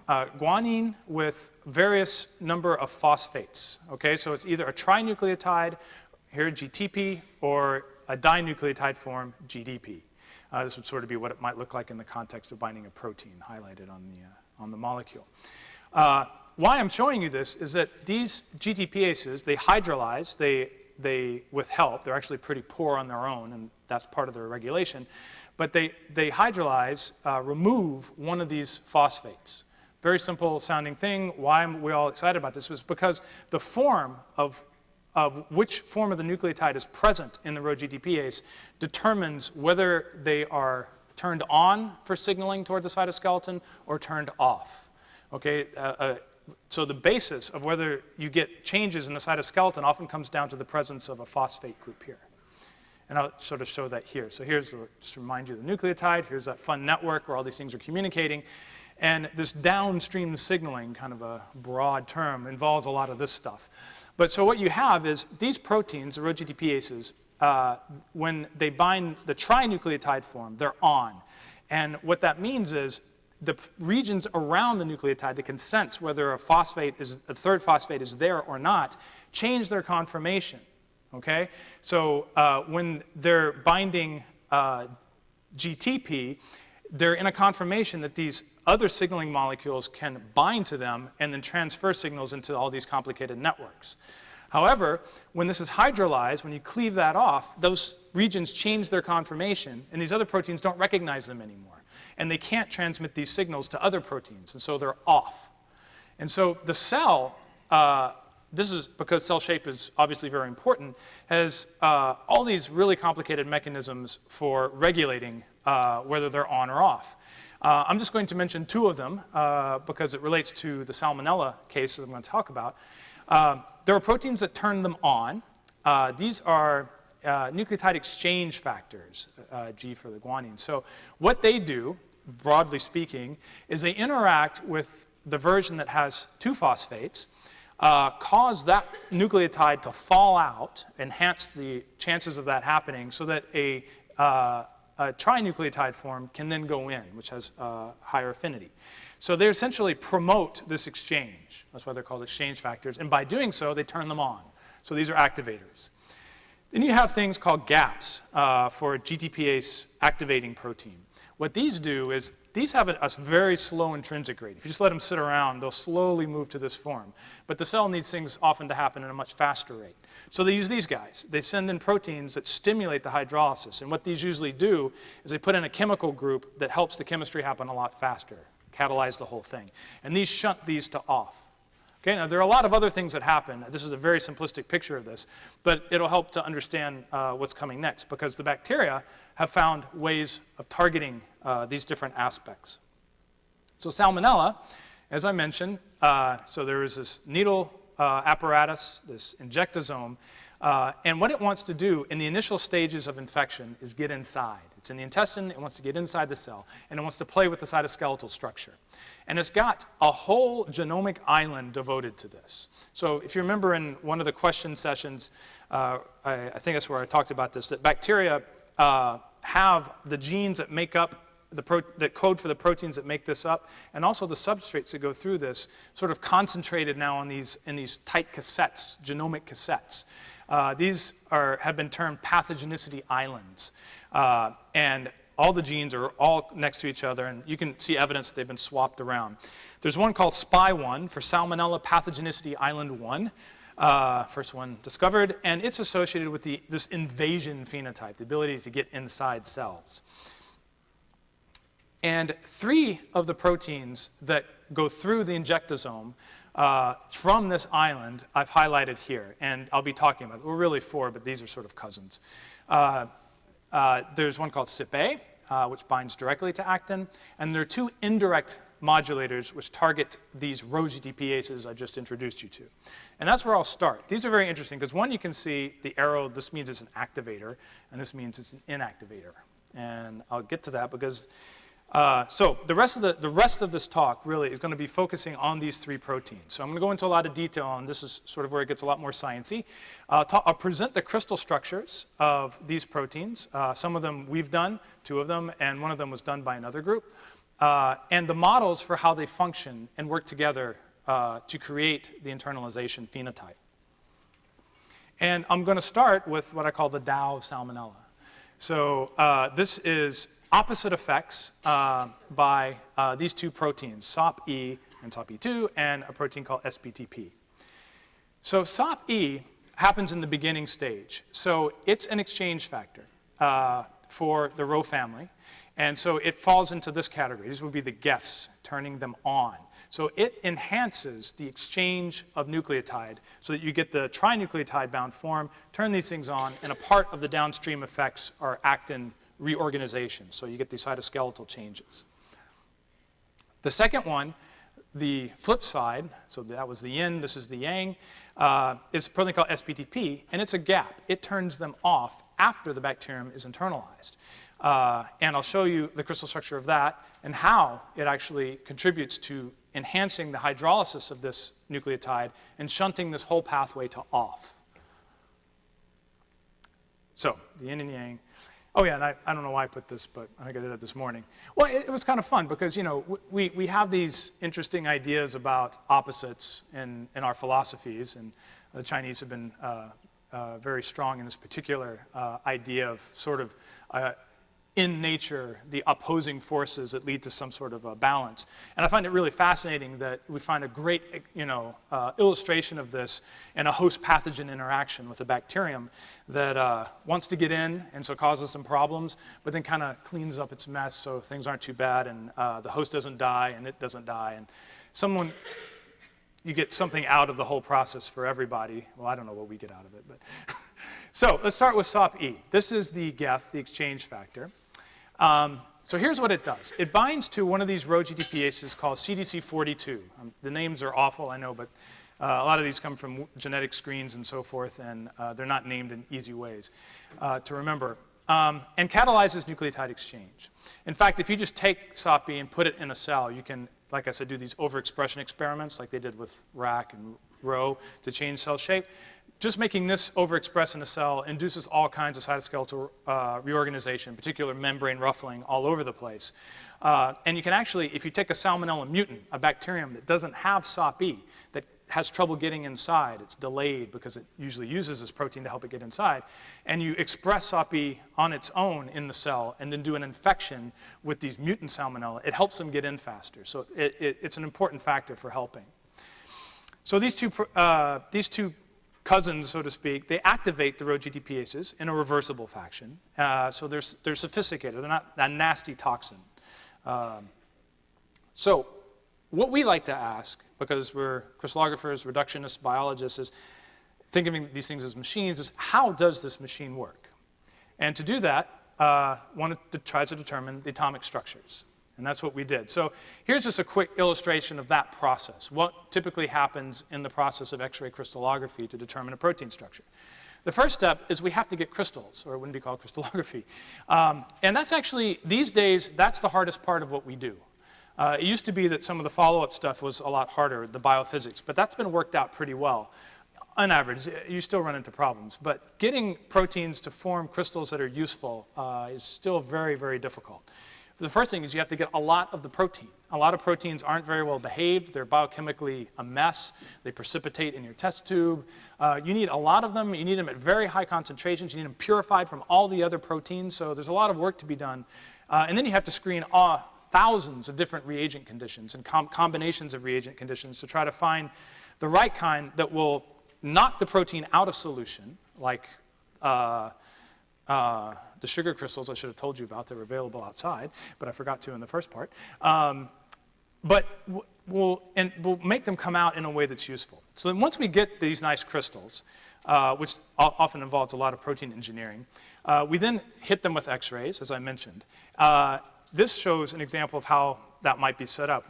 guanine with various number of phosphates. Okay? So it's either a trinucleotide, here GTP, or a dinucleotide form, GDP. This would sort of be what it might look like in the context of binding a protein highlighted on the molecule. Why I'm showing you this is that these GTPases, they hydrolyze, they with help, they're actually pretty poor on their own, and that's part of their regulation, but they hydrolyze, remove one of these phosphates. Very simple sounding thing. Why are we all excited about this? Was because the form of which form of the nucleotide is present in the Rho GTPase determines whether they are turned on for signaling toward the cytoskeleton or turned off. Okay? So the basis of whether you get changes in the cytoskeleton often comes down to the presence of a phosphate group here. And I'll sort of show that here. So here's, just to remind you of the nucleotide. Here's that fun network where all these things are communicating. And this downstream signaling, kind of a broad term, involves a lot of this stuff. But so what you have is these proteins, the Rho GTPases, when they bind the trinucleotide form, they're on. And what that means is the regions around the nucleotide that can sense whether a third phosphate is there or not change their conformation. Okay? So when they're binding GTP, they're in a conformation that these other signaling molecules can bind to them and then transfer signals into all these complicated networks. However, when this is hydrolyzed, when you cleave that off, those regions change their conformation, and these other proteins don't recognize them anymore. And they can't transmit these signals to other proteins, and so they're off. And so the cell, this is because cell shape is obviously very important, has all these really complicated mechanisms for regulating whether they're on or off. I'm just going to mention two of them because it relates to the salmonella case that I'm going to talk about. There are proteins that turn them on. These are nucleotide exchange factors, G for the guanine. So what they do, broadly speaking, is they interact with the version that has 2 phosphates, cause that nucleotide to fall out, enhance the chances of that happening, so that a trinucleotide form can then go in, which has higher affinity. So they essentially promote this exchange. That's why they're called exchange factors. And by doing so, they turn them on. So these are activators. Then you have things called gaps for GTPase activating protein. What these do is these have a very slow intrinsic rate. If you just let them sit around, they'll slowly move to this form. But the cell needs things often to happen at a much faster rate. So they use these guys. They send in proteins that stimulate the hydrolysis. And what these usually do is they put in a chemical group that helps the chemistry happen a lot faster, catalyze the whole thing. And these shunt these to off. Okay, now there are a lot of other things that happen. This is a very simplistic picture of this, but it'll help to understand what's coming next, because the bacteria have found ways of targeting these different aspects. So Salmonella, as I mentioned, so there is this needle apparatus, this injectosome, and what it wants to do in the initial stages of infection is get inside. It's in the intestine, it wants to get inside the cell, and it wants to play with the cytoskeletal structure. And it's got a whole genomic island devoted to this. So if you remember in one of the question sessions, I think that's where I talked about this, that bacteria have the genes that make up that code for the proteins that make this up, and also the substrates that go through this, sort of concentrated now in these tight cassettes, genomic cassettes. These have been termed pathogenicity islands. And all the genes are all next to each other, and you can see evidence that they've been swapped around. There's one called SPY1 for Salmonella Pathogenicity Island 1, first one discovered, and it's associated with this invasion phenotype, the ability to get inside cells. And 3 of the proteins that go through the injectosome from this island I've highlighted here, and I'll be talking about it. We're really 4, but these are sort of cousins. There's one called CYP-A, which binds directly to actin, and there are 2 indirect modulators which target these Rho GTPases I just introduced you to. And that's where I'll start. These are very interesting because one, you can see the arrow, this means it's an activator, and this means it's an inactivator. And I'll get to that because so the rest of this talk really is going to be focusing on these 3 proteins. So I'm going to go into a lot of detail, and this is sort of where it gets a lot more sciencey. I'll present the crystal structures of these proteins. Some of them we've done, 2 of them, and one of them was done by another group. And the models for how they function and work together to create the internalization phenotype. And I'm going to start with what I call the Tao of Salmonella. So this is opposite effects by these 2 proteins, SOP-E and SOP-E2, and a protein called SBTP. So SOP-E happens in the beginning stage. So it's an exchange factor for the Rho family. And so it falls into this category. These would be the GEFs, turning them on. So it enhances the exchange of nucleotide so that you get the trinucleotide-bound form, turn these things on, and a part of the downstream effects are actin reorganization. So you get these cytoskeletal changes. The second one, the flip side, so that was the yin, this is the yang, is a protein called SBTP, and it's a gap. It turns them off after the bacterium is internalized. And I'll show you the crystal structure of that and how it actually contributes to enhancing the hydrolysis of this nucleotide and shunting this whole pathway to off. So, the yin and yang. Oh yeah, and I don't know why I put this, but I think I did that this morning. Well, it was kind of fun because, you know, we have these interesting ideas about opposites in our philosophies, and the Chinese have been very strong in this particular idea of sort of in nature, the opposing forces that lead to some sort of a balance. And I find it really fascinating that we find a great, illustration of this in a host-pathogen interaction with a bacterium that wants to get in and so causes some problems, but then kind of cleans up its mess so things aren't too bad, and the host doesn't die and it doesn't die. And you get something out of the whole process for everybody. Well, I don't know what we get out of it, but so let's start with SOP-E. This is the GEF, the exchange factor. So here's what it does. It binds to one of these Rho GTPases called CDC42. The names are awful, I know, but a lot of these come from genetic screens and so forth, and they're not named in easy ways to remember. and catalyzes nucleotide exchange. In fact, if you just take SOP and put it in a cell, you can, like I said, do these overexpression experiments like they did with RAC and Rho to change cell shape. Just making this overexpress in a cell induces all kinds of cytoskeletal reorganization, particular membrane ruffling all over the place. And you can actually, if you take a Salmonella mutant, a bacterium that doesn't have SOP-E, that has trouble getting inside, it's delayed because it usually uses this protein to help it get inside, and you express SOP-E on its own in the cell and then do an infection with these mutant Salmonella, it helps them get in faster. So it's an important factor for helping. So these two cousins, so to speak, they activate the Rho GTPases in a reversible fashion. So they're sophisticated. They're not a nasty toxin. So what we like to ask, because we're crystallographers, reductionists, biologists, is thinking of these things as machines, is how does this machine work? And to do that, one tries to determine the atomic structures. And that's what we did. So here's just a quick illustration of that process. What typically happens in the process of X-ray crystallography to determine a protein structure. The first step is we have to get crystals, or it wouldn't be called crystallography. And that's actually, these days, that's the hardest part of what we do. It used to be that some of the follow-up stuff was a lot harder, the biophysics, but that's been worked out pretty well. On average, you still run into problems, but getting proteins to form crystals that are useful is still very, very difficult. The first thing is you have to get a lot of the protein. A lot of proteins aren't very well behaved. They're biochemically a mess. They precipitate in your test tube. You need a lot of them. You need them at very high concentrations. You need them purified from all the other proteins. So there's a lot of work to be done. And then you have to screen thousands of different reagent conditions and combinations of reagent conditions to try to find the right kind that will knock the protein out of solution, like the sugar crystals I should have told you about. They're available outside, but I forgot to in the first part. But we'll make them come out in a way that's useful. So then once we get these nice crystals, which often involves a lot of protein engineering, we then hit them with X-rays, as I mentioned. This shows an example of how that might be set up.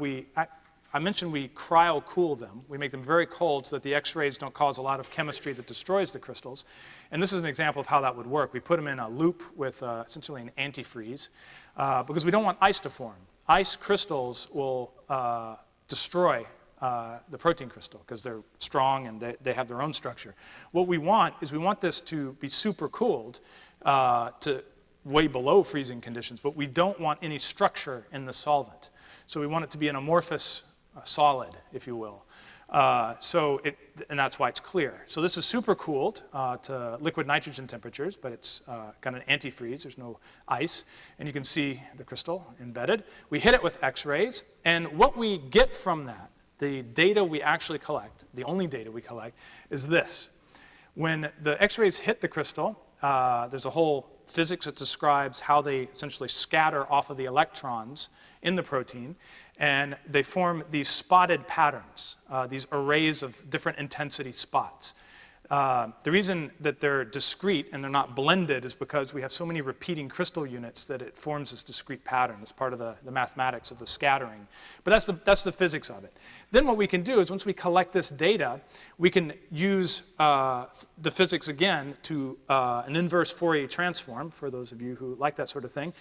I mentioned we cryo-cool them. We make them very cold so that the X-rays don't cause a lot of chemistry that destroys the crystals. And this is an example of how that would work. We put them in a loop with essentially an antifreeze because we don't want ice to form. Ice crystals will destroy the protein crystal because they're strong and they have their own structure. What we want is we want this to be super cooled to way below freezing conditions, but we don't want any structure in the solvent. So we want it to be an amorphous solid, if you will. And that's why it's clear. So this is super cooled to liquid nitrogen temperatures, but it's got an antifreeze. There's no ice. And you can see the crystal embedded. We hit it with X-rays. And what we get from that, the data we actually collect, the only data we collect, is this. When the X-rays hit the crystal, there's a whole physics that describes how they essentially scatter off of the electrons in the protein, and they form these spotted patterns, these arrays of different intensity spots. The reason that they're discrete and they're not blended is because we have so many repeating crystal units that it forms this discrete pattern. It's part of the mathematics of the scattering. But that's the physics of it. Then what we can do is once we collect this data, we can use the physics again to an inverse Fourier transform, for those of you who like that sort of thing,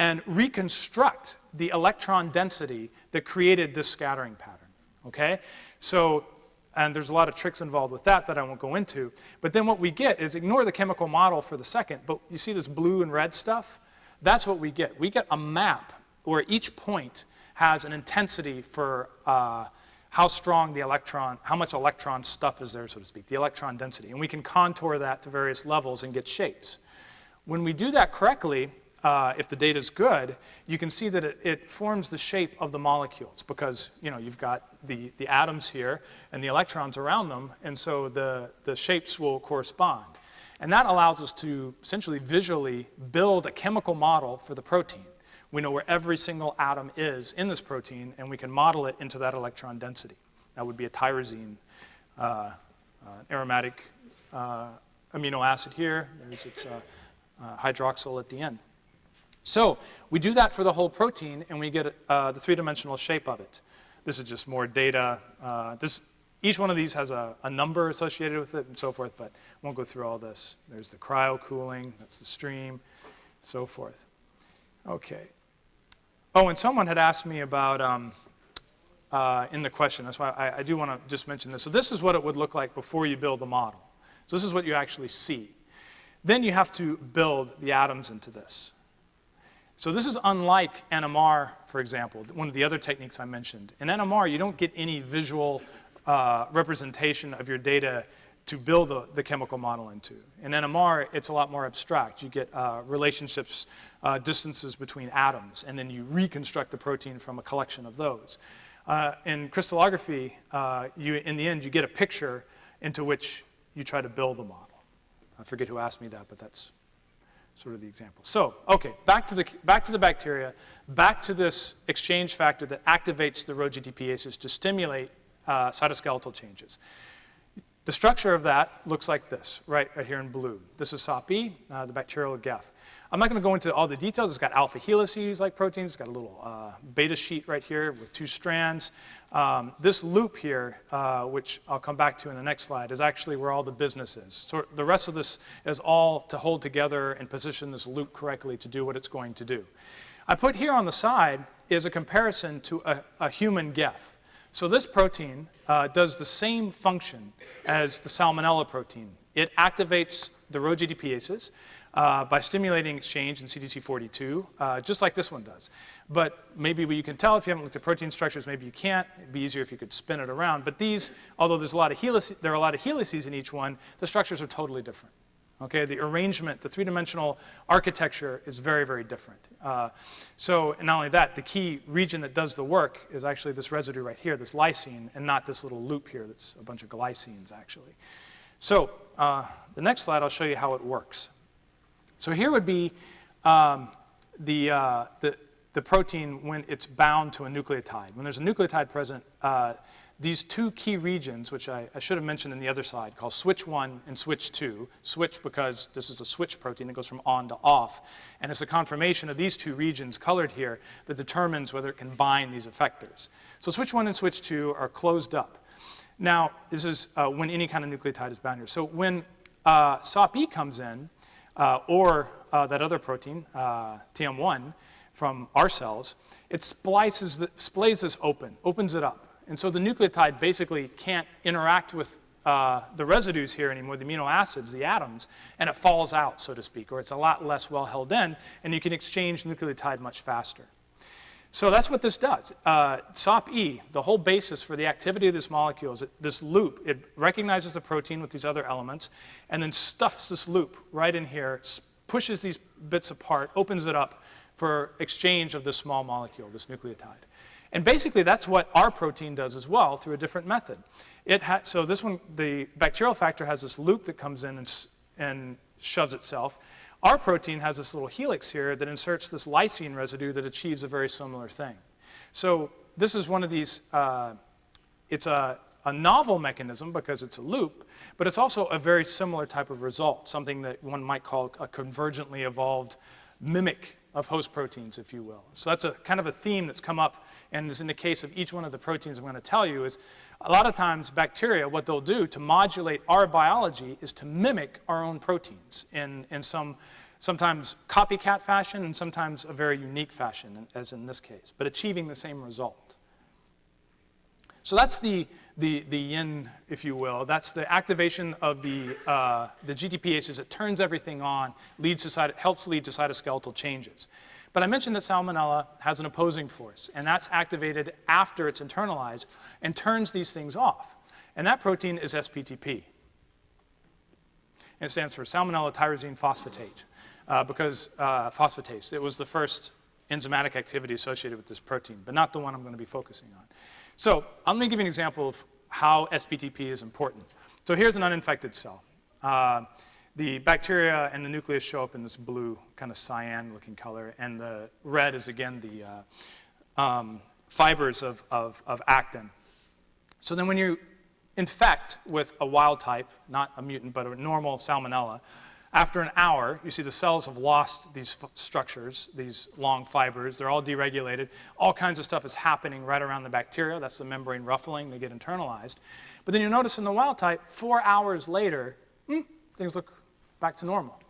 and reconstruct the electron density that created this scattering pattern. Okay? So, and there's a lot of tricks involved with that I won't go into. But then what we get is, ignore the chemical model for the second, but you see this blue and red stuff? That's what we get. We get a map where each point has an intensity for how strong the electron, how much electron stuff is there, so to speak, the electron density. And we can contour that to various levels and get shapes. When we do that correctly, if the data is good, you can see that it forms the shape of the molecules because you've got the atoms here and the electrons around them, and so the shapes will correspond. And that allows us to essentially visually build a chemical model for the protein. We know where every single atom is in this protein, and we can model it into that electron density. That would be a tyrosine, aromatic amino acid here. There's its hydroxyl at the end. So we do that for the whole protein, and we get the three-dimensional shape of it. This is just more data. Each one of these has a number associated with it and so forth, but I won't go through all this. There's the cryo cooling. That's the stream. so forth. Okay. Oh, and someone had asked me about, in the question, that's why I do want to just mention this. So this is what it would look like before you build the model. So this is what you actually see. Then you have to build the atoms into this. So this is unlike NMR, for example, one of the other techniques I mentioned. In NMR, you don't get any visual representation of your data to build the chemical model into. In NMR, it's a lot more abstract. You get relationships, distances between atoms, and then you reconstruct the protein from a collection of those. In crystallography, in the end, you get a picture into which you try to build the model. I forget who asked me that, but that's sort of the example. So, okay, back to the bacteria, back to this exchange factor that activates the Rho GTPases to stimulate cytoskeletal changes. The structure of that looks like this, right here in blue. This is SOP-E, the bacterial GEF. I'm not going to go into all the details. It's got alpha helices like proteins. It's got a little beta sheet right here with 2 strands. This loop here, which I'll come back to in the next slide, is actually where all the business is. So the rest of this is all to hold together and position this loop correctly to do what it's going to do. I put here on the side is a comparison to a human GEF. So this protein does the same function as the salmonella protein. It activates the Rho GTPases by stimulating exchange in CDC42, just like this one does. But maybe you can tell if you haven't looked at protein structures, maybe you can't. It'd be easier if you could spin it around. But these, although there are a lot of helices in each one, the structures are totally different. Okay, the arrangement, the 3-dimensional architecture is very, very different. So not only that, the key region that does the work is actually this residue right here, this lysine, and not this little loop here that's a bunch of glycines, actually. So the next slide, I'll show you how it works. So here would be the protein when it's bound to a nucleotide. When there's a nucleotide present, these 2 key regions, which I should have mentioned in the other slide, called switch 1 and switch 2. Switch because this is a switch protein that goes from on to off. And it's a conformation of these 2 regions colored here that determines whether it can bind these effectors. So switch 1 and switch 2 are closed up. Now, this is when any kind of nucleotide is bound here. So when SOP-E comes in, or that other protein, TM1, from our cells, it splays this open, opens it up. And so the nucleotide basically can't interact with the residues here anymore, the amino acids, the atoms, and it falls out, so to speak, or it's a lot less well held in, and you can exchange nucleotide much faster. So that's what this does. SOP-E, the whole basis for the activity of this molecule is this loop. It recognizes the protein with these other elements and then stuffs this loop right in here, pushes these bits apart, opens it up for exchange of this small molecule, this nucleotide. And basically that's what our protein does as well through a different method. So this one, the bacterial factor has this loop that comes in and shoves itself. Our protein has this little helix here that inserts this lysine residue that achieves a very similar thing. So this is one of these, it's a novel mechanism because it's a loop, but it's also a very similar type of result, something that one might call a convergently evolved mimic of host proteins, if you will. So that's a kind of a theme that's come up, and is in the case of each one of the proteins I'm going to tell you, is a lot of times bacteria, what they'll do to modulate our biology is to mimic our own proteins in sometimes copycat fashion and sometimes a very unique fashion, as in this case, but achieving the same result. So that's the yin, if you will. That's the activation of the GTPases. It turns everything on, helps lead to cytoskeletal changes. But I mentioned that salmonella has an opposing force, and that's activated after it's internalized and turns these things off. And that protein is SPTP. And it stands for salmonella tyrosine phosphatase, because phosphatase. It was the first enzymatic activity associated with this protein, but not the one I'm going to be focusing on. So let me give you an example of how SPTP is important. So here's an uninfected cell. The bacteria and the nucleus show up in this blue kind of cyan-looking color, and the red is, again, the fibers of actin. So then when you infect with a wild type, not a mutant, but a normal salmonella, after an hour, you see the cells have lost these structures, these long fibers. They're all deregulated. All kinds of stuff is happening right around the bacteria. That's the membrane ruffling. They get internalized. But then you notice in the wild type, 4 hours later, things look back to normal.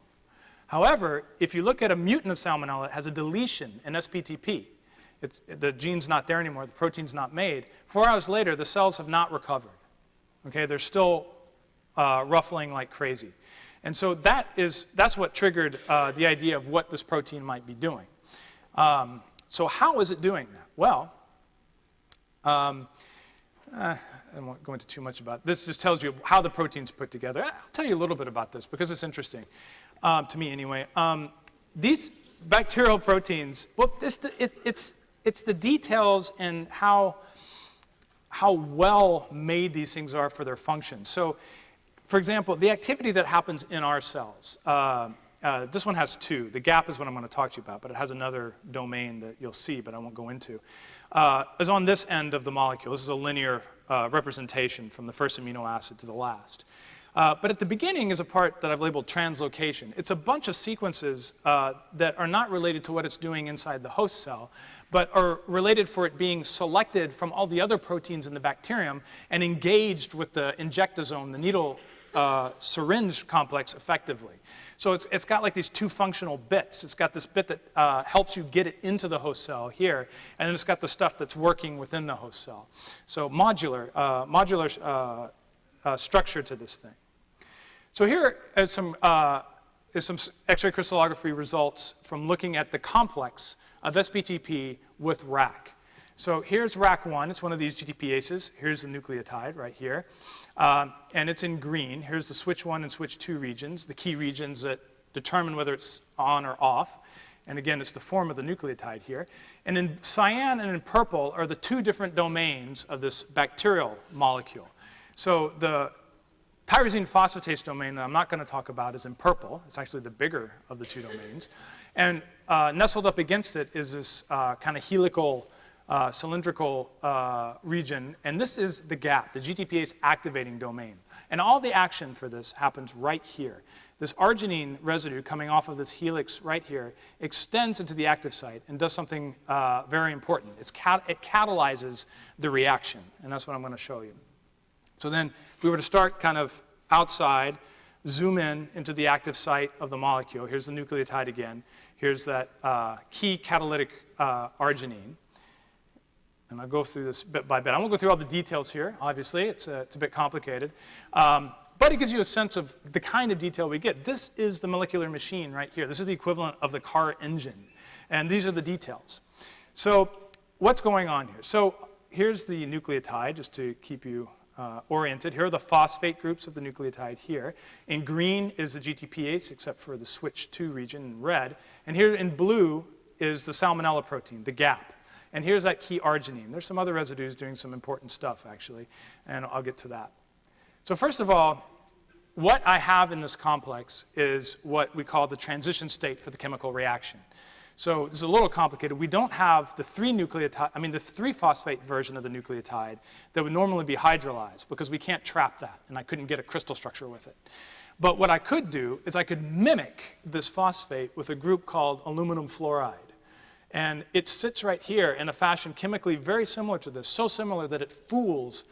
However, if you look at a mutant of salmonella, it has a deletion, an SPTP. The gene's not there anymore, the protein's not made. 4 hours later, the cells have not recovered. Okay, they're still ruffling like crazy. And so that's what triggered the idea of what this protein might be doing. So how is it doing that? Well, I won't go into too much about it. This just tells you how the protein's put together. I'll tell you a little bit about this because it's interesting, to me anyway. These bacterial proteins, well, it's the details and how well made these things are for their function. So, for example, the activity that happens in our cells, this one has two. The gap is what I'm going to talk to you about, but it has another domain that you'll see, but I won't go into. Is on this end of the molecule. This is a linear representation from the first amino acid to the last. But at the beginning is a part that I've labeled translocation. It's a bunch of sequences that are not related to what it's doing inside the host cell, but are related for it being selected from all the other proteins in the bacterium and engaged with the injectosome, the needle syringe complex, effectively. So it's got like these two functional bits. It's got this bit that helps you get it into the host cell here, and then it's got the stuff that's working within the host cell. So modular structure to this thing. So here is some X-ray crystallography results from looking at the complex of SPTP with RAC. So here's RAC1. It's one of these GTPases. Here's the nucleotide right here. And it's in green. Here's the switch 1 and switch 2 regions, the key regions that determine whether it's on or off. And again, it's the form of the nucleotide here. And in cyan and in purple are the two different domains of this bacterial molecule. So the tyrosine phosphatase domain that I'm not going to talk about is in purple. It's actually the bigger of the two domains. And nestled up against it is this kind of helical, cylindrical region. And this is the gap, the GTPase activating domain. And all the action for this happens right here. This arginine residue coming off of this helix right here extends into the active site and does something very important. It catalyzes the reaction. And that's what I'm going to show you. So then if we were to start kind of outside, zoom in into the active site of the molecule. Here's the nucleotide again. Here's that key catalytic arginine. And I'll go through this bit by bit. I won't go through all the details here, obviously. It's a bit complicated. But it gives you a sense of the kind of detail we get. This is the molecular machine right here. This is the equivalent of the car engine. And these are the details. So what's going on here? So here's the nucleotide, just to keep you oriented. Here are the phosphate groups of the nucleotide here. In green is the GTPase, except for the switch 2 region in red. And here in blue is the salmonella protein, the gap. And here's that key arginine. There's some other residues doing some important stuff, actually, and I'll get to that. So first of all, what I have in this complex is what we call the transition state for the chemical reaction. So this is a little complicated. We don't have the 3-phosphate version of the nucleotide that would normally be hydrolyzed because we can't trap that, and I couldn't get a crystal structure with it. But what I could do is I could mimic this phosphate with a group called aluminum fluoride. And it sits right here in a fashion chemically very similar to this, so similar that it fools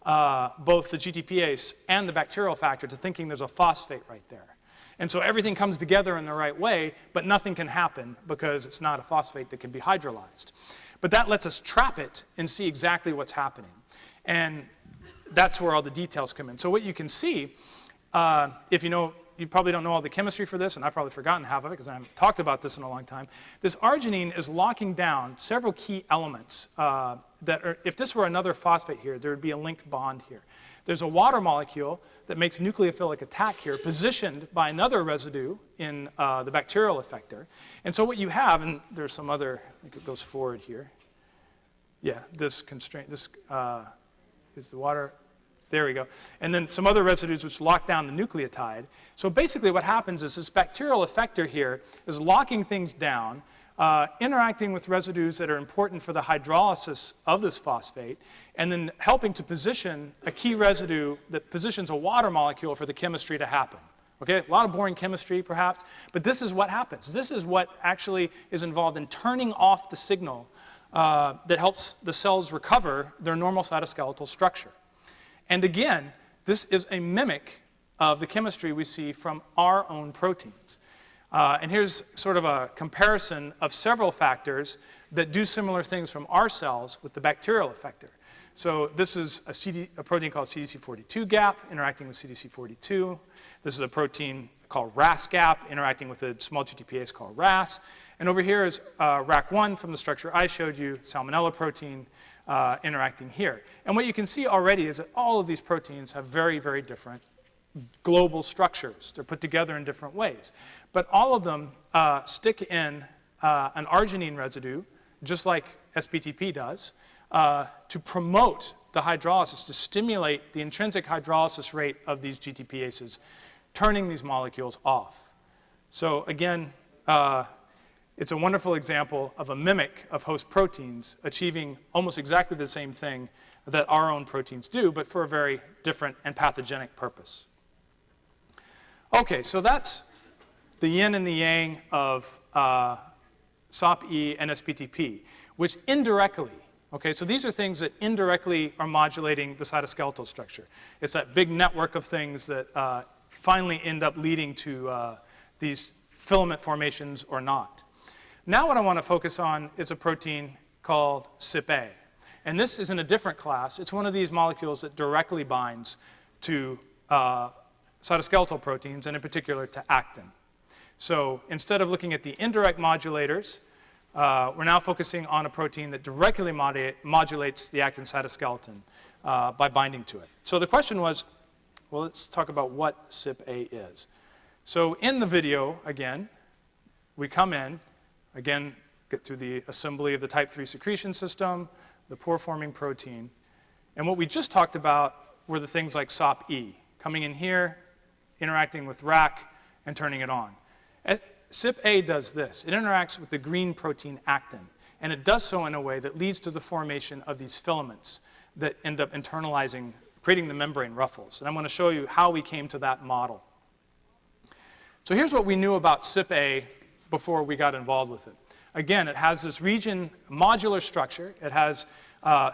both the GTPase and the bacterial factor to thinking there's a phosphate right there. And so everything comes together in the right way, but nothing can happen because it's not a phosphate that can be hydrolyzed. But that lets us trap it and see exactly what's happening. And that's where all the details come in. So what you can see, if you know, you probably don't know all the chemistry for this, and I've probably forgotten half of it because I haven't talked about this in a long time. This arginine is locking down several key elements that are, if this were another phosphate here, there would be a linked bond here. There's a water molecule that makes nucleophilic attack here, positioned by another residue in the bacterial effector. And so what you have, and there's some other, I think it goes forward here. Yeah, this constraint, this is the water. There we go. And then some other residues which lock down the nucleotide. So basically what happens is this bacterial effector here is locking things down, interacting with residues that are important for the hydrolysis of this phosphate, and then helping to position a key residue that positions a water molecule for the chemistry to happen. Okay, a lot of boring chemistry perhaps, but this is what happens. This is what actually is involved in turning off the signal that helps the cells recover their normal cytoskeletal structure. And again, this is a mimic of the chemistry we see from our own proteins. And here's sort of a comparison of several factors that do similar things from our cells with the bacterial effector. So this is a protein called CDC42 gap interacting with CDC42. This is a protein called RAS gap interacting with a small GTPase called RAS. And over here is RAC1 from the structure I showed you, salmonella protein interacting here. And what you can see already is that all of these proteins have very, very different global structures. They're put together in different ways. But all of them stick in an arginine residue, just like SBTP does, to promote the hydrolysis, to stimulate the intrinsic hydrolysis rate of these GTPases, turning these molecules off. So again, it's a wonderful example of a mimic of host proteins achieving almost exactly the same thing that our own proteins do, but for a very different and pathogenic purpose. Okay, so that's the yin and the yang of SOP-E and SBTP, which indirectly, okay, so these are things that indirectly are modulating the cytoskeletal structure. It's that big network of things that finally end up leading to these filament formations or not. Now what I want to focus on is a protein called CYP-A. And this is in a different class. It's one of these molecules that directly binds to cytoskeletal proteins, and in particular to actin. So instead of looking at the indirect modulators, we're now focusing on a protein that directly modulates the actin cytoskeleton by binding to it. So the question was, well, let's talk about what CYP-A is. So in the video, again, we come in, again, get through the assembly of the type 3 secretion system, the pore-forming protein. And what we just talked about were the things like SOP-E, coming in here, interacting with RAC, and turning it on. CYP-A does this. It interacts with the green protein actin, and it does so in a way that leads to the formation of these filaments that end up internalizing, creating the membrane ruffles. And I'm going to show you how we came to that model. So here's what we knew about CYP-A before we got involved with it. Again, it has this region modular structure. It has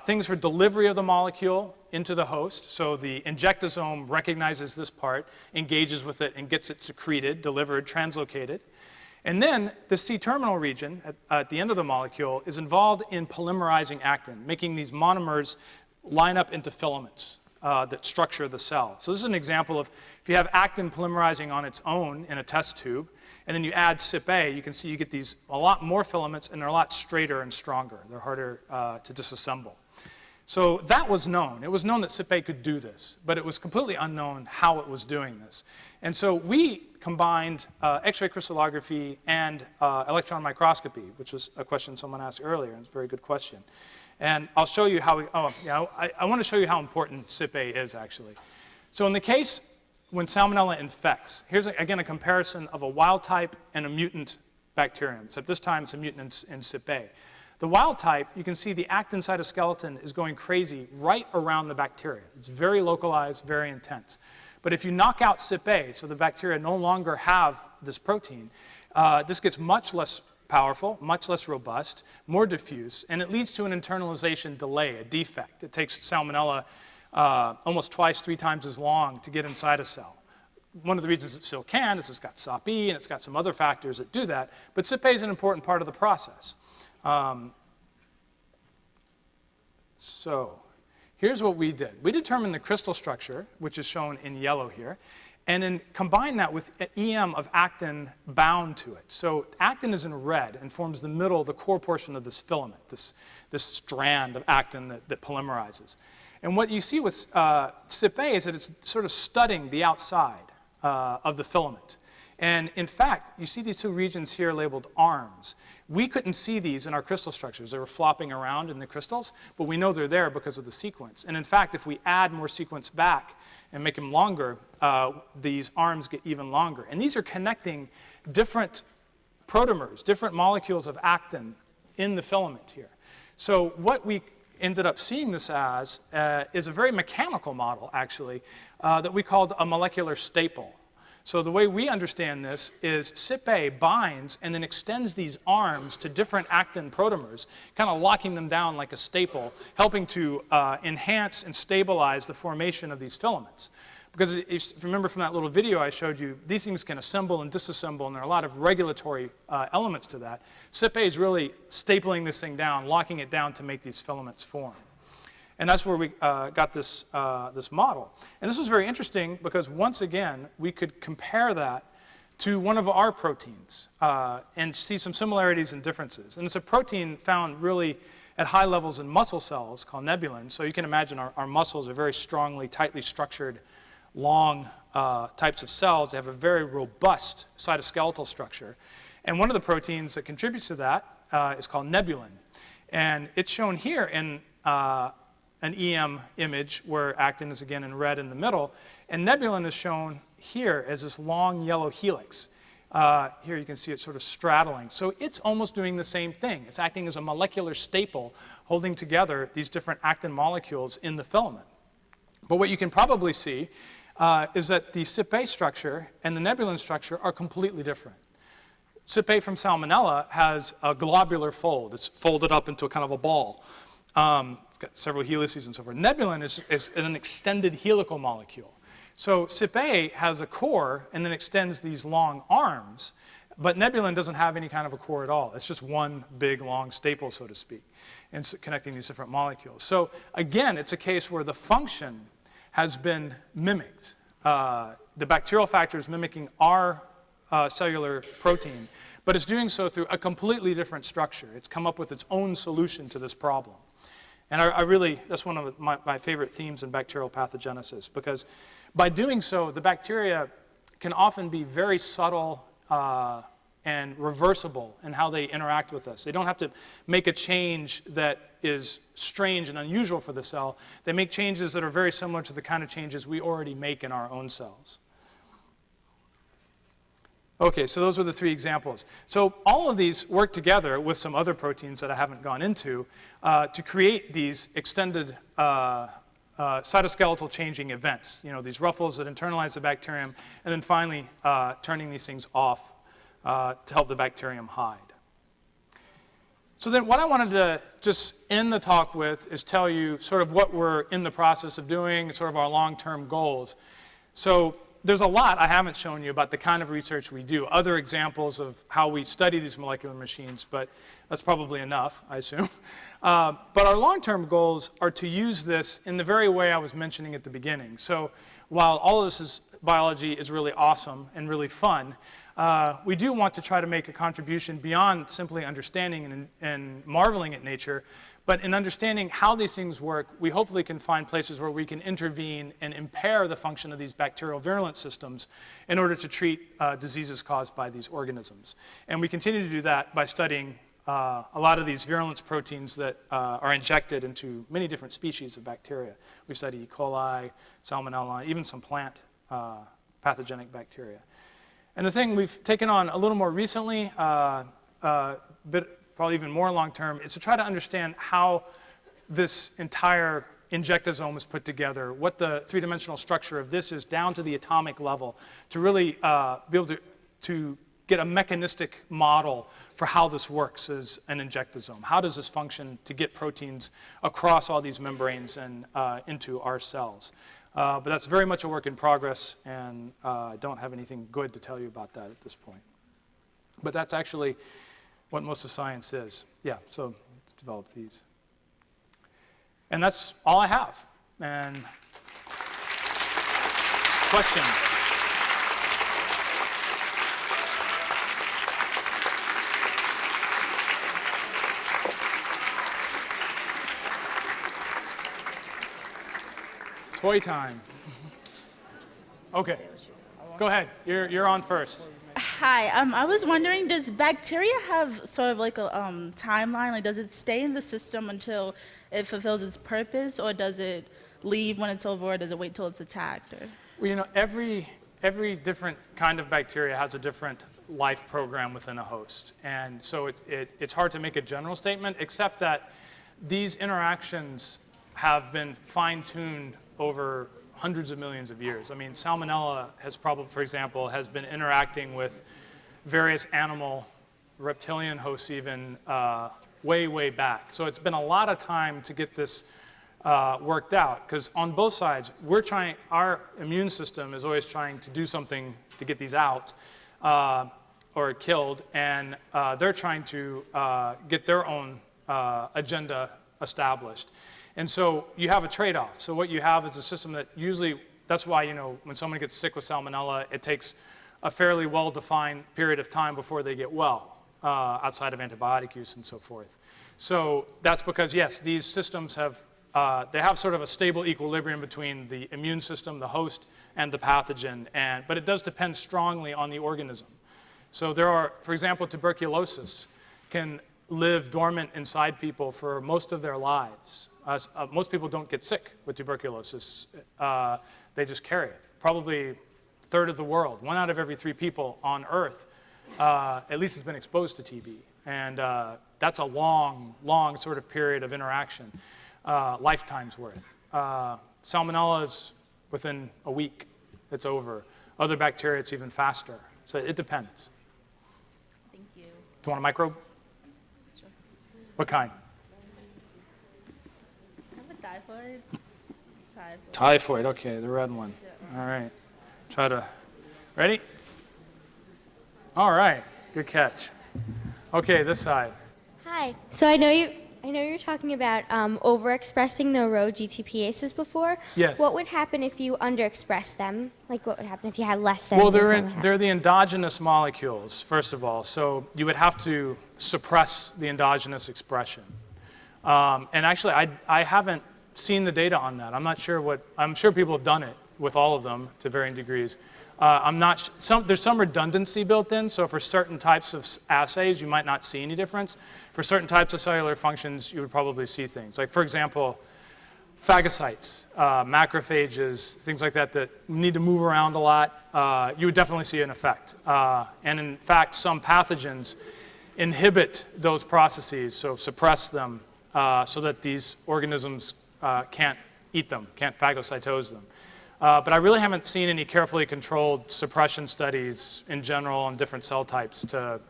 things for delivery of the molecule into the host. So the injectosome recognizes this part, engages with it, and gets it secreted, delivered, translocated. And then the C-terminal region at the end of the molecule is involved in polymerizing actin, making these monomers line up into filaments that structure the cell. So this is an example of if you have actin polymerizing on its own in a test tube, and then you add CYP-A, you can see you get these a lot more filaments, and they're a lot straighter and stronger. They're harder to disassemble. So that was known. It was known that CYP-A could do this, but it was completely unknown how it was doing this. And so we combined X-ray crystallography and electron microscopy, which was a question someone asked earlier, and it's a very good question. And I'll show you how I want to show you how important CYP-A is, actually. So in the case when salmonella infects, here's, again, a comparison of a wild type and a mutant bacterium, except this time it's a mutant in CYP-A. The wild type, you can see the actin cytoskeleton is going crazy right around the bacteria. It's very localized, very intense. But if you knock out CYP-A, so the bacteria no longer have this protein, this gets much less powerful, much less robust, more diffuse, and it leads to an internalization delay, a defect. It takes salmonella almost twice, 3 times as long to get inside a cell. One of the reasons it still can is it's got SOP-E and it's got some other factors that do that, but CYP-A is an important part of the process. So here's what we did. We determined the crystal structure, which is shown in yellow here, and then combine that with EM of actin bound to it. So actin is in red and forms the middle, the core portion of this filament, this strand of actin that polymerizes. And what you see with CYP-A is that it's sort of studding the outside of the filament. And in fact, you see these 2 regions here labeled arms. We couldn't see these in our crystal structures. They were flopping around in the crystals, but we know they're there because of the sequence. And in fact, if we add more sequence back and make them longer, these arms get even longer. And these are connecting different protomers, different molecules of actin in the filament here. So what we ended up seeing this as is a very mechanical model, actually, that we called a molecular staple. So the way we understand this is CYP-A binds and then extends these arms to different actin protomers, kind of locking them down like a staple, helping to enhance and stabilize the formation of these filaments. Because if you remember from that little video I showed you, these things can assemble and disassemble, and there are a lot of regulatory elements to that. CypA is really stapling this thing down, locking it down to make these filaments form. And that's where we got this, this model. And this was very interesting because, once again, we could compare that to one of our proteins and see some similarities and differences. And it's a protein found really at high levels in muscle cells called nebulin. So you can imagine our muscles are very strongly, tightly structured, long types of cells. They have a very robust cytoskeletal structure. And one of the proteins that contributes to that is called nebulin. And it's shown here in an EM image where actin is again in red in the middle. And nebulin is shown here as this long yellow helix. Here you can see it sort of straddling. So it's almost doing the same thing. It's acting as a molecular staple holding together these different actin molecules in the filament. But what you can probably see is that the CypA structure and the nebulin structure are completely different. CypA from Salmonella has a globular fold. It's folded up into a kind of a ball. It's got several helices and so forth. Nebulin is an extended helical molecule. So CypA has a core and then extends these long arms, but nebulin doesn't have any kind of a core at all. It's just one big long staple, so to speak, and so connecting these different molecules. So again, it's a case where the function has been mimicked. The bacterial factor is mimicking our cellular protein, but it's doing so through a completely different structure. It's come up with its own solution to this problem. And I really, that's one of my favorite themes in bacterial pathogenesis, because by doing so, the bacteria can often be very subtle and reversible in how they interact with us. They don't have to make a change that is strange and unusual for the cell. They make changes that are very similar to the kind of changes we already make in our own cells. Okay, so those were the three examples. So all of these work together with some other proteins that I haven't gone into to create these extended cytoskeletal changing events. You know, these ruffles that internalize the bacterium, and then finally turning these things off to help the bacterium hide. So then what I wanted to just end the talk with is tell you sort of what we're in the process of doing, sort of our long-term goals. So there's a lot I haven't shown you about the kind of research we do, other examples of how we study these molecular machines, but that's probably enough, I assume. But our long-term goals are to use this in the very way I was mentioning at the beginning. So while all of this biology is really awesome and really fun, we do want to try to make a contribution beyond simply understanding and marveling at nature, but in understanding how these things work, we hopefully can find places where we can intervene and impair the function of these bacterial virulent systems in order to treat diseases caused by these organisms. And we continue to do that by studying a lot of these virulence proteins that are injected into many different species of bacteria. We study E. coli, Salmonella, even some plant pathogenic bacteria. And the thing we've taken on a little more recently, probably even more long-term, is to try to understand how this entire injectosome is put together, what the three-dimensional structure of this is down to the atomic level, to really be able to get a mechanistic model for how this works as an injectosome. How does this function to get proteins across all these membranes and into our cells? But that's very much a work in progress, and I don't have anything good to tell you about that at this point. But that's actually what most of science is. Yeah, so let's develop these. And that's all I have. And questions? Toy time. Okay, go ahead. You're on first. Hi, I was wondering, does bacteria have sort of like a timeline? Like, does it stay in the system until it fulfills its purpose, or does it leave when it's over, or does it wait till it's attacked? Or? Well, you know, every different kind of bacteria has a different life program within a host. And so it's hard to make a general statement, except that these interactions have been fine-tuned over hundreds of millions of years. I mean, Salmonella has probably, for example, has been interacting with various animal, reptilian hosts even way, way back. So it's been a lot of time to get this worked out. Because on both sides, our immune system is always trying to do something to get these out or killed, and they're trying to get their own agenda established. And so you have a trade-off. So what you have is a system that usually, that's why, when someone gets sick with salmonella, it takes a fairly well-defined period of time before they get well, outside of antibiotic use and so forth. So that's because, yes, these systems have sort of a stable equilibrium between the immune system, the host, and the pathogen, but it does depend strongly on the organism. So there are, for example, tuberculosis can live dormant inside people for most of their lives. Most people don't get sick with tuberculosis. They just carry it. Probably a third of the world, 1 out of every 3 people on Earth, at least has been exposed to TB. And that's a long, long sort of period of interaction, lifetime's worth. Salmonella is within a week, it's over. Other bacteria, it's even faster. So it depends. Thank you. Do you want a microbe? Sure. What kind? Typhoid. Typhoid, okay, the red one. All right. Ready? All right, good catch. Okay, this side. Hi. So I know you're talking about overexpressing the Rho GTPases before. Yes. What would happen if you underexpressed them? Like what would happen if you had less than? Well, they're the endogenous molecules, first of all. So you would have to suppress the endogenous expression. And actually, I haven't seen the data on that. I'm not sure I'm sure people have done it with all of them to varying degrees. There's some redundancy built in, so for certain types of assays, you might not see any difference. For certain types of cellular functions, you would probably see things. Like, for example, phagocytes, macrophages, things like that need to move around a lot, you would definitely see an effect. And in fact, some pathogens inhibit those processes, so suppress them so that these organisms can't eat them, can't phagocytose them. But I really haven't seen any carefully controlled suppression studies in general on different cell types to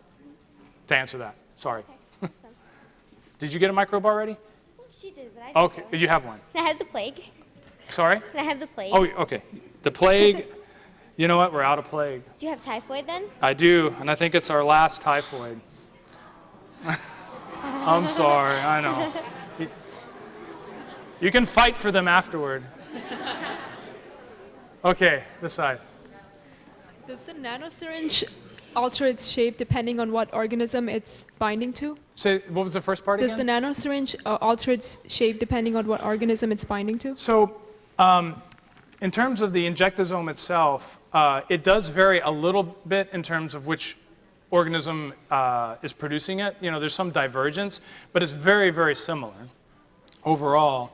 answer that. Sorry. Okay, awesome. Did you get a microbe already? She did, but I didn't. Okay, you have one. Can I have the plague? Sorry? Can I have the plague? Oh, okay. The plague, you know what? We're out of plague. Do you have typhoid then? I do, and I think it's our last typhoid. I'm sorry, I know. You can fight for them afterward. Okay, this side. Does the nanosyringe alter its shape depending on what organism it's binding to? Say, what was the first part Does again? the nanosyringe alter its shape depending on what organism it's binding to? So, in terms of the injectosome itself, it does vary a little bit in terms of which organism is producing it. There's some divergence, but it's very, very similar overall.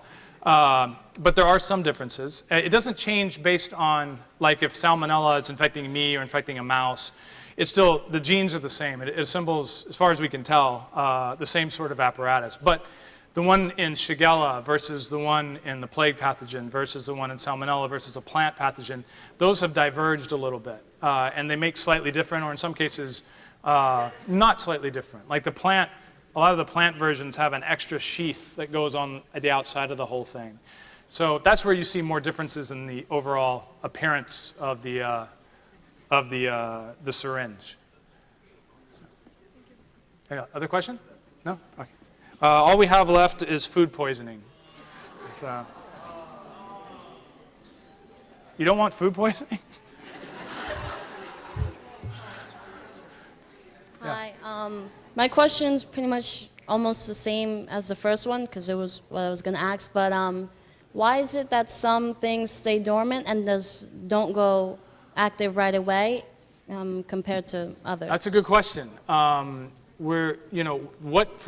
But there are some differences. It doesn't change based on, like, if salmonella is infecting me or infecting a mouse. It's still, the genes are the same. It assembles, as far as we can tell, the same sort of apparatus. But the one in Shigella versus the one in the plague pathogen versus the one in salmonella versus a plant pathogen, those have diverged a little bit. And they make slightly different, or in some cases, not slightly different. Like a lot of the plant versions have an extra sheath that goes on the outside of the whole thing. So that's where you see more differences in the overall appearance of the syringe. Any other question? No? Okay. All we have left is food poisoning. So, you don't want food poisoning? Hi. My question's pretty much almost the same as the first one because it was what I was going to ask. But why is it that some things stay dormant and don't go active right away compared to others? That's a good question. For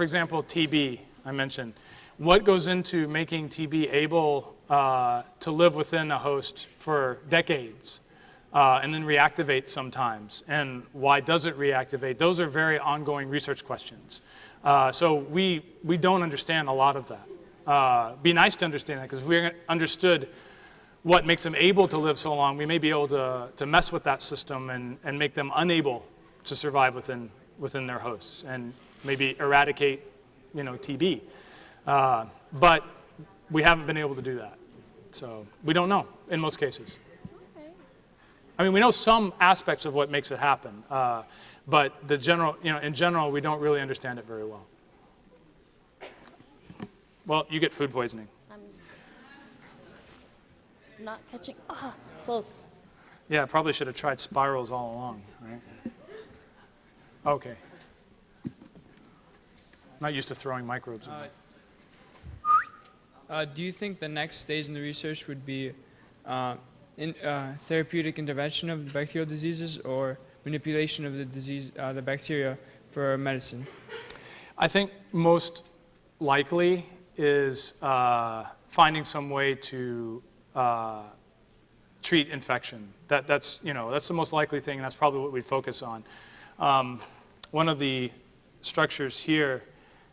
example, TB, I mentioned. What goes into making TB able to live within a host for decades? And then reactivate sometimes. And why does it reactivate? Those are very ongoing research questions. So we don't understand a lot of that. Be nice to understand that, because if we understood what makes them able to live so long, we may be able to mess with that system and make them unable to survive within their hosts and maybe eradicate TB. But we haven't been able to do that. So we don't know in most cases. I mean, we know some aspects of what makes it happen, but the general, in general, we don't really understand it very well. Well, you get food poisoning. I'm not catching. Close. Yeah, I probably should have tried spirals all along, right? Okay. I'm not used to throwing microbes. Do you think the next stage in the research would be therapeutic intervention of bacterial diseases or manipulation of the disease, the bacteria, for medicine? I think most likely is finding some way to treat infection. That's the most likely thing, and that's probably what we focus on. One of the structures here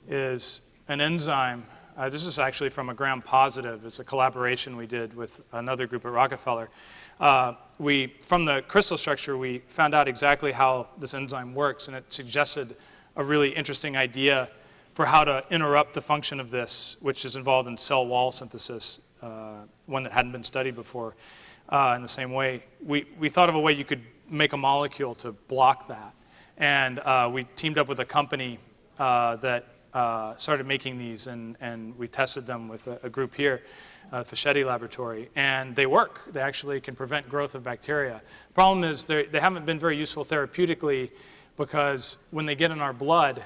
is an enzyme. This is actually from a gram-positive. It's a collaboration we did with another group at Rockefeller. From the crystal structure, we found out exactly how this enzyme works, and it suggested a really interesting idea for how to interrupt the function of this, which is involved in cell wall synthesis, one that hadn't been studied before in the same way. We thought of a way you could make a molecule to block that. And we teamed up with a company that started making these, and we tested them with a group here, Fischetti Laboratory, and they work. They actually can prevent growth of bacteria. The problem is they haven't been very useful therapeutically because when they get in our blood,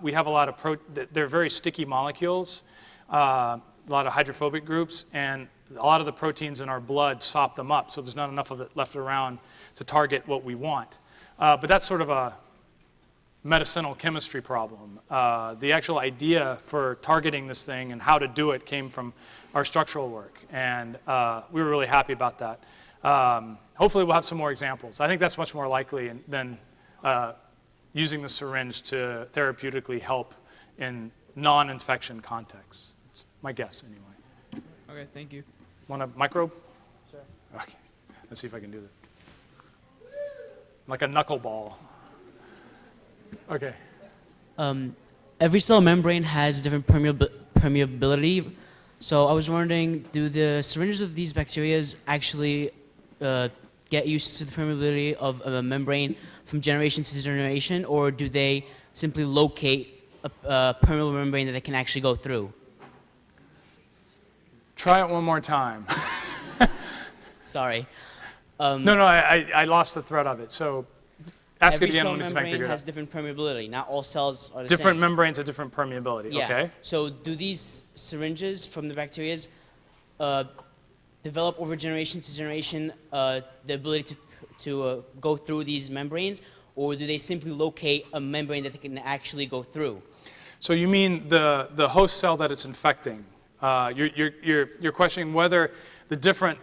we have a lot of they're very sticky molecules, a lot of hydrophobic groups, and a lot of the proteins in our blood sop them up, so there's not enough of it left around to target what we want. But that's sort of a medicinal chemistry problem. The actual idea for targeting this thing and how to do it came from our structural work, and we were really happy about that. Hopefully we'll have some more examples. I think that's much more likely than using the syringe to therapeutically help in non-infection contexts. It's my guess, anyway. Okay, thank you. Want a microbe? Sure. Okay, let's see if I can do that. Like a knuckleball. Okay. Every cell membrane has different permeability. So I was wondering, do the syringes of these bacteria actually get used to the permeability of a membrane from generation to generation, or do they simply locate a permeable membrane that they can actually go through? Try it one more time. Sorry. No, I lost the thread of it. So ask it again. Let me see if I can figure it out. Every cell membrane has different permeability. Not all cells are the different same. membranes have different permeability. Yeah. Okay. So do these syringes from the bacteria develop over generation to generation the ability to go through these membranes, or do they simply locate a membrane that they can actually go through? So you mean the host cell that it's infecting? You're questioning whether the different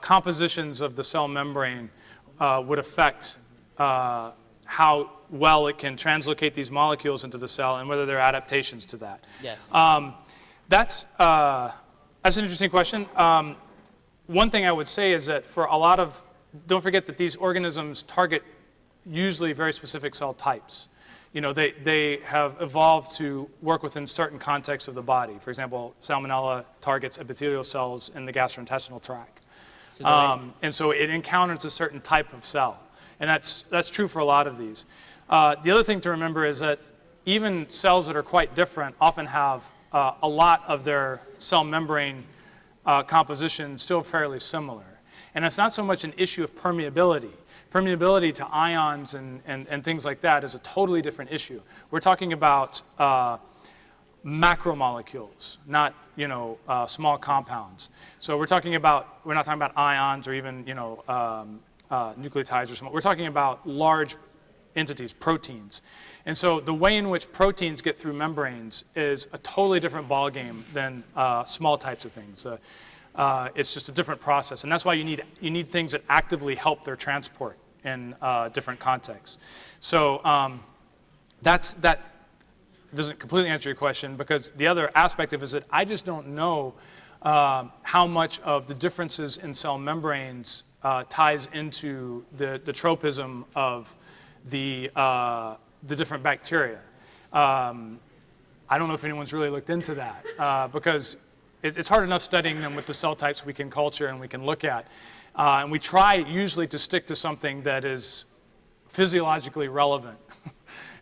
compositions of the cell membrane would affect how well it can translocate these molecules into the cell, and whether there are adaptations to that. Yes. That's an interesting question. One thing I would say is that for a lot of, don't forget that these organisms target usually very specific cell types. They have evolved to work within certain contexts of the body. For example, Salmonella targets epithelial cells in the gastrointestinal tract. And so it encounters a certain type of cell. And that's true for a lot of these. The other thing to remember is that even cells that are quite different often have a lot of their cell membrane composition still fairly similar. And it's not so much an issue of permeability. Permeability to ions and things like that is a totally different issue. We're talking about macromolecules, not small compounds. So we're not talking about ions or even nucleotides or something. We're talking about large entities, proteins. And so the way in which proteins get through membranes is a totally different ballgame than small types of things. It's just a different process, and that's why you need things that actively help their transport in different contexts. So that doesn't completely answer your question, because the other aspect of it is that I just don't know how much of the differences in cell membranes ties into the tropism of the different bacteria. I I don't know if anyone's really looked into that because it's hard enough studying them with the cell types we can culture and we can look at. And we try usually to stick to something that is physiologically relevant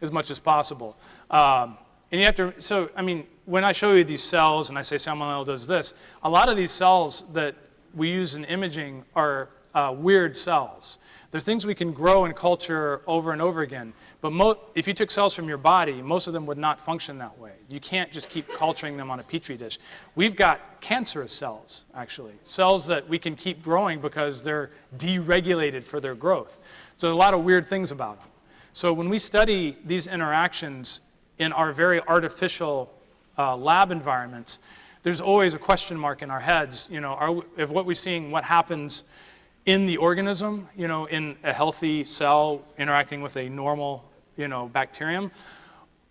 as much as possible. And you have to, so I mean, when I show you these cells and I say salmonella does this, a lot of these cells that we use in imaging are weird cells. They're things we can grow and culture over and over again. But if you took cells from your body, most of them would not function that way. You can't just keep culturing them on a petri dish. We've got cancerous cells, actually. Cells that we can keep growing because they're deregulated for their growth. So there are a lot of weird things about them. So when we study these interactions in our very artificial lab environments, there's always a question mark in our heads, if what we're seeing, what happens in the organism, in a healthy cell interacting with a normal, bacterium,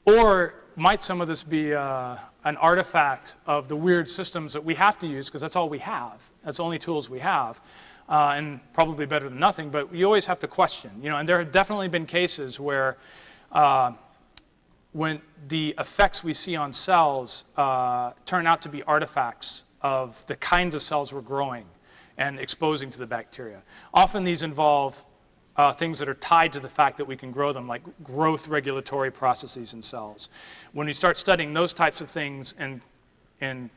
or might some of this be an artifact of the weird systems that we have to use because that's all we have. That's the only tools we have, and probably better than nothing. But you always have to question, And there have definitely been cases where, when the effects we see on cells turn out to be artifacts of the kinds of cells we're growing and exposing to the bacteria. Often these involve things that are tied to the fact that we can grow them, like growth regulatory processes in cells. When we start studying those types of things in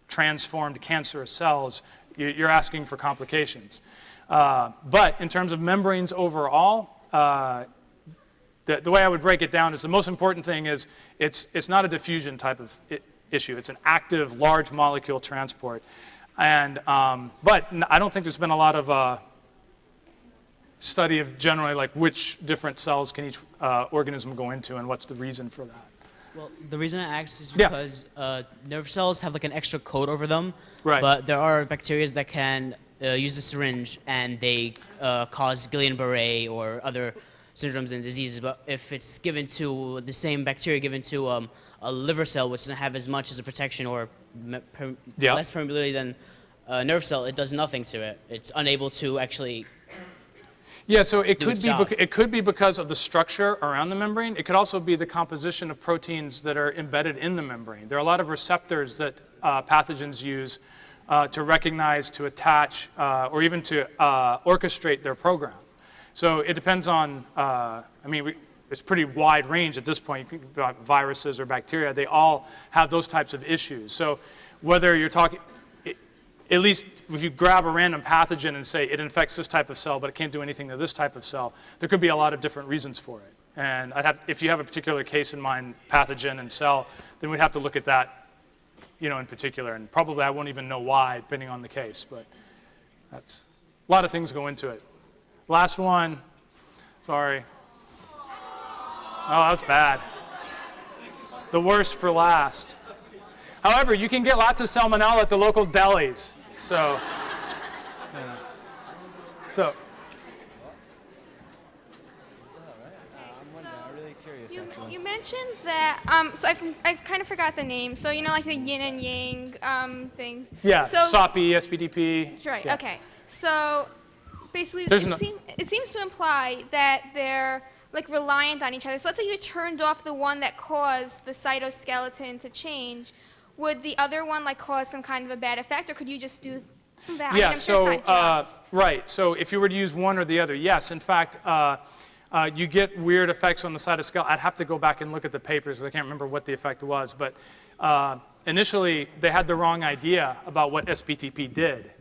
transformed cancerous cells, you're asking for complications. But in terms of membranes overall, the way I would break it down is the most important thing is it's not a diffusion type of issue. It's an active, large molecule transport. And, but I don't think there's been a lot of study of generally like which different cells can each organism go into and what's the reason for that. Well, the reason I asked is because nerve cells have like an extra coat over them, but there are bacteria that can use the syringe and they cause Guillain-Barré or other syndromes and diseases. But if it's given to the same bacteria given to a liver cell, which doesn't have as much as a protection or less permeability than a nerve cell, it does nothing to it. It's unable to actually. Yeah, so it could be because of the structure around the membrane. It could also be the composition of proteins that are embedded in the membrane. There are a lot of receptors that pathogens use to recognize, to attach, or even to orchestrate their program. So it depends on, it's pretty wide range at this point. Viruses or bacteria, they all have those types of issues. So whether you're talking, at least if you grab a random pathogen and say it infects this type of cell, but it can't do anything to this type of cell, there could be a lot of different reasons for it. And if you have a particular case in mind, pathogen and cell, then we'd have to look at that, in particular. And probably I won't even know why, depending on the case. But that's a lot of things go into it. Last one. Sorry. Oh, that's bad. The worst for last. However, you can get lots of salmonella at the local delis. So, You mentioned that, so I kind of forgot the name. So, like the yin and yang thing. Yeah, so, SOPy, SPDP. Right, yeah. okay. So, basically, it seems to imply that they're like reliant on each other. So let's say you turned off the one that caused the cytoskeleton to change. Would the other one like cause some kind of a bad effect, or could you just do that? Yeah, right. So if you were to use one or the other, yes. In fact, you get weird effects on the cytoskeleton. I'd have to go back and look at the papers because I can't remember what the effect was. But initially, they had the wrong idea about what SPTP did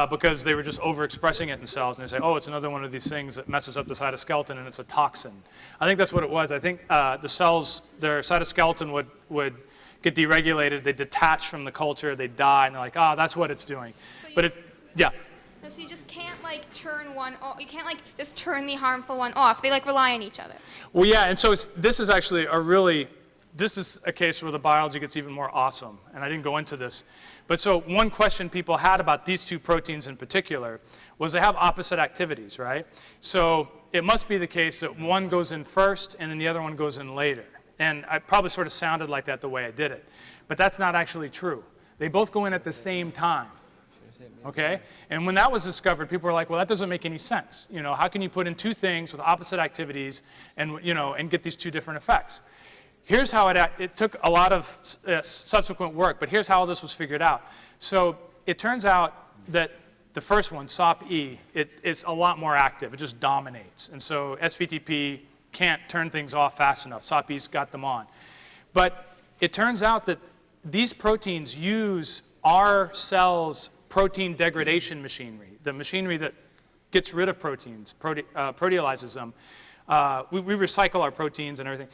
because they were just overexpressing it in cells. And they say, oh, it's another one of these things that messes up the cytoskeleton, and it's a toxin. I think that's what it was. I think the cells, their cytoskeleton would get deregulated, they detach from the culture, they die, and they're like, that's what it's doing. So So you just can't like turn one off. You can't like just turn the harmful one off. They like rely on each other. Well, yeah, and so this is actually this is a case where the biology gets even more awesome, and I didn't go into this. But so one question people had about these two proteins in particular was they have opposite activities, right? So it must be the case that one goes in first and then the other one goes in later. And I probably sort of sounded like that the way I did it. But that's not actually true. They both go in at the same time. Okay? And when that was discovered, people were like, well, that doesn't make any sense. How can you put in two things with opposite activities and, and get these two different effects? here's how it took a lot of subsequent work, but here's how all this was figured out. So it turns out that the first one, SOP-E, it's a lot more active. It just dominates. And so SPTP can't turn things off fast enough. SOP-E's got them on. But it turns out that these proteins use our cells' protein degradation machinery, the machinery that gets rid of proteins, proteolyzes them. We recycle our proteins and everything.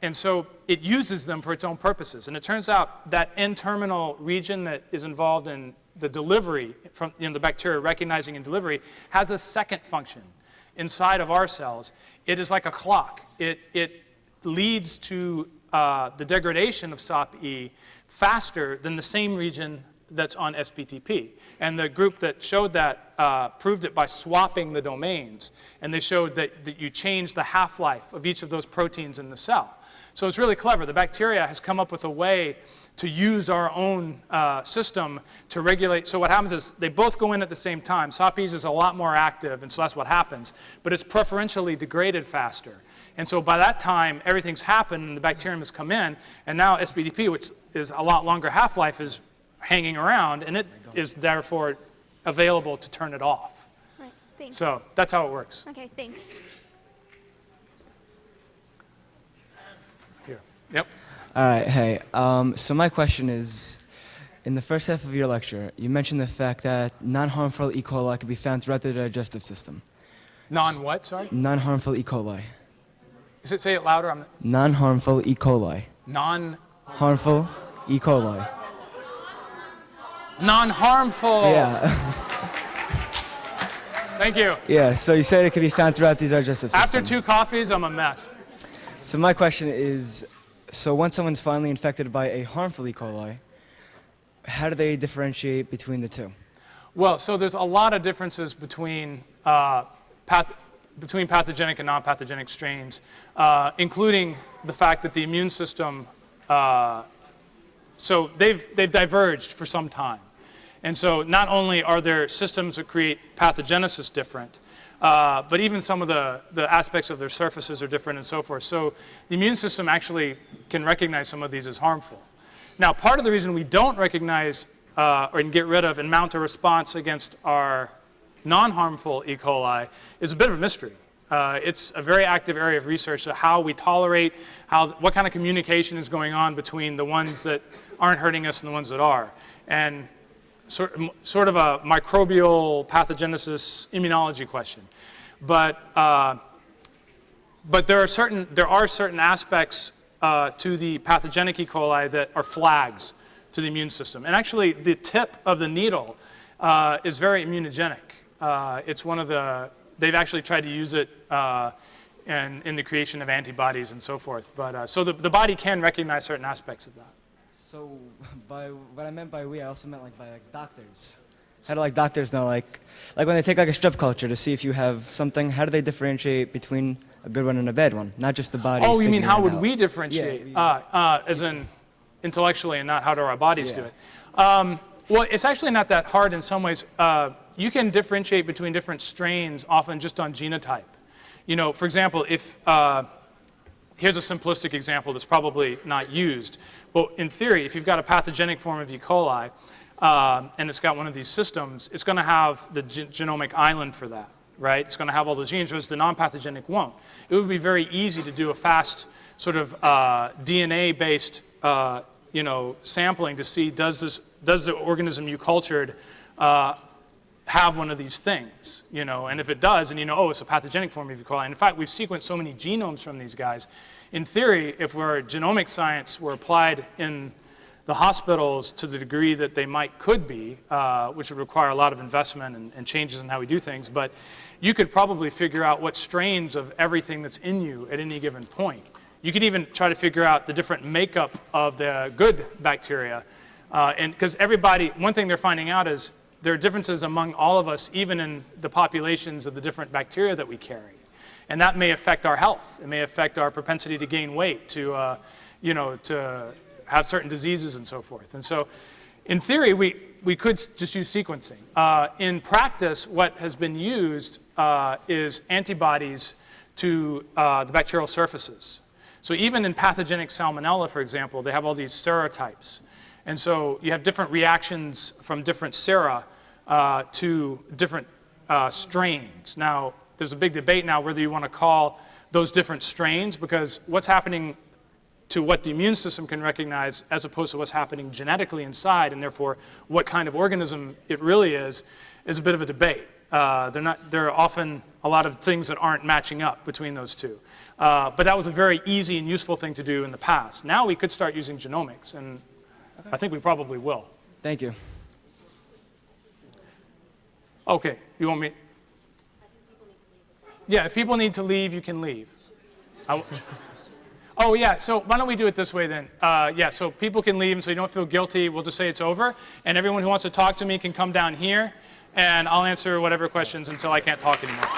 And so it uses them for its own purposes. And it turns out that N-terminal region that is involved in the delivery, from the bacteria recognizing and delivery, has a second function inside of our cells. It is like a clock. It leads to the degradation of SOP-E faster than the same region that's on SPTP. And the group that showed that proved it by swapping the domains. And they showed that you change the half-life of each of those proteins in the cell. So it's really clever. The bacteria has come up with a way to use our own system to regulate. So what happens is they both go in at the same time. SOP-E is a lot more active, and so that's what happens. But it's preferentially degraded faster. And so by that time, everything's happened, and the bacterium has come in. And now SPTP, which is a lot longer half-life, is hanging around, and it is therefore available to turn it off. Right, thanks. So that's how it works. Okay, thanks. Here. Yep. All right, hey. So my question is, in the first half of your lecture, you mentioned the fact that non-harmful E. coli can be found throughout the digestive system. Non-what, sorry? Non-harmful E. coli. Say it louder. Non-harmful E. coli. Non-harmful E. coli. Non-harmful. Yeah. Thank you. Yeah, so you said it could be found throughout the digestive system. After 2 coffees, I'm a mess. So my question is, so once someone's finally infected by a harmful E. coli, how do they differentiate between the two? Well, so there's a lot of differences between pathogenic and non-pathogenic strains, including the fact that the immune system, so they've diverged for some time. And so not only are there systems that create pathogenesis different, but even some of the aspects of their surfaces are different and so forth. So the immune system actually can recognize some of these as harmful. Now, part of the reason we don't recognize or get rid of and mount a response against our non-harmful E. coli is a bit of a mystery. It's a very active area of research, so how we tolerate, what kind of communication is going on between the ones that aren't hurting us and the ones that are. And sort of a microbial pathogenesis immunology question. But there are certain aspects to the pathogenic E. coli that are flags to the immune system. And actually, the tip of the needle is very immunogenic. It's one of they've actually tried to use it in the creation of antibodies and so forth. But so the body can recognize certain aspects of that. So by what I meant by I also meant by doctors. How do doctors know, like when they take a strep culture to see if you have something, how do they differentiate between a good one and a bad one? Not just the body. Oh, you mean how would we differentiate? Yeah, as in intellectually and not how do our bodies do it? Well, it's actually not that hard in some ways. You can differentiate between different strains often just on genotype. You know, for example, if here's a simplistic example that's probably not used, but in theory, if you've got a pathogenic form of E. coli and it's got one of these systems, it's going to have the genomic island for that, right? It's going to have all the genes, whereas the non-pathogenic won't. It would be very easy to do a fast sort of DNA-based sampling to see does the organism you cultured have one of these things, and if it does, and it's a pathogenic form of E. coli. And in fact, we've sequenced so many genomes from these guys. In theory, if genomic science were applied in the hospitals to the degree that they could be, which would require a lot of investment and changes in how we do things, but you could probably figure out what strains of everything that's in you at any given point. You could even try to figure out the different makeup of the good bacteria. And because one thing they're finding out is there are differences among all of us, even in the populations of the different bacteria that we carry. And that may affect our health. It may affect our propensity to gain weight, to have certain diseases and so forth. And so in theory, we could just use sequencing. In practice, what has been used is antibodies to the bacterial surfaces. So even in pathogenic salmonella, for example, they have all these serotypes. And so you have different reactions from different sera to different strains. Now, there's a big debate now whether you want to call those different strains, because what's happening to what the immune system can recognize as opposed to what's happening genetically inside, and therefore what kind of organism it really is a bit of a debate. There are often a lot of things that aren't matching up between those two. But that was a very easy and useful thing to do in the past. Now we could start using genomics, and I think we probably will. Thank you. Okay, you want me? Yeah, if people need to leave, you can leave. Oh yeah, so why don't we do it this way then? Yeah, so people can leave, and so you don't feel guilty, we'll just say it's over, and everyone who wants to talk to me can come down here, and I'll answer whatever questions until I can't talk anymore.